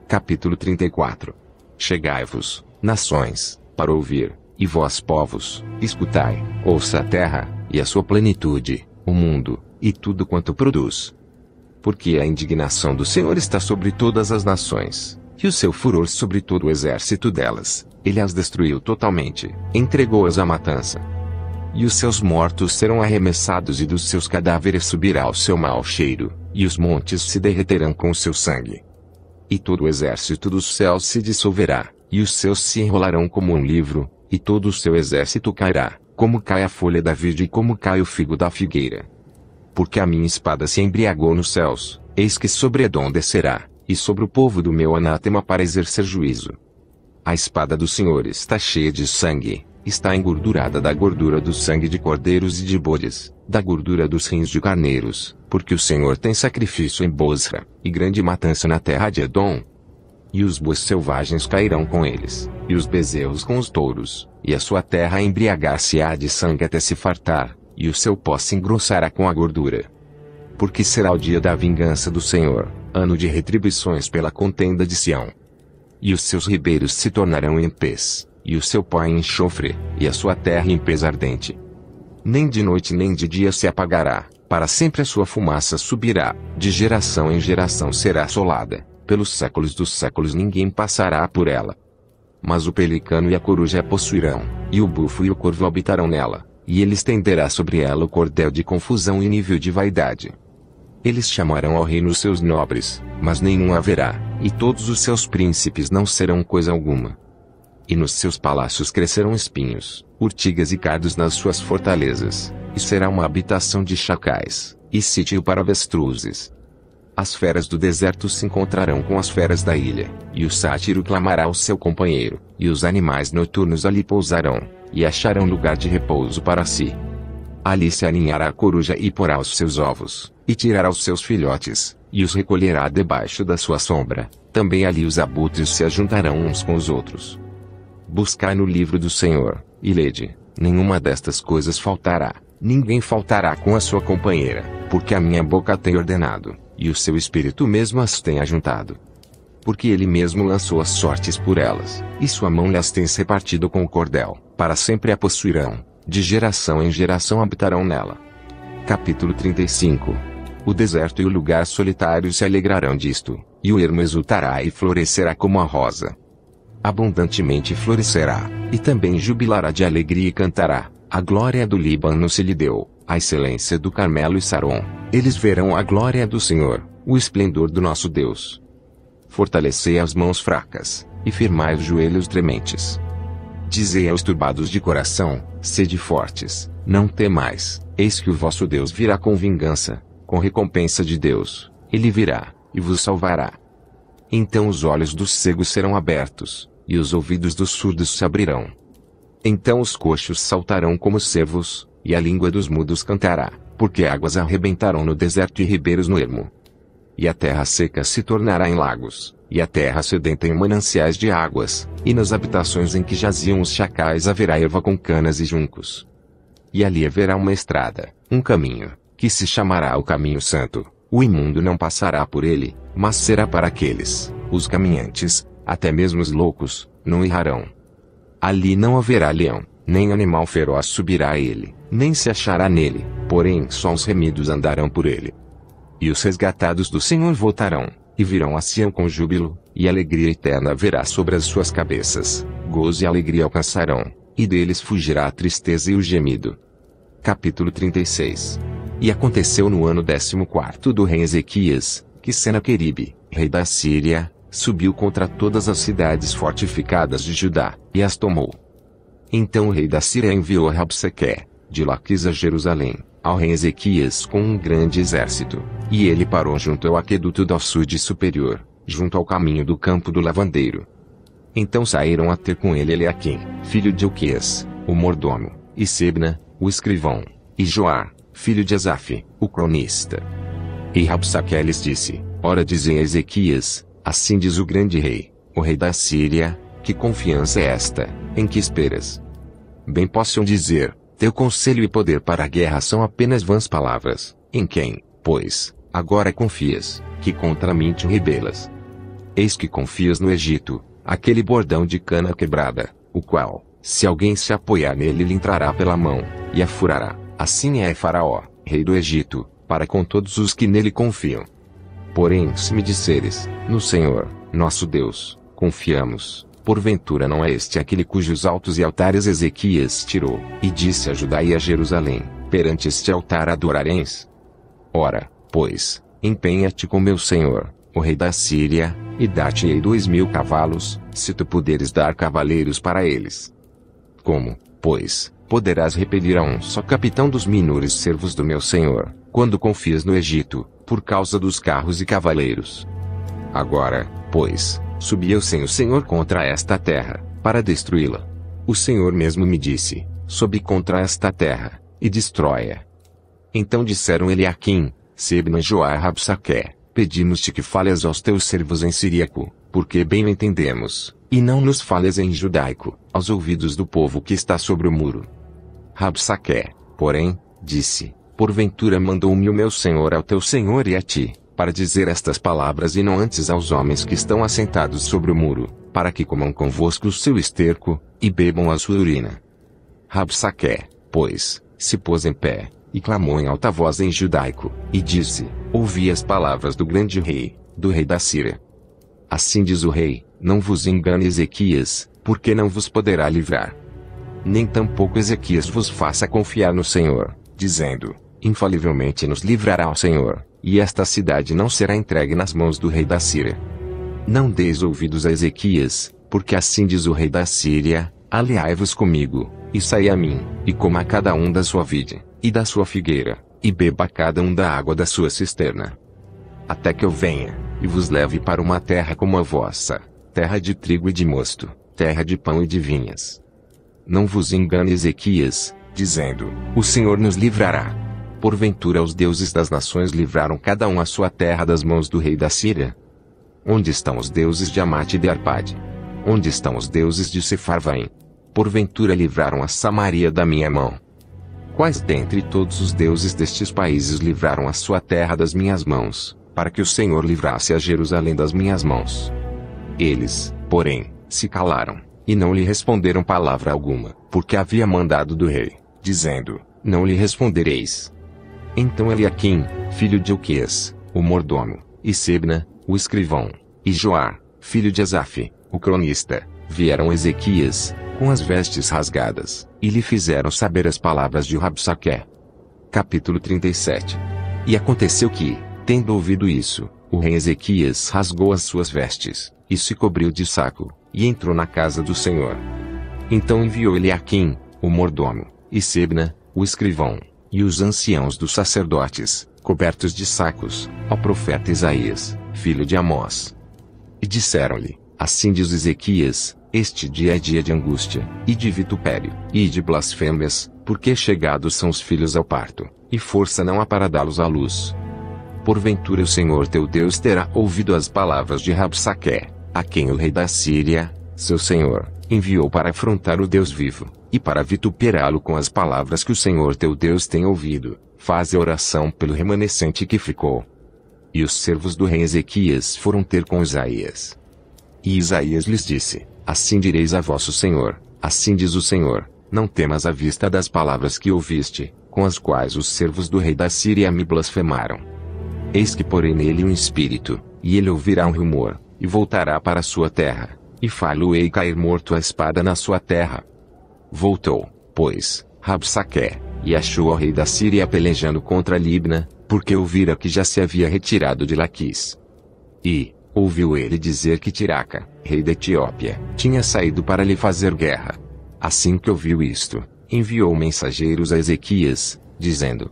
Capítulo 34. Chegai-vos, nações, para ouvir, e vós povos, escutai, ouça a terra, e a sua plenitude, o mundo, e tudo quanto produz. Porque a indignação do Senhor está sobre todas as nações, e o seu furor sobre todo o exército delas, ele as destruiu totalmente, entregou-as à matança. E os seus mortos serão arremessados e dos seus cadáveres subirá o seu mau cheiro, e os montes se derreterão com o seu sangue. E todo o exército dos céus se dissolverá, e os seus se enrolarão como um livro, e todo o seu exército cairá, como cai a folha da vide e como cai o figo da figueira. Porque a minha espada se embriagou nos céus, eis que sobre Edom descerá, e sobre o povo do meu anátema para exercer juízo. A espada do Senhor está cheia de sangue, está engordurada da gordura do sangue de cordeiros e de bodes, da gordura dos rins de carneiros, porque o Senhor tem sacrifício em Bosra, e grande matança na terra de Edom. E os bois selvagens cairão com eles, e os bezerros com os touros, e a sua terra embriagar-se-á de sangue até se fartar, e o seu pó se engrossará com a gordura. Porque será o dia da vingança do Senhor, ano de retribuições pela contenda de Sião. E os seus ribeiros se tornarão em pez, e o seu pó em enxofre, e a sua terra em pez ardente. Nem de noite nem de dia se apagará, para sempre a sua fumaça subirá, de geração em geração será assolada. Pelos séculos dos séculos ninguém passará por ela. Mas o pelicano e a coruja a possuirão, e o bufo e o corvo habitarão nela, e ele estenderá sobre ela o cordel de confusão e nível de vaidade. Eles chamarão ao reino os seus nobres, mas nenhum haverá, e todos os seus príncipes não serão coisa alguma. E nos seus palácios crescerão espinhos, urtigas e cardos nas suas fortalezas, e será uma habitação de chacais, e sítio para avestruzes. As feras do deserto se encontrarão com as feras da ilha, e o sátiro clamará ao seu companheiro, e os animais noturnos ali pousarão, e acharão lugar de repouso para si. Ali se aninhará a coruja e porá os seus ovos, e tirará os seus filhotes, e os recolherá debaixo da sua sombra. Também ali os abutres se ajuntarão uns com os outros. Buscai no livro do Senhor, e lede, nenhuma destas coisas faltará, ninguém faltará com a sua companheira, porque a minha boca tem ordenado, e o seu espírito mesmo as tem ajuntado. Porque ele mesmo lançou as sortes por elas, e sua mão lhes tem repartido com o cordel, para sempre a possuirão, de geração em geração habitarão nela. Capítulo 35. O deserto e o lugar solitário se alegrarão disto, e o ermo exultará e florescerá como a rosa. Abundantemente florescerá, e também jubilará de alegria e cantará. A glória do Líbano se lhe deu, a excelência do Carmelo e Saron. Eles verão a glória do Senhor, o esplendor do nosso Deus. Fortalecei as mãos fracas, e firmai os joelhos trementes. Dizei aos turbados de coração, sede fortes, não temais, eis que o vosso Deus virá com vingança, com recompensa de Deus, ele virá, e vos salvará. Então os olhos dos cegos serão abertos, e os ouvidos dos surdos se abrirão. Então os coxos saltarão como cervos, e a língua dos mudos cantará, porque águas arrebentarão no deserto e ribeiros no ermo. E a terra seca se tornará em lagos, e a terra sedenta em mananciais de águas, e nas habitações em que jaziam os chacais haverá erva com canas e juncos. E ali haverá uma estrada, um caminho, que se chamará o caminho santo. O imundo não passará por ele, mas será para aqueles, os caminhantes, até mesmo os loucos, não errarão. Ali não haverá leão, nem animal feroz subirá a ele, nem se achará nele, porém só os remidos andarão por ele. E os resgatados do Senhor voltarão, e virão a Sião com júbilo, e alegria eterna haverá sobre as suas cabeças, gozo e alegria alcançarão, e deles fugirá a tristeza e o gemido. Capítulo 36. E aconteceu no ano 14º do rei Ezequias, que Senaqueribe, rei da Síria, subiu contra todas as cidades fortificadas de Judá, e as tomou. Então o rei da Síria enviou a Rabsaque, de Laquis a Jerusalém, ao rei Ezequias com um grande exército, e ele parou junto ao aqueduto do açude superior, junto ao caminho do campo do lavandeiro. Então saíram a ter com ele Eliaquim, filho de Ilquias, o mordomo, e Sebna, o escrivão, e Joar, filho de Asaf, o cronista. E Rabsaque lhes disse, ora dizem a Ezequias, assim diz o grande rei, o rei da Síria, que confiança é esta, em que esperas? Bem possam dizer, teu conselho e poder para a guerra são apenas vãs palavras, em quem, pois, agora confias, que contra mim te rebelas? Eis que confias no Egito, aquele bordão de cana quebrada, o qual, se alguém se apoiar nele lhe entrará pela mão, e a furará. Assim é Faraó, rei do Egito, para com todos os que nele confiam. Porém se me disseres, no Senhor, nosso Deus, confiamos, porventura não é este aquele cujos altos e altares Ezequias tirou, e disse a Judá e a Jerusalém, perante este altar adorareis? Ora, pois, empenha-te com meu Senhor, o rei da Síria, e dá-te-ei 2000 cavalos, se tu puderes dar cavaleiros para eles. Como, pois, poderás repelir a um só capitão dos minores servos do meu Senhor, quando confias no Egito, por causa dos carros e cavaleiros? Agora, pois, subi eu sem o Senhor contra esta terra, para destruí-la. O Senhor mesmo me disse, sobe contra esta terra, e destrói-a. Então disseram Eliaquim, Sebna e Joar a Rabsaque, pedimos-te que fales aos teus servos em siríaco, porque bem o entendemos, e não nos fales em judaico, aos ouvidos do povo que está sobre o muro. Rabsaque, porém, disse, porventura mandou-me o meu senhor ao teu senhor e a ti, para dizer estas palavras e não antes aos homens que estão assentados sobre o muro, para que comam convosco o seu esterco, e bebam a sua urina. Rabsaque, pois, se pôs em pé, e clamou em alta voz em judaico, e disse, ouvi as palavras do grande rei, do rei da Síria. Assim diz o rei, não vos engane Ezequias, porque não vos poderá livrar. Nem tampouco Ezequias vos faça confiar no Senhor, dizendo, infalivelmente nos livrará o Senhor, e esta cidade não será entregue nas mãos do rei da Síria. Não deis ouvidos a Ezequias, porque assim diz o rei da Síria, aliai-vos comigo, e saí a mim, e coma cada um da sua vide, e da sua figueira, e beba cada um da água da sua cisterna. até que eu venha, e vos leve para uma terra como a vossa, terra de trigo e de mosto, terra de pão e de vinhas. Não vos engane Ezequias, dizendo, o Senhor nos livrará. Porventura os deuses das nações livraram cada um a sua terra das mãos do rei da Síria? Onde estão os deuses de Amate e de Arpade? Onde estão os deuses de Sefarvaim? Porventura livraram a Samaria da minha mão? Quais dentre todos os deuses destes países livraram a sua terra das minhas mãos, para que o Senhor livrasse a Jerusalém das minhas mãos? Eles, porém, se calaram, e não lhe responderam palavra alguma, porque havia mandado do rei, dizendo, não lhe respondereis. Então Eliaquim, filho de Ilquias, o mordomo, e Sebna, o escrivão, e Joá, filho de Asaf, o cronista, vieram a Ezequias, com as vestes rasgadas, e lhe fizeram saber as palavras de Rabsaque. Capítulo 37. E aconteceu que, tendo ouvido isso, o rei Ezequias rasgou as suas vestes, e se cobriu de saco, e entrou na casa do Senhor. Então enviou Eliaquim, o mordomo, e Sebna, o escrivão, e os anciãos dos sacerdotes, cobertos de sacos, ao profeta Isaías, filho de Amós. E disseram-lhe, assim diz Ezequias, este dia é dia de angústia, e de vitupério, e de blasfêmias, porque chegados são os filhos ao parto, e força não há para dá-los à luz. Porventura o Senhor teu Deus terá ouvido as palavras de Rabsaque, a quem o rei da Síria, seu senhor, enviou para afrontar o Deus vivo, e para vituperá-lo com as palavras que o Senhor teu Deus tem ouvido. Faze oração pelo remanescente que ficou. E os servos do rei Ezequias foram ter com Isaías. E Isaías lhes disse, assim direis a vosso senhor, assim diz o Senhor, não temas à vista das palavras que ouviste, com as quais os servos do rei da Síria me blasfemaram. Eis que porei nele um espírito, e ele ouvirá um rumor, e voltará para a sua terra, e fá-lo-ei cair morto à espada na sua terra. Voltou, pois, Rabsaque, e achou ao rei da Síria pelejando contra Libna, porque ouvira que já se havia retirado de Laquis. E, ouviu ele dizer que Tiraca, rei da Etiópia, tinha saído para lhe fazer guerra. Assim que ouviu isto, enviou mensageiros a Ezequias, dizendo,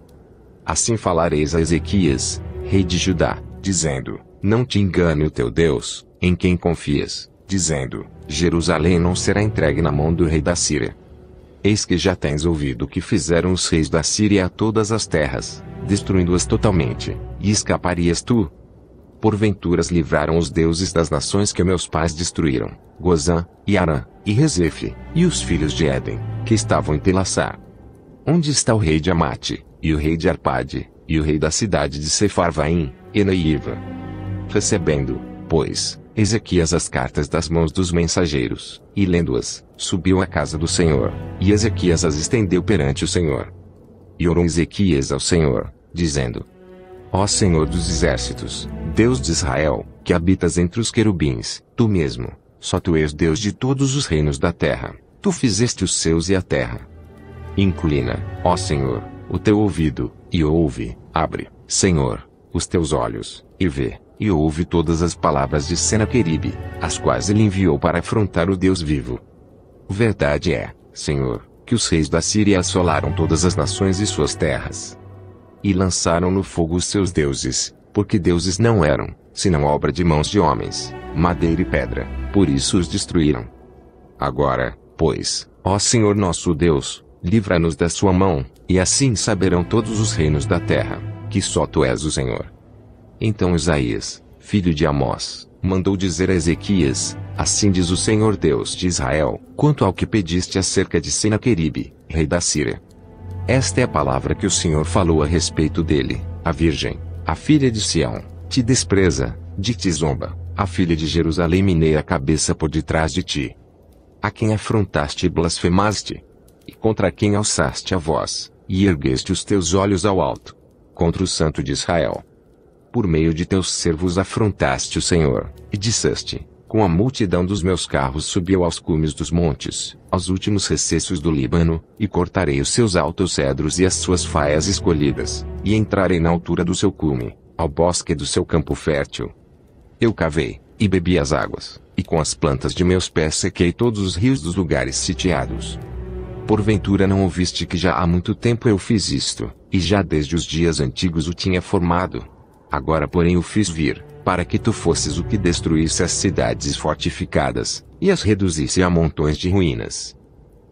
assim falareis a Ezequias, rei de Judá, dizendo, não te engane o teu Deus, em quem confias, dizendo, Jerusalém não será entregue na mão do rei da Síria. Eis que já tens ouvido o que fizeram os reis da Síria a todas as terras, destruindo-as totalmente, e escaparias tu? Porventura livraram os deuses das nações que meus pais destruíram, Gozã, e Arã, e Rezefe, e os filhos de Éden, que estavam em Telassar. Onde está o rei de Amate, e o rei de Arpade, e o rei da cidade de Sefarvaim, Enaiva? Recebendo, pois, Ezequias as cartas das mãos dos mensageiros, e lendo-as, subiu à casa do Senhor, e Ezequias as estendeu perante o Senhor. E orou Ezequias ao Senhor, dizendo, ó Senhor dos exércitos, Deus de Israel, que habitas entre os querubins, tu mesmo, só tu és Deus de todos os reinos da terra, tu fizeste os céus e a terra. Inclina, ó Senhor, o teu ouvido, e ouve, abre, Senhor, os teus olhos, e vê, e ouve todas as palavras de Senaqueribe, as quais ele enviou para afrontar o Deus vivo. Verdade é, Senhor, que os reis da Síria assolaram todas as nações e suas terras. E lançaram no fogo os seus deuses, porque deuses não eram, senão obra de mãos de homens, madeira e pedra, por isso os destruíram. Agora, pois, ó Senhor nosso Deus, livra-nos da sua mão, e assim saberão todos os reinos da terra, que só tu és o Senhor. Então Isaías, filho de Amós, mandou dizer a Ezequias, assim diz o Senhor Deus de Israel, quanto ao que pediste acerca de Senaqueribe, rei da Síria. Esta é a palavra que o Senhor falou a respeito dele, a virgem, a filha de Sião, te despreza, de ti zomba, a filha de Jerusalém meneia a cabeça por detrás de ti. A quem afrontaste e blasfemaste? E contra quem alçaste a voz, e ergueste os teus olhos ao alto? Contra o Santo de Israel. Por meio de teus servos afrontaste o Senhor, e disseste, com a multidão dos meus carros subiu aos cumes dos montes, aos últimos recessos do Líbano, e cortarei os seus altos cedros e as suas faias escolhidas, e entrarei na altura do seu cume, ao bosque do seu campo fértil. Eu cavei, e bebi as águas, e com as plantas de meus pés sequei todos os rios dos lugares sitiados. Porventura não ouviste que já há muito tempo eu fiz isto, e já desde os dias antigos o tinha formado? Agora porém o fiz vir, para que tu fosses o que destruísse as cidades fortificadas, e as reduzisse a montões de ruínas.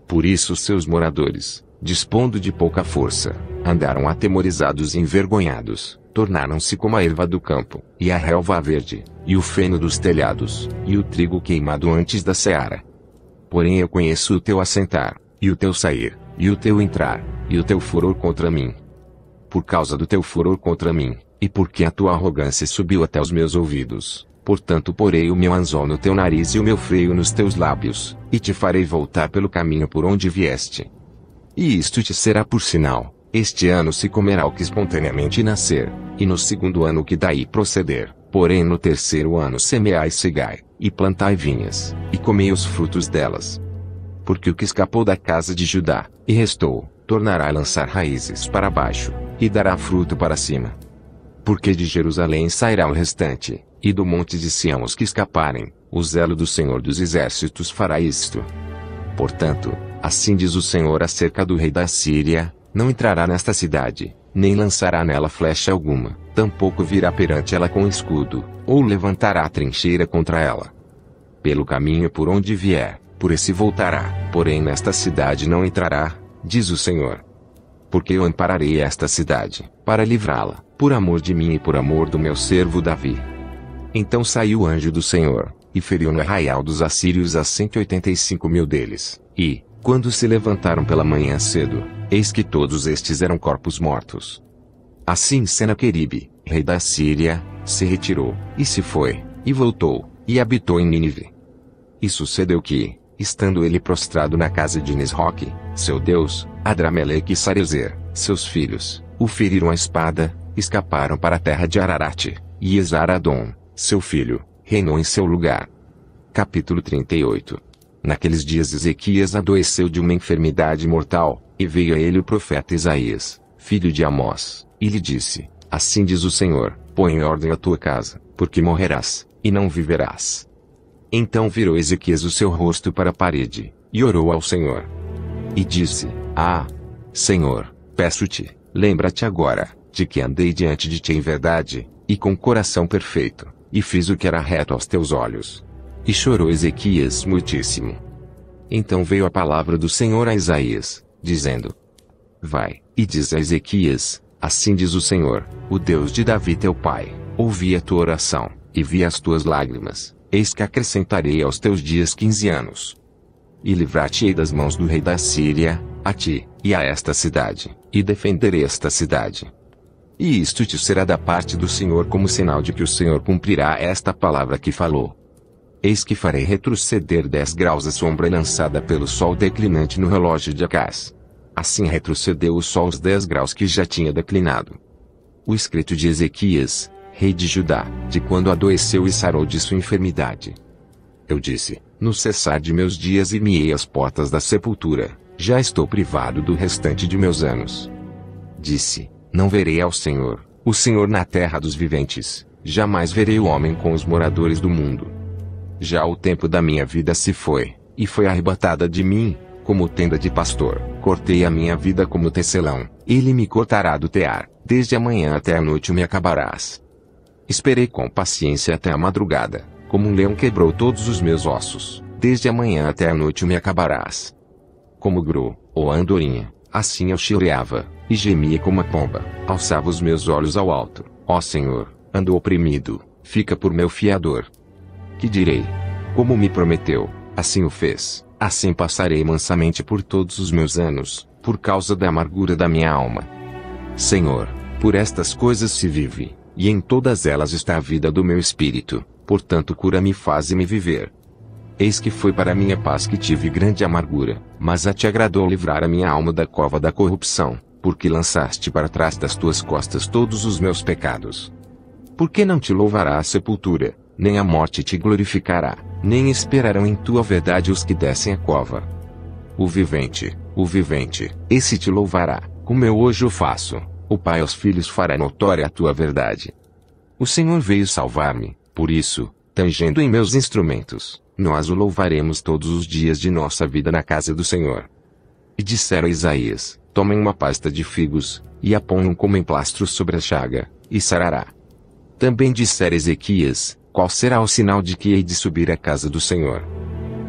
Por isso seus moradores, dispondo de pouca força, andaram atemorizados e envergonhados, tornaram-se como a erva do campo, e a relva verde, e o feno dos telhados, e o trigo queimado antes da seara. Porém eu conheço o teu assentar, e o teu sair, e o teu entrar, e o teu furor contra mim. Por causa do teu furor contra mim, e porque a tua arrogância subiu até os meus ouvidos, portanto porei o meu anzol no teu nariz e o meu freio nos teus lábios, e te farei voltar pelo caminho por onde vieste. E isto te será por sinal: este ano se comerá o que espontaneamente nascer, e no segundo ano o que daí proceder, porém no terceiro ano semeai e cegai, e plantai vinhas, e comei os frutos delas. Porque o que escapou da casa de Judá, e restou, tornará a lançar raízes para baixo, e dará fruto para cima. Porque de Jerusalém sairá o restante, e do monte de Sião os que escaparem, o zelo do Senhor dos Exércitos fará isto. Portanto, assim diz o Senhor acerca do rei da Síria: não entrará nesta cidade, nem lançará nela flecha alguma, tampouco virá perante ela com escudo, ou levantará trincheira contra ela. Pelo caminho por onde vier, por esse voltará, porém nesta cidade não entrará, diz o Senhor. Porque eu ampararei esta cidade, para livrá-la, por amor de mim e por amor do meu servo Davi. Então saiu o anjo do Senhor, e feriu no arraial dos assírios a 185.000 deles, e, quando se levantaram pela manhã cedo, eis que todos estes eram corpos mortos. Assim Senaqueribe, rei da Síria, se retirou, e se foi, e voltou, e habitou em Nínive. E sucedeu que, estando ele prostrado na casa de Nisroque, seu deus, Adrameleque e Sarezer, seus filhos, o feriram à espada, escaparam para a terra de Ararate, e Esaradom, seu filho, reinou em seu lugar. Capítulo 38. Naqueles dias Ezequias adoeceu de uma enfermidade mortal, e veio a ele o profeta Isaías, filho de Amós, e lhe disse: assim diz o Senhor, põe em ordem a tua casa, porque morrerás, e não viverás. Então virou Ezequias o seu rosto para a parede, e orou ao Senhor. E disse: ah, Senhor, peço-te, lembra-te agora, de que andei diante de ti em verdade, e com coração perfeito, e fiz o que era reto aos teus olhos. E chorou Ezequias muitíssimo. Então veio a palavra do Senhor a Isaías, dizendo: vai, e diz a Ezequias: assim diz o Senhor, o Deus de Davi teu pai, ouvi a tua oração, e vi as tuas lágrimas, eis que acrescentarei aos teus dias 15 anos. E livrar-te-ei das mãos do rei da Síria, a ti, e a esta cidade, e defenderei esta cidade. E isto te será da parte do Senhor como sinal de que o Senhor cumprirá esta palavra que falou. Eis que farei retroceder 10 graus a sombra lançada pelo sol declinante no relógio de Acás. Assim retrocedeu o sol os 10 graus que já tinha declinado. O escrito de Ezequias, rei de Judá, de quando adoeceu e sarou de sua enfermidade. Eu disse: no cessar de meus dias e miei as portas da sepultura, já estou privado do restante de meus anos. Disse: não verei ao Senhor, o Senhor na terra dos viventes, jamais verei o homem com os moradores do mundo. Já o tempo da minha vida se foi, e foi arrebatada de mim, como tenda de pastor, cortei a minha vida como tecelão, ele me cortará do tear, desde a manhã até a noite me acabarás. Esperei com paciência até a madrugada, como um leão quebrou todos os meus ossos, desde a manhã até a noite me acabarás. Como gru, ou andorinha, assim eu chileava, e gemia como a pomba, alçava os meus olhos ao alto, ó Senhor, ando oprimido, fica por meu fiador. Que direi? Como me prometeu, assim o fez, assim passarei mansamente por todos os meus anos, por causa da amargura da minha alma. Senhor, por estas coisas se vive, e em todas elas está a vida do meu espírito, portanto cura-me e faze-me viver. Eis que foi para minha paz que tive grande amargura, mas a te agradou livrar a minha alma da cova da corrupção, porque lançaste para trás das tuas costas todos os meus pecados. Por que não te louvará a sepultura, nem a morte te glorificará, nem esperarão em tua verdade os que descem a cova? O vivente, esse te louvará, como eu hoje o faço, o Pai aos filhos fará notória a tua verdade. O Senhor veio salvar-me, por isso, tangendo em meus instrumentos, nós o louvaremos todos os dias de nossa vida na casa do Senhor. E disseram a Isaías: tomem uma pasta de figos, e a ponham como emplastro sobre a chaga, e sarará. Também dissera Ezequias: qual será o sinal de que hei de subir à casa do Senhor?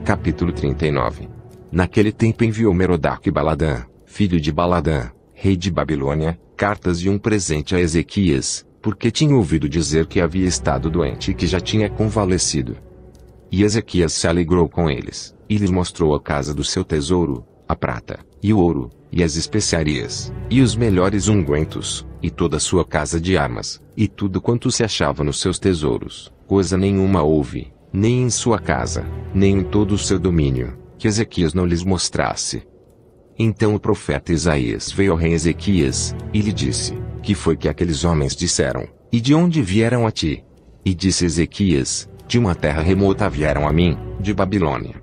Capítulo 39. Naquele tempo enviou Merodach Baladã, filho de Baladã, rei de Babilônia, cartas e um presente a Ezequias, porque tinha ouvido dizer que havia estado doente e que já tinha convalescido. E Ezequias se alegrou com eles, e lhes mostrou a casa do seu tesouro, a prata, e o ouro, e as especiarias, e os melhores ungüentos, e toda a sua casa de armas, e tudo quanto se achava nos seus tesouros. Coisa nenhuma houve, nem em sua casa, nem em todo o seu domínio, que Ezequias não lhes mostrasse. Então o profeta Isaías veio ao rei Ezequias, e lhe disse: que foi que aqueles homens disseram, e de onde vieram a ti? E disse Ezequias: de uma terra remota vieram a mim, de Babilônia.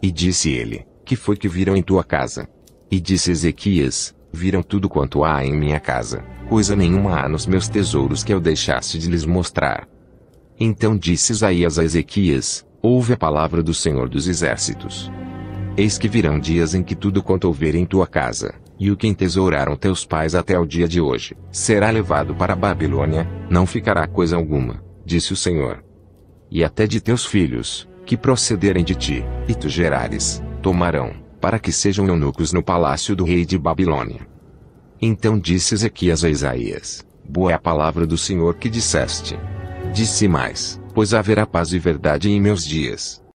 E disse ele: que foi que viram em tua casa? E disse Ezequias: viram tudo quanto há em minha casa, coisa nenhuma há nos meus tesouros que eu deixasse de lhes mostrar. Então disse Isaías a Ezequias: ouve a palavra do Senhor dos Exércitos. Eis que virão dias em que tudo quanto houver em tua casa, e o que entesouraram teus pais até o dia de hoje, será levado para a Babilônia, não ficará coisa alguma, disse o Senhor. E até de teus filhos, que procederem de ti, e tu gerares, tomarão, para que sejam eunucos no palácio do rei de Babilônia. Então disse Ezequias a Isaías: boa é a palavra do Senhor que disseste. Disse mais: pois haverá paz e verdade em meus dias,